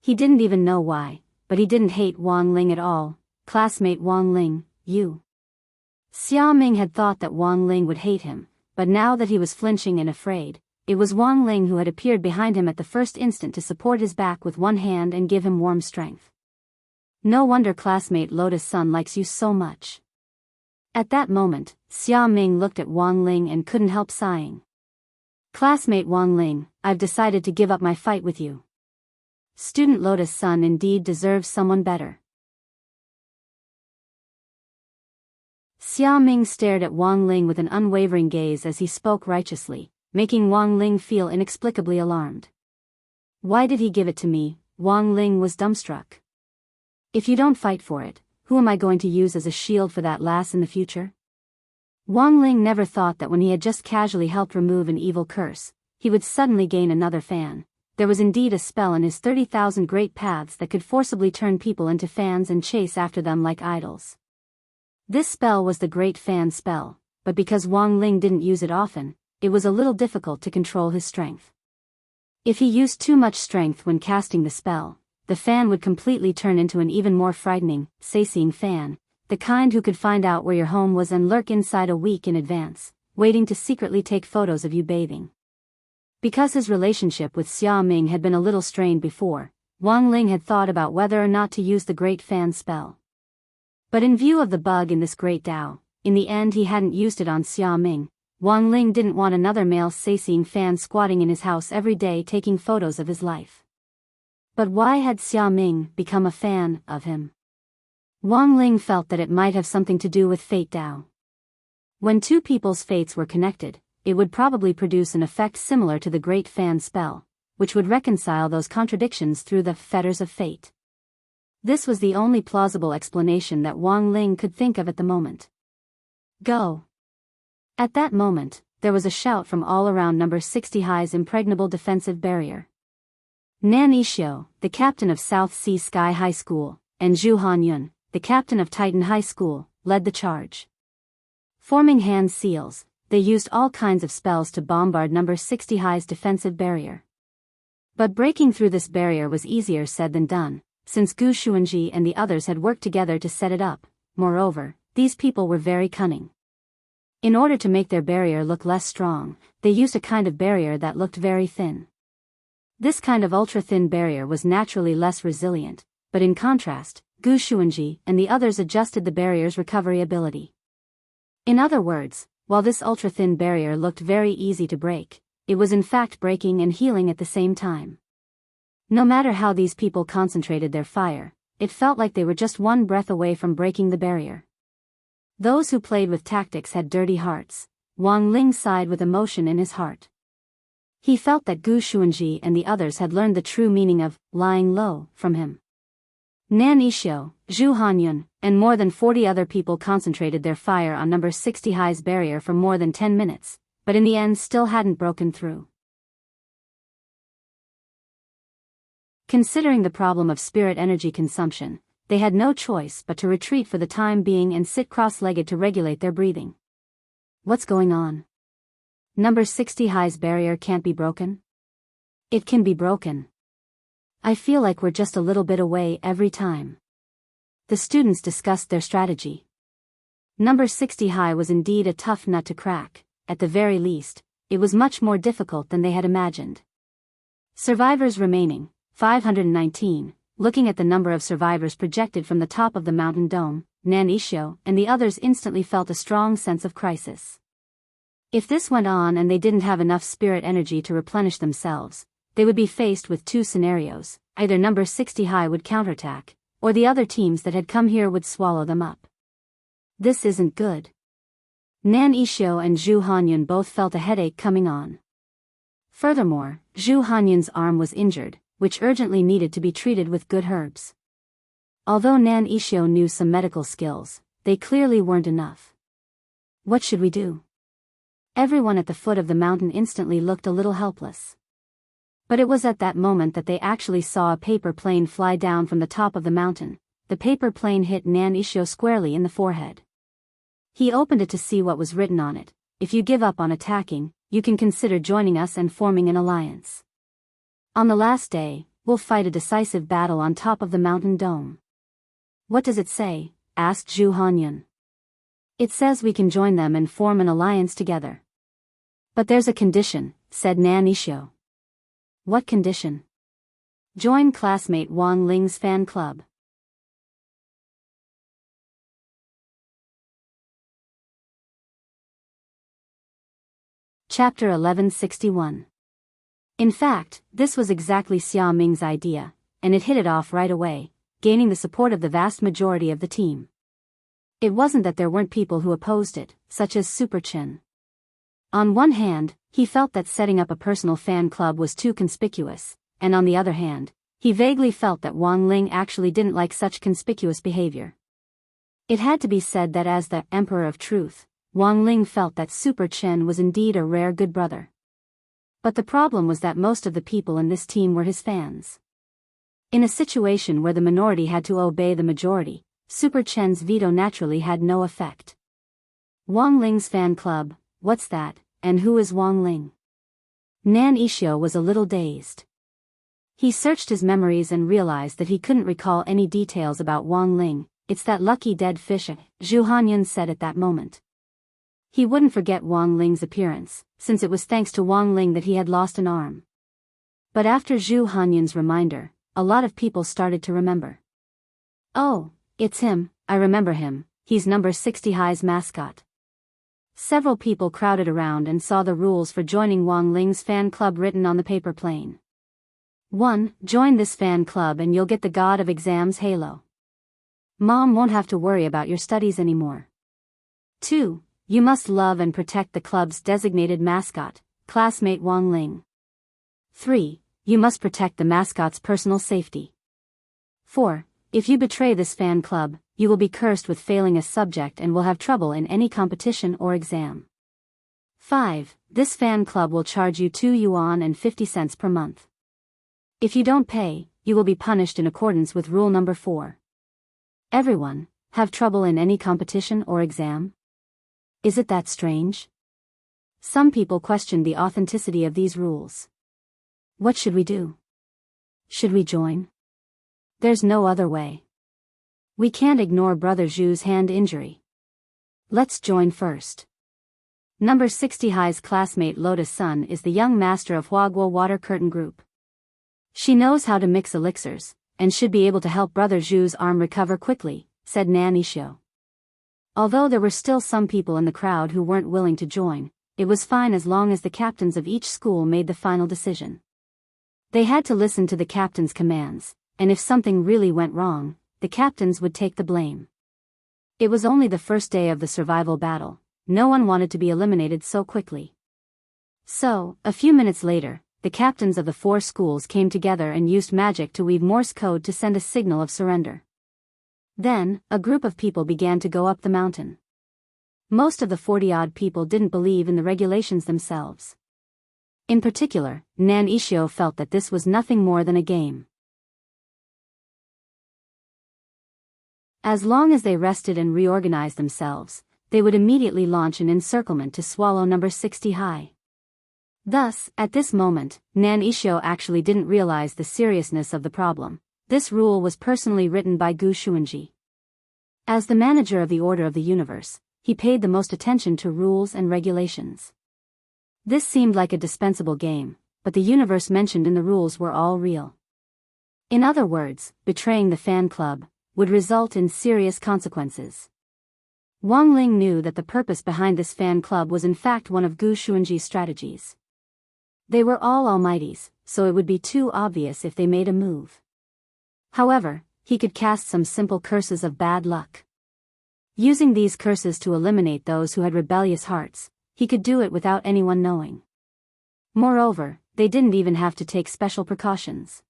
He didn't even know why, but he didn't hate Wang Ling at all. Classmate Wang Ling, you. Xia Ming had thought that Wang Ling would hate him, but now that he was flinching and afraid, it was Wang Ling who had appeared behind him at the first instant to support his back with one hand and give him warm strength. No wonder classmate Lotus-san likes you so much. At that moment, Xia Ming looked at Wang Ling and couldn't help sighing. Classmate Wang Ling, I've decided to give up my fight with you. Student Lotus-san indeed deserves someone better. Xia Ming stared at Wang Ling with an unwavering gaze as he spoke righteously, making Wang Ling feel inexplicably alarmed. Why did he give it to me? Wang Ling was dumbstruck. If you don't fight for it, who am I going to use as a shield for that lass in the future? Wang Ling never thought that when he had just casually helped remove an evil curse, he would suddenly gain another fan. There was indeed a spell in his 30,000 great paths that could forcibly turn people into fans and chase after them like idols. This spell was the Great Fan spell, but because Wang Ling didn't use it often, it was a little difficult to control his strength. If he used too much strength when casting the spell, the fan would completely turn into an even more frightening, sayseeing fan, the kind who could find out where your home was and lurk inside a week in advance, waiting to secretly take photos of you bathing. Because his relationship with Xia Ming had been a little strained before, Wang Ling had thought about whether or not to use the Great Fan spell. But in view of the bug in this great Tao, in the end he hadn't used it on Xia Ming. Wang Ling didn't want another male sayseeing fan squatting in his house every day taking photos of his life. But why had Xia Ming become a fan of him? Wang Ling felt that it might have something to do with fate Tao. When two people's fates were connected, it would probably produce an effect similar to the Great Fan spell, which would reconcile those contradictions through the fetters of fate. This was the only plausible explanation that Wang Ling could think of at the moment. Go! At that moment, there was a shout from all around number 60 High's impregnable defensive barrier. Nan Yixio, the captain of South Sea Sky High School, and Zhu Hanyun, the captain of Titan High School, led the charge. Forming hand seals, they used all kinds of spells to bombard number 60 High's defensive barrier. But breaking through this barrier was easier said than done, since Gu Xuanji and the others had worked together to set it up. Moreover, these people were very cunning. In order to make their barrier look less strong, they used a kind of barrier that looked very thin. This kind of ultra-thin barrier was naturally less resilient, but in contrast, Gu Xuanji and the others adjusted the barrier's recovery ability. In other words, while this ultra-thin barrier looked very easy to break, it was in fact breaking and healing at the same time. No matter how these people concentrated their fire, it felt like they were just one breath away from breaking the barrier. Those who played with tactics had dirty hearts. Wang Ling sighed with emotion in his heart. He felt that Gu Xuanji and the others had learned the true meaning of lying low from him. Nan Yixio, Zhu Hanyun, and more than 40 other people concentrated their fire on number 60 High's barrier for more than 10 minutes, but in the end still hadn't broken through. Considering the problem of spirit energy consumption, they had no choice but to retreat for the time being and sit cross-legged to regulate their breathing. What's going on? Number 60 High's barrier can't be broken? It can be broken. I feel like we're just a little bit away every time. The students discussed their strategy. Number 60 High was indeed a tough nut to crack. At the very least, it was much more difficult than they had imagined. Survivors remaining, 519, looking at the number of survivors projected from the top of the mountain dome, Nan Yixio and the others instantly felt a strong sense of crisis. If this went on and they didn't have enough spirit energy to replenish themselves, they would be faced with two scenarios: either number 60 High would counterattack, or the other teams that had come here would swallow them up. This isn't good. Nan Yixio and Zhu Hanyun both felt a headache coming on. Furthermore, Zhu Hanyun's arm was injured, which urgently needed to be treated with good herbs. Although Nan Yixio knew some medical skills, they clearly weren't enough. What should we do? Everyone at the foot of the mountain instantly looked a little helpless. But it was at that moment that they actually saw a paper plane fly down from the top of the mountain. The paper plane hit Nan Yixio squarely in the forehead. He opened it to see what was written on it: "If you give up on attacking, you can consider joining us and forming an alliance. On the last day, we'll fight a decisive battle on top of the mountain dome." "What does it say?" asked Zhu Hanyun. "It says we can join them and form an alliance together. But there's a condition: said Nan Isho. What condition? Join classmate Wang Ling's fan club. Chapter 1161. In fact, this was exactly Xia Ming's idea, and it hit it off right away, gaining the support of the vast majority of the team. It wasn't that there weren't people who opposed it, such as Super Chen. On one hand, he felt that setting up a personal fan club was too conspicuous, and on the other hand, he vaguely felt that Wang Ling actually didn't like such conspicuous behavior. It had to be said that as the Emperor of Truth, Wang Ling felt that Super Chen was indeed a rare good brother. But the problem was that most of the people in this team were his fans. In a situation where the minority had to obey the majority, Super Chen's veto naturally had no effect. Wang Ling's fan club, what's that, and who is Wang Ling? Nan Isho was a little dazed. He searched his memories and realized that he couldn't recall any details about Wang Ling. It's that lucky dead fish, Zhu Hanyan said at that moment. He wouldn't forget Wang Ling's appearance, since it was thanks to Wang Ling that he had lost an arm. But after Zhu Hanyan's reminder, a lot of people started to remember. Oh, it's him, I remember him, he's number 60 High's mascot. Several people crowded around and saw the rules for joining Wang Ling's fan club written on the paper plane. 1. Join this fan club and you'll get the God of Exams halo. Mom won't have to worry about your studies anymore. 2. You must love and protect the club's designated mascot, classmate Wang Ling. 3. You must protect the mascot's personal safety. 4. If you betray this fan club, you will be cursed with failing a subject and will have trouble in any competition or exam. 5. This fan club will charge you 2 yuan and 50 cents per month. If you don't pay, you will be punished in accordance with rule number 4. Everyone, have trouble in any competition or exam? Is it that strange? Some people questioned the authenticity of these rules. What should we do? Should we join? There's no other way. We can't ignore Brother Zhu's hand injury. Let's join first. Number 60 High's classmate Lotus Sun is the young master of Huaguo Water Curtain Group. She knows how to mix elixirs, and should be able to help Brother Zhu's arm recover quickly, said Nan Isho. Although there were still some people in the crowd who weren't willing to join, it was fine as long as the captains of each school made the final decision. They had to listen to the captain's commands, and if something really went wrong, the captains would take the blame. It was only the first day of the survival battle, no one wanted to be eliminated so quickly. So, a few minutes later, the captains of the 4 schools came together and used magic to weave Morse code to send a signal of surrender. Then, a group of people began to go up the mountain. Most of the 40-odd people didn't believe in the regulations themselves. In particular, Nan Isho felt that this was nothing more than a game. As long as they rested and reorganized themselves, they would immediately launch an encirclement to swallow number 60 High. Thus, at this moment, Nan Isho actually didn't realize the seriousness of the problem. This rule was personally written by Gu Xuanji. As the manager of the Order of the Universe, he paid the most attention to rules and regulations. This seemed like a dispensable game, but the universe mentioned in the rules were all real. In other words, betraying the fan club would result in serious consequences. Wang Ling knew that the purpose behind this fan club was in fact one of Gu Xuanji's strategies. They were all almighties, so it would be too obvious if they made a move. However, he could cast some simple curses of bad luck. Using these curses to eliminate those who had rebellious hearts, he could do it without anyone knowing. Moreover, they didn't even have to take special precautions.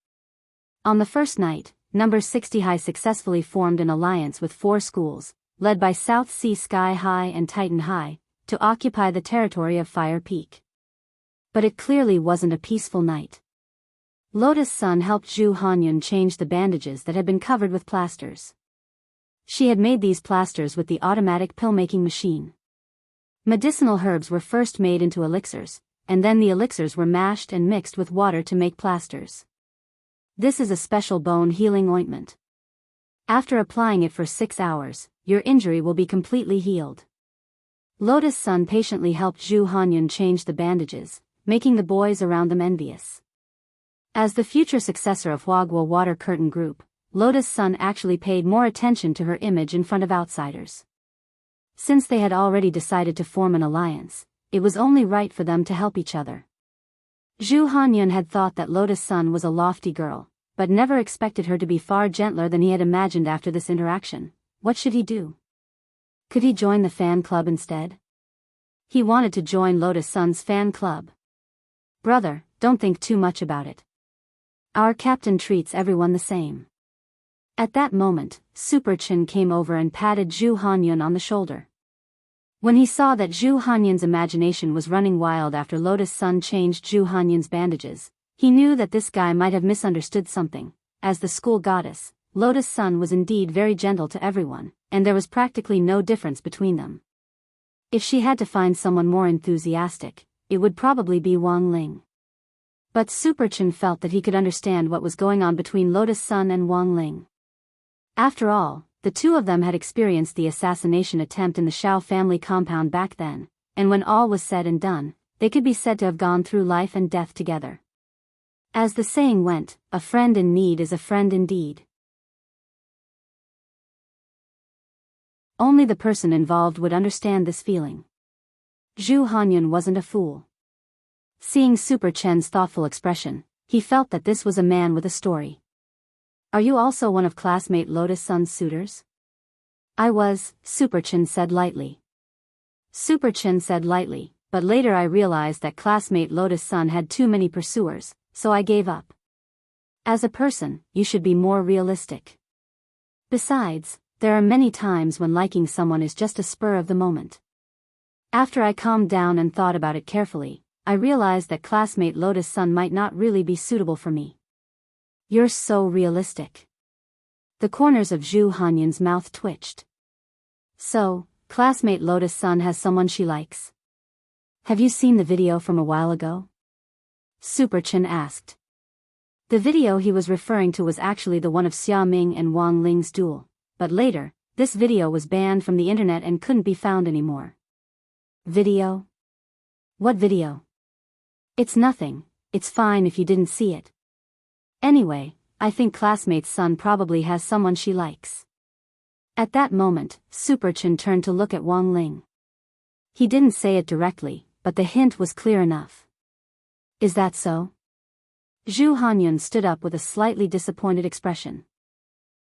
On the first night, number 60 High successfully formed an alliance with 4 schools, led by South Sea Sky High and Titan High, to occupy the territory of Fire Peak. But it clearly wasn't a peaceful night. Lotus Sun helped Zhu Hanyan change the bandages that had been covered with plasters. She had made these plasters with the automatic pill-making machine. Medicinal herbs were first made into elixirs, and then the elixirs were mashed and mixed with water to make plasters. This is a special bone-healing ointment. After applying it for 6 hours, your injury will be completely healed. Lotus Sun patiently helped Zhu Hanyan change the bandages, making the boys around them envious. As the future successor of Hwagwa Water Curtain Group, Lotus Sun actually paid more attention to her image in front of outsiders. Since they had already decided to form an alliance, it was only right for them to help each other. Zhu Hanyun had thought that Lotus Sun was a lofty girl, but never expected her to be far gentler than he had imagined after this interaction. What should he do? Could he join the fan club instead? He wanted to join Lotus Sun's fan club. Brother, don't think too much about it. Our captain treats everyone the same. At that moment, Super Chin came over and patted Zhu Hanyun on the shoulder. When he saw that Zhu Hanyun's imagination was running wild after Lotus Sun changed Zhu Hanyun's bandages, he knew that this guy might have misunderstood something. As the school goddess, Lotus Sun was indeed very gentle to everyone, and there was practically no difference between them. If she had to find someone more enthusiastic, it would probably be Wang Ling. But Super Chin felt that he could understand what was going on between Lotus Sun and Wang Ling. After all, the two of them had experienced the assassination attempt in the Shao family compound back then, and when all was said and done, they could be said to have gone through life and death together. As the saying went, a friend in need is a friend indeed. Only the person involved would understand this feeling. Zhu Hanyun wasn't a fool. Seeing Super Chen's thoughtful expression, he felt that this was a man with a story. Are you also one of classmate Lotus Sun's suitors? I was, Super Chen said lightly. Super Chen said lightly, but later I realized that classmate Lotus Sun had too many pursuers, so I gave up. As a person, you should be more realistic. Besides, there are many times when liking someone is just a spur of the moment. After I calmed down and thought about it carefully, I realized that classmate Lotus Sun might not really be suitable for me. You're so realistic. The corners of Zhu Hanyun's mouth twitched. So, classmate Lotus Sun has someone she likes. Have you seen the video from a while ago? Super Chin asked. The video he was referring to was actually the one of Xia Ming and Wang Ling's duel, but later, this video was banned from the internet and couldn't be found anymore. Video? What video? It's nothing, it's fine if you didn't see it. Anyway, I think classmate's son probably has someone she likes. At that moment, Super Chin turned to look at Wang Ling. He didn't say it directly, but the hint was clear enough. Is that so? Zhu Hanyun stood up with a slightly disappointed expression.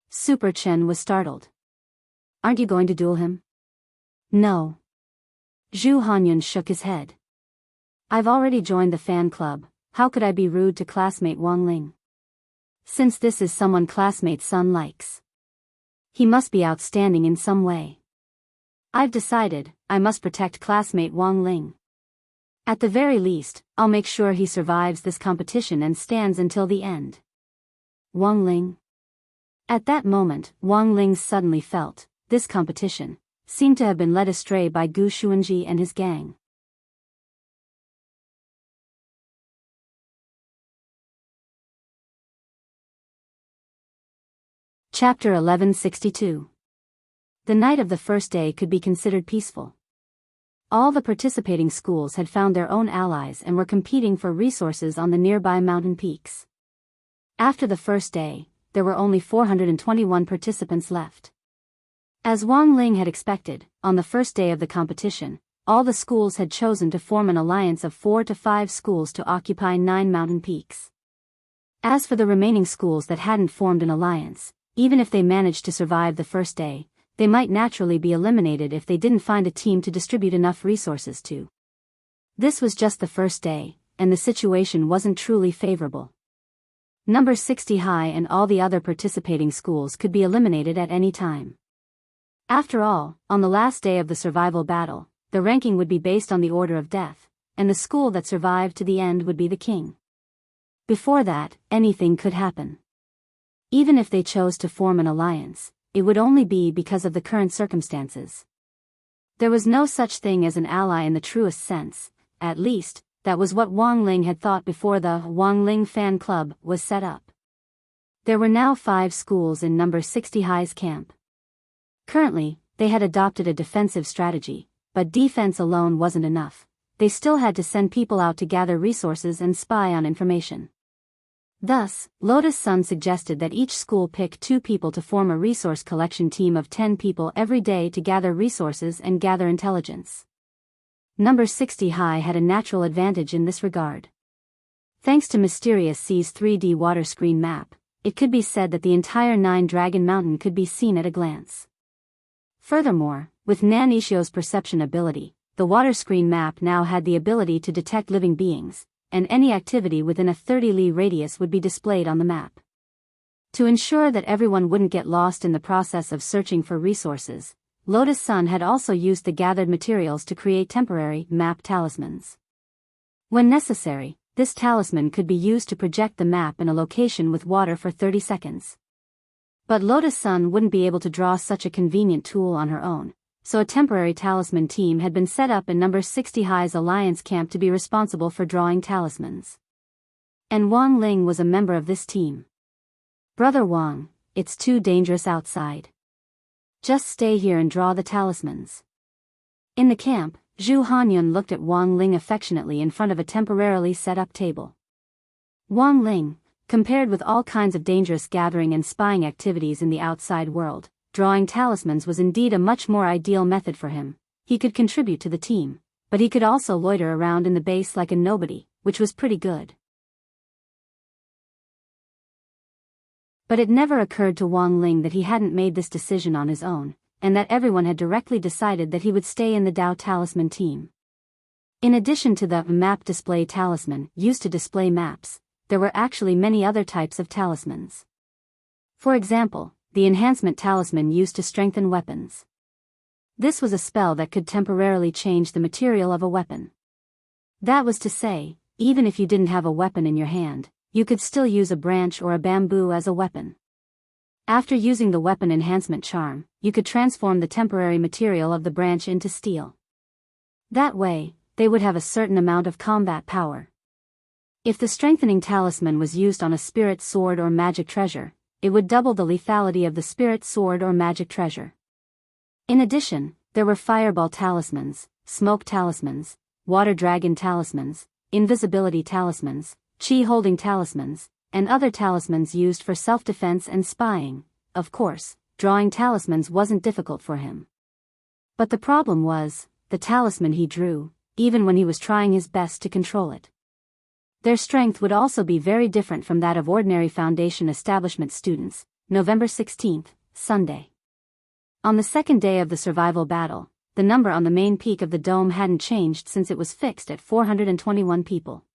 Super Chin was startled. Aren't you going to duel him? No. Zhu Hanyun shook his head. I've already joined the fan club, how could I be rude to classmate Wang Ling? Since this is someone classmate's son likes. He must be outstanding in some way. I've decided, I must protect classmate Wang Ling. At the very least, I'll make sure he survives this competition and stands until the end. Wang Ling? At that moment, Wang Ling suddenly felt, this competition, seemed to have been led astray by Gu Xuanji and his gang. Chapter 1162. The night of the first day could be considered peaceful. All the participating schools had found their own allies and were competing for resources on the nearby mountain peaks. After the first day, there were only 421 participants left. As Wang Ling had expected, on the first day of the competition, all the schools had chosen to form an alliance of 4 to 5 schools to occupy 9 mountain peaks. As for the remaining schools that hadn't formed an alliance, even if they managed to survive the first day, they might naturally be eliminated if they didn't find a team to distribute enough resources to. This was just the first day, and the situation wasn't truly favorable. Number 60 High and all the other participating schools could be eliminated at any time. After all, on the last day of the survival battle, the ranking would be based on the order of death, and the school that survived to the end would be the king. Before that, anything could happen. Even if they chose to form an alliance, it would only be because of the current circumstances. There was no such thing as an ally in the truest sense, at least, that was what Wang Ling had thought before the Wang Ling fan club was set up. There were now 5 schools in number 60 High's camp. Currently, they had adopted a defensive strategy, but defense alone wasn't enough. they still had to send people out to gather resources and spy on information. Thus, Lotus Sun suggested that each school pick 2 people to form a resource collection team of 10 people every day to gather resources and gather intelligence. Number 60 High had a natural advantage in this regard. Thanks to Mysterious Sea's 3D water screen map, it could be said that the entire 9 Dragon Mountain could be seen at a glance. Furthermore, with Nan Ishio's perception ability, the water screen map now had the ability to detect living beings, and any activity within a 30-li radius would be displayed on the map. To ensure that everyone wouldn't get lost in the process of searching for resources, Lotus Sun had also used the gathered materials to create temporary map talismans. When necessary, this talisman could be used to project the map in a location with water for 30 seconds. But Lotus Sun wouldn't be able to draw such a convenient tool on her own, so a temporary talisman team had been set up in Number 60 High's Alliance camp to be responsible for drawing talismans. And Wang Ling was a member of this team. "Brother Wang, it's too dangerous outside. Just stay here and draw the talismans." In the camp, Zhu Hanyun looked at Wang Ling affectionately in front of a temporarily set-up table. Wang Ling, compared with all kinds of dangerous gathering and spying activities in the outside world, drawing talismans was indeed a much more ideal method for him. He could contribute to the team, but he could also loiter around in the base like a nobody, which was pretty good. But it never occurred to Wang Ling that he hadn't made this decision on his own, and that everyone had directly decided that he would stay in the Dao Talisman team. In addition to the map display talisman used to display maps, there were actually many other types of talismans. For example, the enhancement talisman used to strengthen weapons. This was a spell that could temporarily change the material of a weapon. That was to say, even if you didn't have a weapon in your hand, you could still use a branch or a bamboo as a weapon. After using the weapon enhancement charm, you could transform the temporary material of the branch into steel. That way, they would have a certain amount of combat power. If the strengthening talisman was used on a spirit sword or magic treasure, it would double the lethality of the spirit sword or magic treasure. In addition, there were fireball talismans, smoke talismans, water dragon talismans, invisibility talismans, chi-holding talismans, and other talismans used for self-defense and spying. Of course, drawing talismans wasn't difficult for him. But the problem was, the talisman he drew, even when he was trying his best to control it. Their strength would also be very different from that of ordinary Foundation establishment students. November 16th, Sunday. On the second day of the survival battle, the number on the main peak of the dome hadn't changed since it was fixed at 421 people.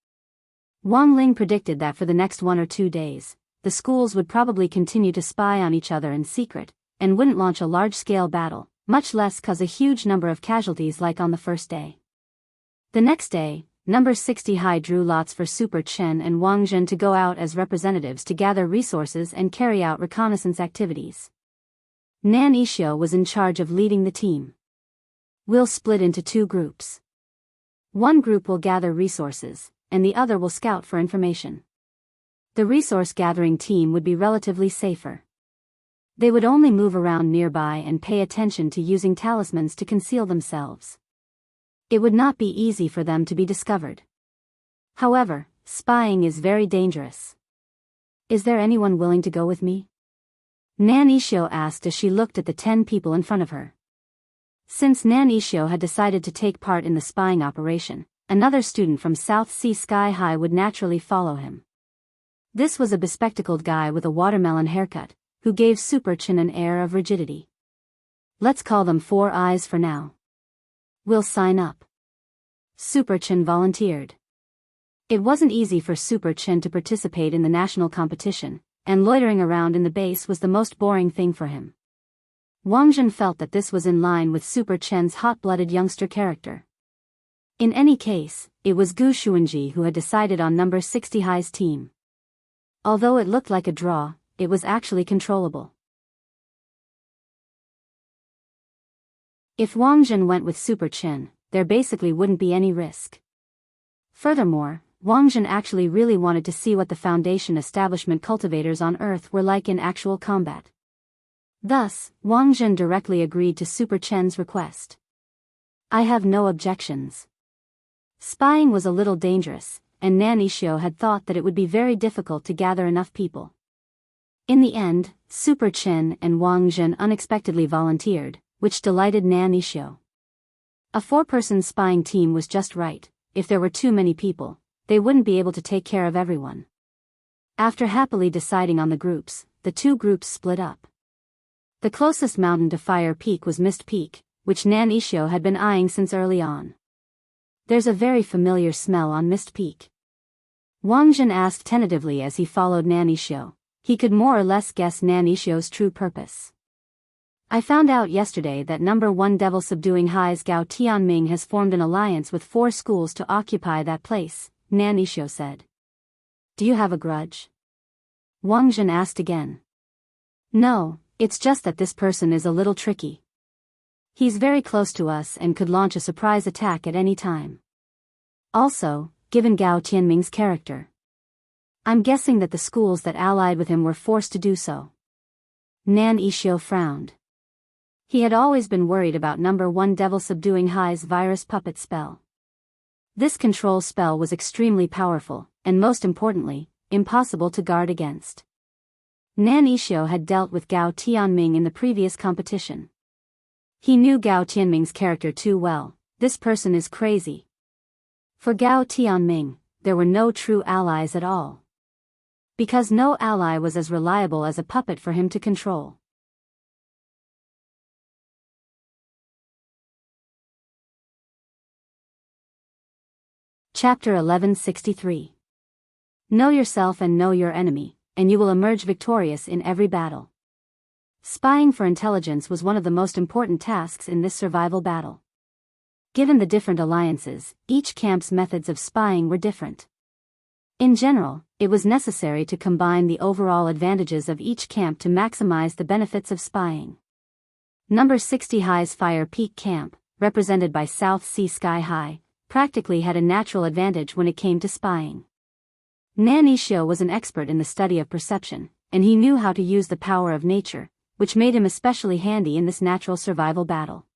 Wang Ling predicted that for the next 1 or 2 days, the schools would probably continue to spy on each other in secret, and wouldn't launch a large-scale battle, much less cause a huge number of casualties like on the first day. The next day, Number 60 High drew lots for Super Chen and Wang Zhen to go out as representatives to gather resources and carry out reconnaissance activities. Nan Ishio was in charge of leading the team. "We'll split into 2 groups. One group will gather resources, and the other will scout for information. The resource-gathering team would be relatively safer. They would only move around nearby and pay attention to using talismans to conceal themselves. It would not be easy for them to be discovered. However, spying is very dangerous. Is there anyone willing to go with me?" Nan Ishio asked as she looked at the 10 people in front of her. Since Nan Ishio had decided to take part in the spying operation, another student from South Sea Sky High would naturally follow him. This was a bespectacled guy with a watermelon haircut, who gave Super Chen an air of rigidity. "Let's call them 4 Eyes for now. We'll sign up." Super Chen volunteered. It wasn't easy for Super Chen to participate in the national competition, and loitering around in the base was the most boring thing for him. Wang Zhen felt that this was in line with Super Chen's hot-blooded youngster character. In any case, it was Gu Xuanji who had decided on Number 60 High's team. Although it looked like a draw, it was actually controllable. If Wang Zhen went with Super Chen, there basically wouldn't be any risk. Furthermore, Wang Zhen actually really wanted to see what the Foundation establishment cultivators on Earth were like in actual combat. Thus, Wang Zhen directly agreed to Super Chen's request. "I have no objections. Spying was a little dangerous, and Nan Ishio had thought that it would be very difficult to gather enough people. In the end, Super Chin and Wang Zhen unexpectedly volunteered, which delighted Nan Ishio. A 4-person spying team was just right. If there were too many people, they wouldn't be able to take care of everyone. After happily deciding on the groups, the 2 groups split up. The closest mountain to Fire Peak was Mist Peak, which Nan Ishio had been eyeing since early on. There's a very familiar smell on Mist Peak. Wang Zhen asked tentatively as he followed Nan Ishio. He could more or less guess Nan Ishio's true purpose. I found out yesterday that number 1 Devil Subduing High's Gao Tianming has formed an alliance with 4 schools to occupy that place, Nan Ishio said. Do you have a grudge? Wang Zhen asked again. No, it's just that this person is a little tricky. He's very close to us and could launch a surprise attack at any time. Also, given Gao Tianming's character, I'm guessing that the schools that allied with him were forced to do so. Nan Ishio frowned. He had always been worried about number 1 Devil Subduing High's virus puppet spell. This control spell was extremely powerful, and most importantly, impossible to guard against. Nan Ishio had dealt with Gao Tianming in the previous competition. He knew Gao Tianming's character too well. This person is crazy. For Gao Tianming, there were no true allies at all. Because no ally was as reliable as a puppet for him to control. Chapter 1163. Know yourself and know your enemy, and you will emerge victorious in every battle. Spying for intelligence was one of the most important tasks in this survival battle. Given the different alliances, each camp's methods of spying were different. In general, it was necessary to combine the overall advantages of each camp to maximize the benefits of spying. Number 60 High's Fire Peak Camp, represented by South Sea Sky High, practically had a natural advantage when it came to spying. Nan Ishio was an expert in the study of perception, and he knew how to use the power of nature, which made him especially handy in this natural survival battle.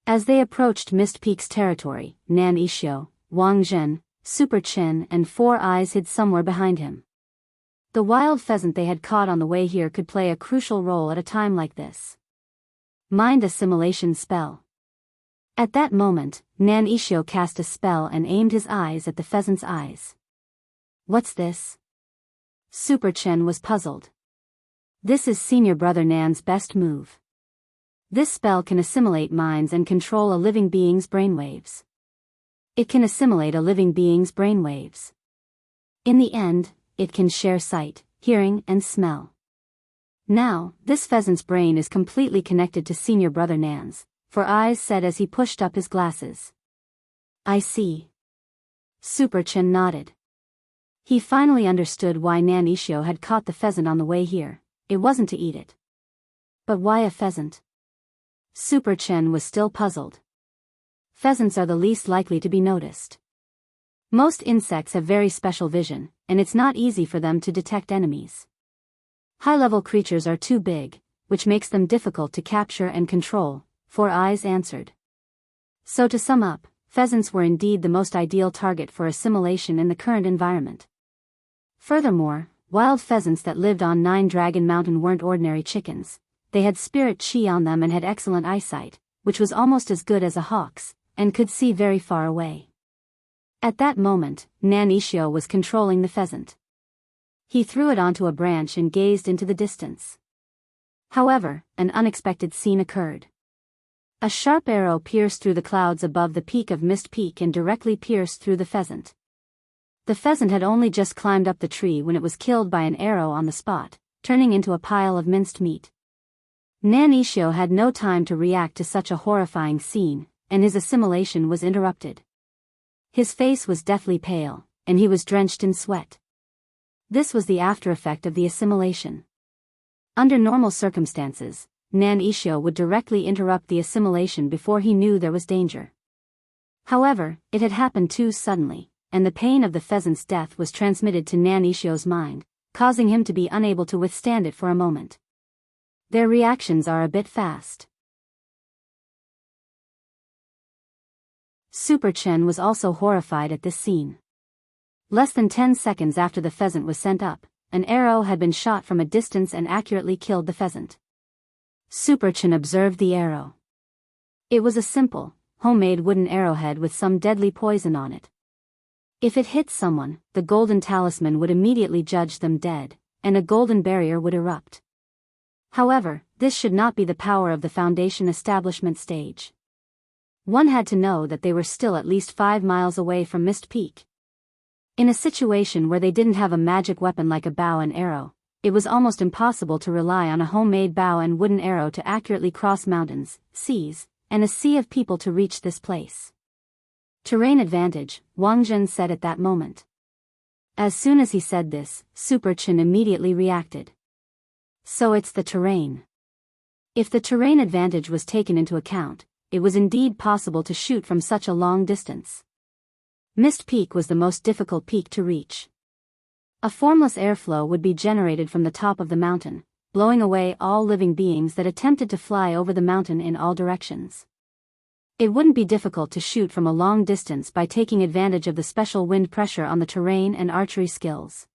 As they approached Mist Peak's territory, Nan Ishio, Wang Zhen, Super Chin and 4 Eyes hid somewhere behind him. The wild pheasant they had caught on the way here could play a crucial role at a time like this. Mind Assimilation Spell. At that moment, Nan Ishio cast a spell and aimed his eyes at the pheasant's eyes. What's this? Super Chen was puzzled. This is senior brother Nan's best move. This spell can assimilate minds and control a living being's brainwaves. It can assimilate a living being's brainwaves. In the end, it can share sight, hearing and smell. Now, this pheasant's brain is completely connected to senior brother Nan's, for Eyes said as he pushed up his glasses. I see. Super Chen nodded. He finally understood why Nan Ishio had caught the pheasant on the way here. It wasn't to eat it. But why a pheasant? Super Chen was still puzzled. Pheasants are the least likely to be noticed. Most insects have very special vision, and it's not easy for them to detect enemies. High-level creatures are too big, which makes them difficult to capture and control, 4 Eyes answered. So to sum up, pheasants were indeed the most ideal target for assimilation in the current environment. Furthermore, wild pheasants that lived on 9 Dragon Mountain weren't ordinary chickens. They had spirit chi on them and had excellent eyesight, which was almost as good as a hawk's, and could see very far away. At that moment, Nan Ishio was controlling the pheasant. He threw it onto a branch and gazed into the distance. However, an unexpected scene occurred. A sharp arrow pierced through the clouds above the peak of Mist Peak and directly pierced through the pheasant. The pheasant had only just climbed up the tree when it was killed by an arrow on the spot, turning into a pile of minced meat. Nan Ishio had no time to react to such a horrifying scene, and his assimilation was interrupted. His face was deathly pale, and he was drenched in sweat. This was the after-effect of the assimilation. Under normal circumstances, Nan Ishio would directly interrupt the assimilation before he knew there was danger. However, it had happened too suddenly, and the pain of the pheasant's death was transmitted to Nan Ishio's mind, causing him to be unable to withstand it for a moment. Their reactions are a bit fast. Super Chen was also horrified at this scene. Less than 10 seconds after the pheasant was sent up, an arrow had been shot from a distance and accurately killed the pheasant. Super Chen observed the arrow. It was a simple, homemade wooden arrowhead with some deadly poison on it. If it hit someone, the golden talisman would immediately judge them dead, and a golden barrier would erupt. However, this should not be the power of the Foundation establishment stage. One had to know that they were still at least 5 miles away from Mist Peak. In a situation where they didn't have a magic weapon like a bow and arrow, it was almost impossible to rely on a homemade bow and wooden arrow to accurately cross mountains, seas, and a sea of people to reach this place. Terrain advantage, Wang Zhen said at that moment. As soon as he said this, Super Chen immediately reacted. So it's the terrain. If the terrain advantage was taken into account, it was indeed possible to shoot from such a long distance. Mist Peak was the most difficult peak to reach. A formless airflow would be generated from the top of the mountain, blowing away all living beings that attempted to fly over the mountain in all directions. It wouldn't be difficult to shoot from a long distance by taking advantage of the special wind pressure on the terrain and archery skills.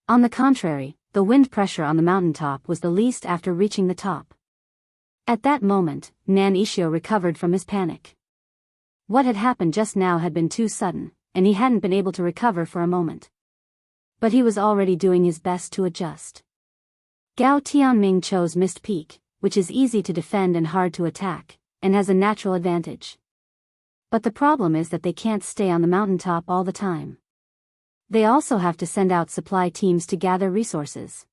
On the contrary, the wind pressure on the mountaintop was the least after reaching the top. At that moment, Nan Ishio recovered from his panic. What had happened just now had been too sudden, and he hadn't been able to recover for a moment. But he was already doing his best to adjust. Gao Tianming chose Mist Peak, which is easy to defend and hard to attack, and has a natural advantage. But the problem is that they can't stay on the mountaintop all the time. They also have to send out supply teams to gather resources.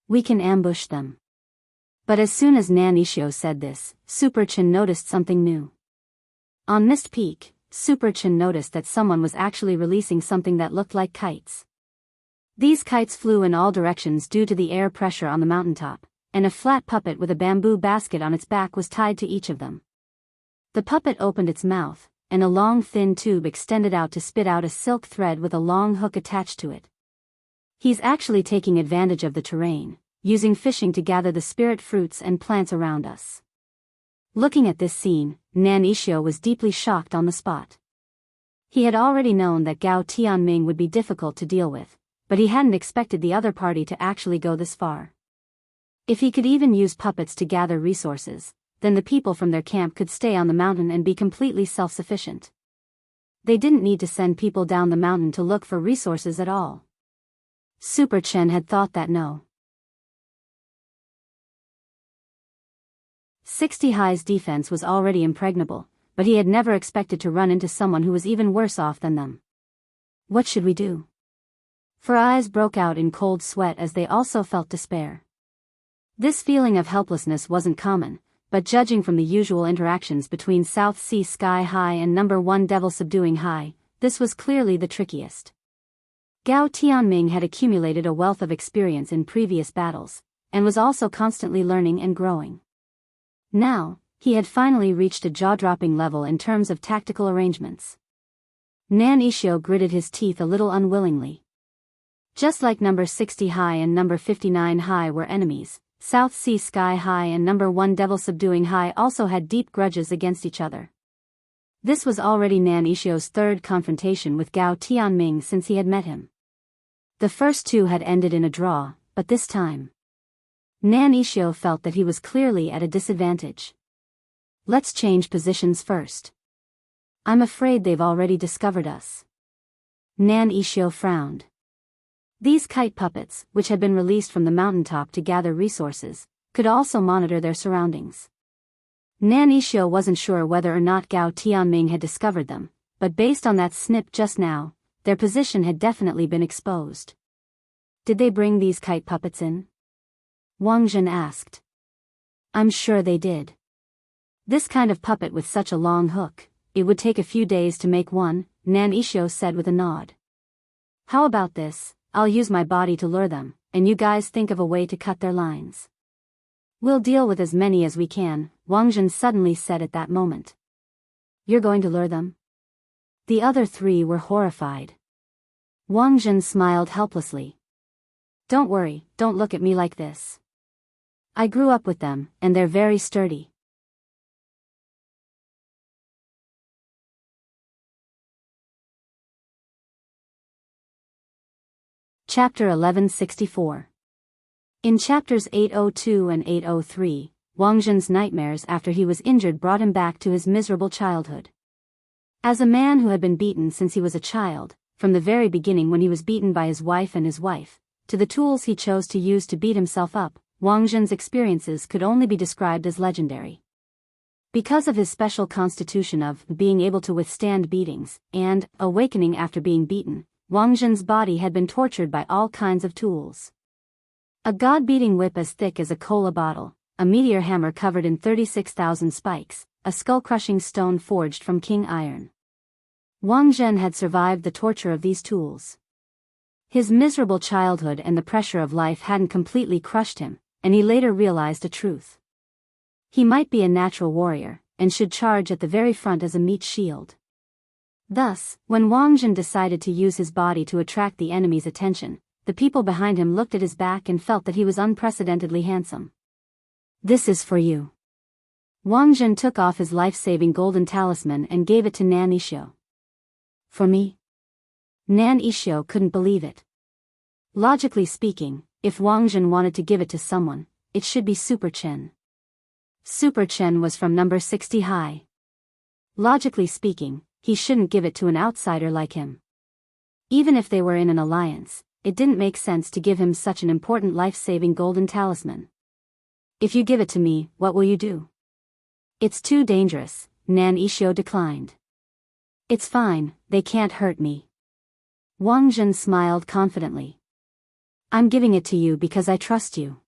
We can ambush them. But as soon as Nan Ishio said this, Super Chen noticed something new. On Mist Peak, Super Chen noticed that someone was actually releasing something that looked like kites. These kites flew in all directions due to the air pressure on the mountaintop, and a flat puppet with a bamboo basket on its back was tied to each of them. The puppet opened its mouth, and a long thin tube extended out to spit out a silk thread with a long hook attached to it. He's actually taking advantage of the terrain, using fishing to gather the spirit fruits and plants around us. Looking at this scene, Nan Ishio was deeply shocked on the spot. He had already known that Gao Tianming would be difficult to deal with, but he hadn't expected the other party to actually go this far. If he could even use puppets to gather resources, then the people from their camp could stay on the mountain and be completely self-sufficient. They didn't need to send people down the mountain to look for resources at all. Super Chen had thought that no. 60 High's defense was already impregnable, but he had never expected to run into someone who was even worse off than them. What should we do? Four eyes broke out in cold sweat as they also felt despair. This feeling of helplessness wasn't common, but judging from the usual interactions between South Sea Sky High and number 1 Devil Subduing High, this was clearly the trickiest. Gao Tianming had accumulated a wealth of experience in previous battles, and was also constantly learning and growing. Now, he had finally reached a jaw-dropping level in terms of tactical arrangements. Nan Ishio gritted his teeth a little unwillingly. Just like number 60 High and number 59 High were enemies, South Sea Sky High and number 1 Devil Subduing High also had deep grudges against each other. This was already Nan Ishio's third confrontation with Gao Tianming since he had met him. The first two had ended in a draw, but this time, Nan Ishio felt that he was clearly at a disadvantage. Let's change positions first. I'm afraid they've already discovered us. Nan Ishio frowned. These kite puppets, which had been released from the mountaintop to gather resources, could also monitor their surroundings. Nan Ishio wasn't sure whether or not Gao Tianming had discovered them, but based on that snip just now, their position had definitely been exposed. Did they bring these kite puppets in? Wang Zhen asked. I'm sure they did. This kind of puppet with such a long hook, it would take a few days to make one, Nan Ishio said with a nod. How about this, I'll use my body to lure them, and you guys think of a way to cut their lines. We'll deal with as many as we can, Wang Zhen suddenly said at that moment. You're going to lure them? The other three were horrified. Wang Zhen smiled helplessly. Don't worry, don't look at me like this. I grew up with them, and they're very sturdy. Chapter 1164. In chapters 802 and 803, Wang Zhen's nightmares after he was injured brought him back to his miserable childhood. As a man who had been beaten since he was a child, from the very beginning when he was beaten by his wife and his wife, to the tools he chose to use to beat himself up, Wang Zhen's experiences could only be described as legendary. Because of his special constitution of being able to withstand beatings and awakening after being beaten, Wang Zhen's body had been tortured by all kinds of tools. A god-beating whip as thick as a cola bottle, a meteor hammer covered in 36,000 spikes, a skull-crushing stone forged from king iron. Wang Zhen had survived the torture of these tools. His miserable childhood and the pressure of life hadn't completely crushed him, and he later realized a truth. He might be a natural warrior, and should charge at the very front as a meat shield. Thus, when Wang Zhen decided to use his body to attract the enemy's attention, the people behind him looked at his back and felt that he was unprecedentedly handsome. "This is for you." Wang Zhen took off his life-saving golden talisman and gave it to Nan Yixio. "For me?" Nan Yixio couldn't believe it. Logically speaking, if Wang Zhen wanted to give it to someone, it should be Super Chen. Super Chen was from number 60 high. Logically speaking, he shouldn't give it to an outsider like him. Even if they were in an alliance, it didn't make sense to give him such an important life-saving golden talisman. "If you give it to me, what will you do?" "It's too dangerous," Nan Yixio declined. "It's fine, they can't hurt me." Wang Zhen smiled confidently. "I'm giving it to you because I trust you.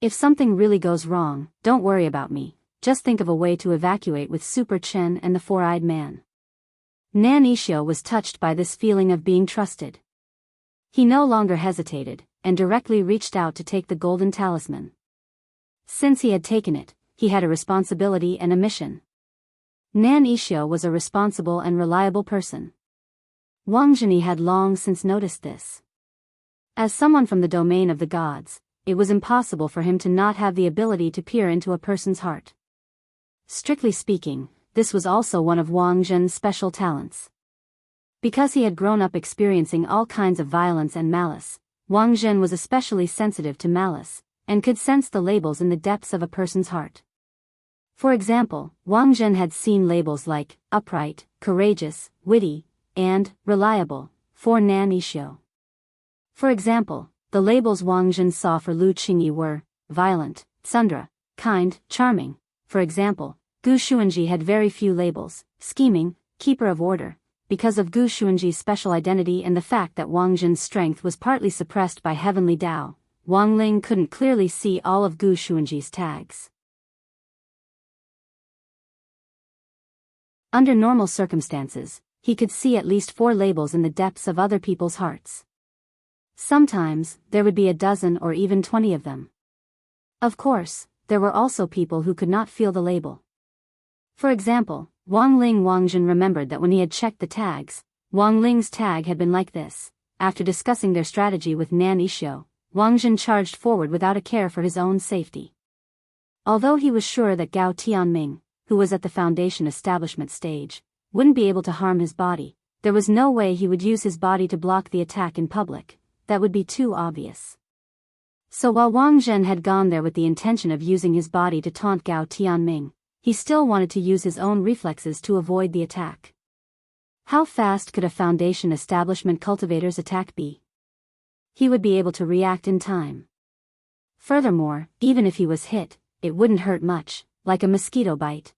If something really goes wrong, don't worry about me, just think of a way to evacuate with Super Chen and the four-eyed man." Nan Yixio was touched by this feeling of being trusted. He no longer hesitated, and directly reached out to take the golden talisman. Since he had taken it, he had a responsibility and a mission. Nan Yixio was a responsible and reliable person. Wang Zhen had long since noticed this. As someone from the domain of the gods, it was impossible for him to not have the ability to peer into a person's heart. Strictly speaking, this was also one of Wang Zhen's special talents. Because he had grown up experiencing all kinds of violence and malice, Wang Zhen was especially sensitive to malice, and could sense the labels in the depths of a person's heart. For example, Wang Zhen had seen labels like upright, courageous, witty, and reliable for Nan Yixio. For example, the labels Wang Zhen saw for Lu Qingyi were violent, tsundra, kind, charming. For example, Gu Xuanji had very few labels: scheming, keeper of order. Because of Gu Xuanji's special identity and the fact that Wang Zhen's strength was partly suppressed by heavenly Tao, Wang Ling couldn't clearly see all of Gu Xuanji's tags. Under normal circumstances, he could see at least 4 labels in the depths of other people's hearts. Sometimes, there would be a dozen or even 20 of them. Of course, there were also people who could not feel the label. For example, Wang Zhen remembered that when he had checked the tags, Wang Ling's tag had been like this. After discussing their strategy with Nan Yixio, Wang Zhen charged forward without a care for his own safety. Although he was sure that Gao Tianming, who was at the foundation establishment stage, wouldn't be able to harm his body, there was no way he would use his body to block the attack in public. That would be too obvious. So while Wang Zhen had gone there with the intention of using his body to taunt Gao Tianming, he still wanted to use his own reflexes to avoid the attack. How fast could a foundation establishment cultivator's attack be? He would be able to react in time. Furthermore, even if he was hit, it wouldn't hurt much, like a mosquito bite.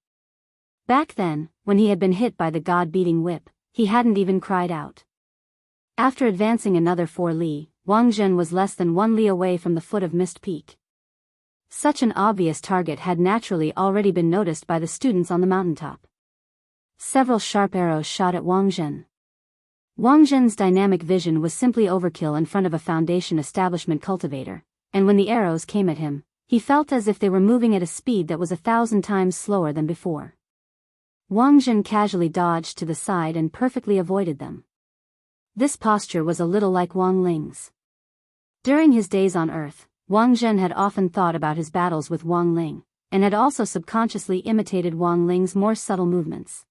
Back then, when he had been hit by the god-beating whip, he hadn't even cried out. After advancing another 4 li, Wang Zhen was less than 1 li away from the foot of Mist Peak. Such an obvious target had naturally already been noticed by the students on the mountaintop. Several sharp arrows shot at Wang Zhen. Wang Zhen's dynamic vision was simply overkill in front of a foundation establishment cultivator, and when the arrows came at him, he felt as if they were moving at a speed that was 1,000 times slower than before. Wang Zhen casually dodged to the side and perfectly avoided them. This posture was a little like Wang Ling's. During his days on Earth, Wang Zhen had often thought about his battles with Wang Ling, and had also subconsciously imitated Wang Ling's more subtle movements.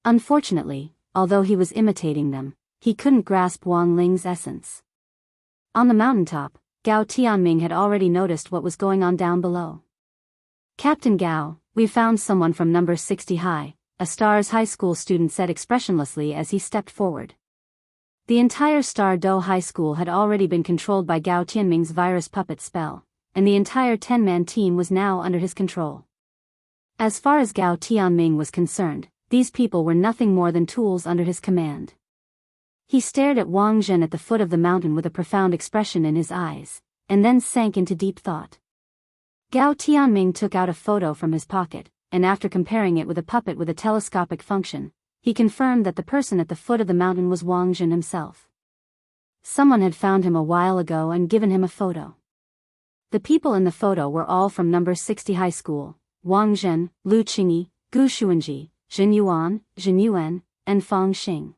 Unfortunately, although he was imitating them, he couldn't grasp Wang Ling's essence. On the mountaintop, Gao Tianming had already noticed what was going on down below. "Captain Gao, we've found someone from number 60 high," a Stars High School student said expressionlessly as he stepped forward. The entire Star Do High School had already been controlled by Gao Tianming's virus puppet spell, and the entire 10-man team was now under his control. As far as Gao Tianming was concerned, these people were nothing more than tools under his command. He stared at Wang Zhen at the foot of the mountain with a profound expression in his eyes, and then sank into deep thought. Gao Tianming took out a photo from his pocket, and after comparing it with a puppet with a telescopic function, he confirmed that the person at the foot of the mountain was Wang Zhen himself. Someone had found him a while ago and given him a photo. The people in the photo were all from number 60 high school: Wang Zhen, Lu Qingyi, Gu Xuanji, Zhen Yuan, Zhen Yuan, and Fang Xing.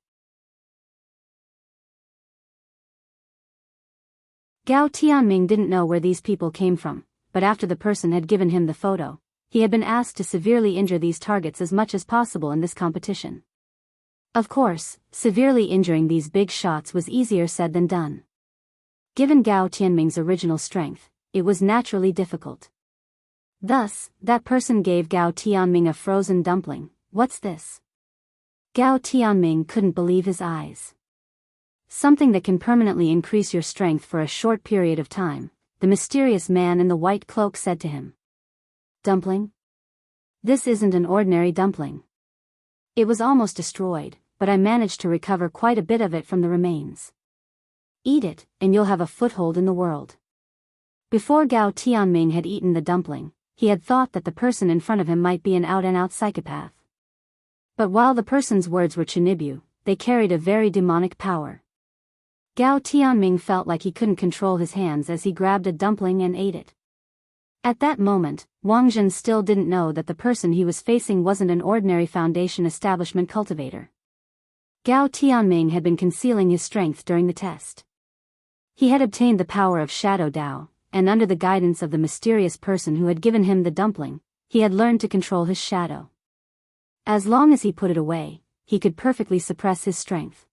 Gao Tianming didn't know where these people came from, but after the person had given him the photo, he had been asked to severely injure these targets as much as possible in this competition. Of course, severely injuring these big shots was easier said than done. Given Gao Tianming's original strength, it was naturally difficult. Thus, that person gave Gao Tianming a frozen dumpling. "What's this?" Gao Tianming couldn't believe his eyes. "Something that can permanently increase your strength for a short period of time," the mysterious man in the white cloak said to him. "Dumpling? This isn't an ordinary dumpling. It was almost destroyed, but I managed to recover quite a bit of it from the remains. Eat it, and you'll have a foothold in the world." Before Gao Tianming had eaten the dumpling, he had thought that the person in front of him might be an out-and-out psychopath. But while the person's words were Chinibu, they carried a very demonic power. Gao Tianming felt like he couldn't control his hands as he grabbed a dumpling and ate it. At that moment, Wang Zhen still didn't know that the person he was facing wasn't an ordinary Foundation establishment cultivator. Gao Tianming had been concealing his strength during the test. He had obtained the power of Shadow Dao, and under the guidance of the mysterious person who had given him the dumpling, he had learned to control his shadow. As long as he put it away, he could perfectly suppress his strength.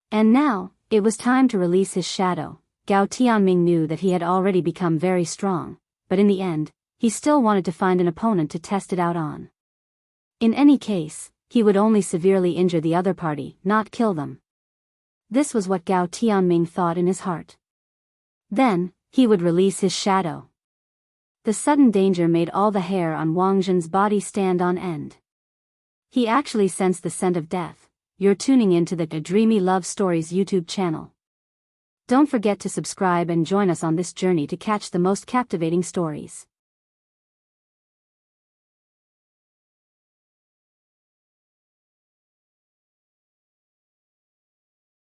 And now, it was time to release his shadow. Gao Tianming knew that he had already become very strong, but in the end, he still wanted to find an opponent to test it out on. In any case, he would only severely injure the other party, not kill them. This was what Gao Tianming thought in his heart. Then, he would release his shadow. The sudden danger made all the hair on Wang Zhen's body stand on end. He actually sensed the scent of death. You're tuning into the Dreamy Love Stories YouTube channel. Don't forget to subscribe and join us on this journey to catch the most captivating stories.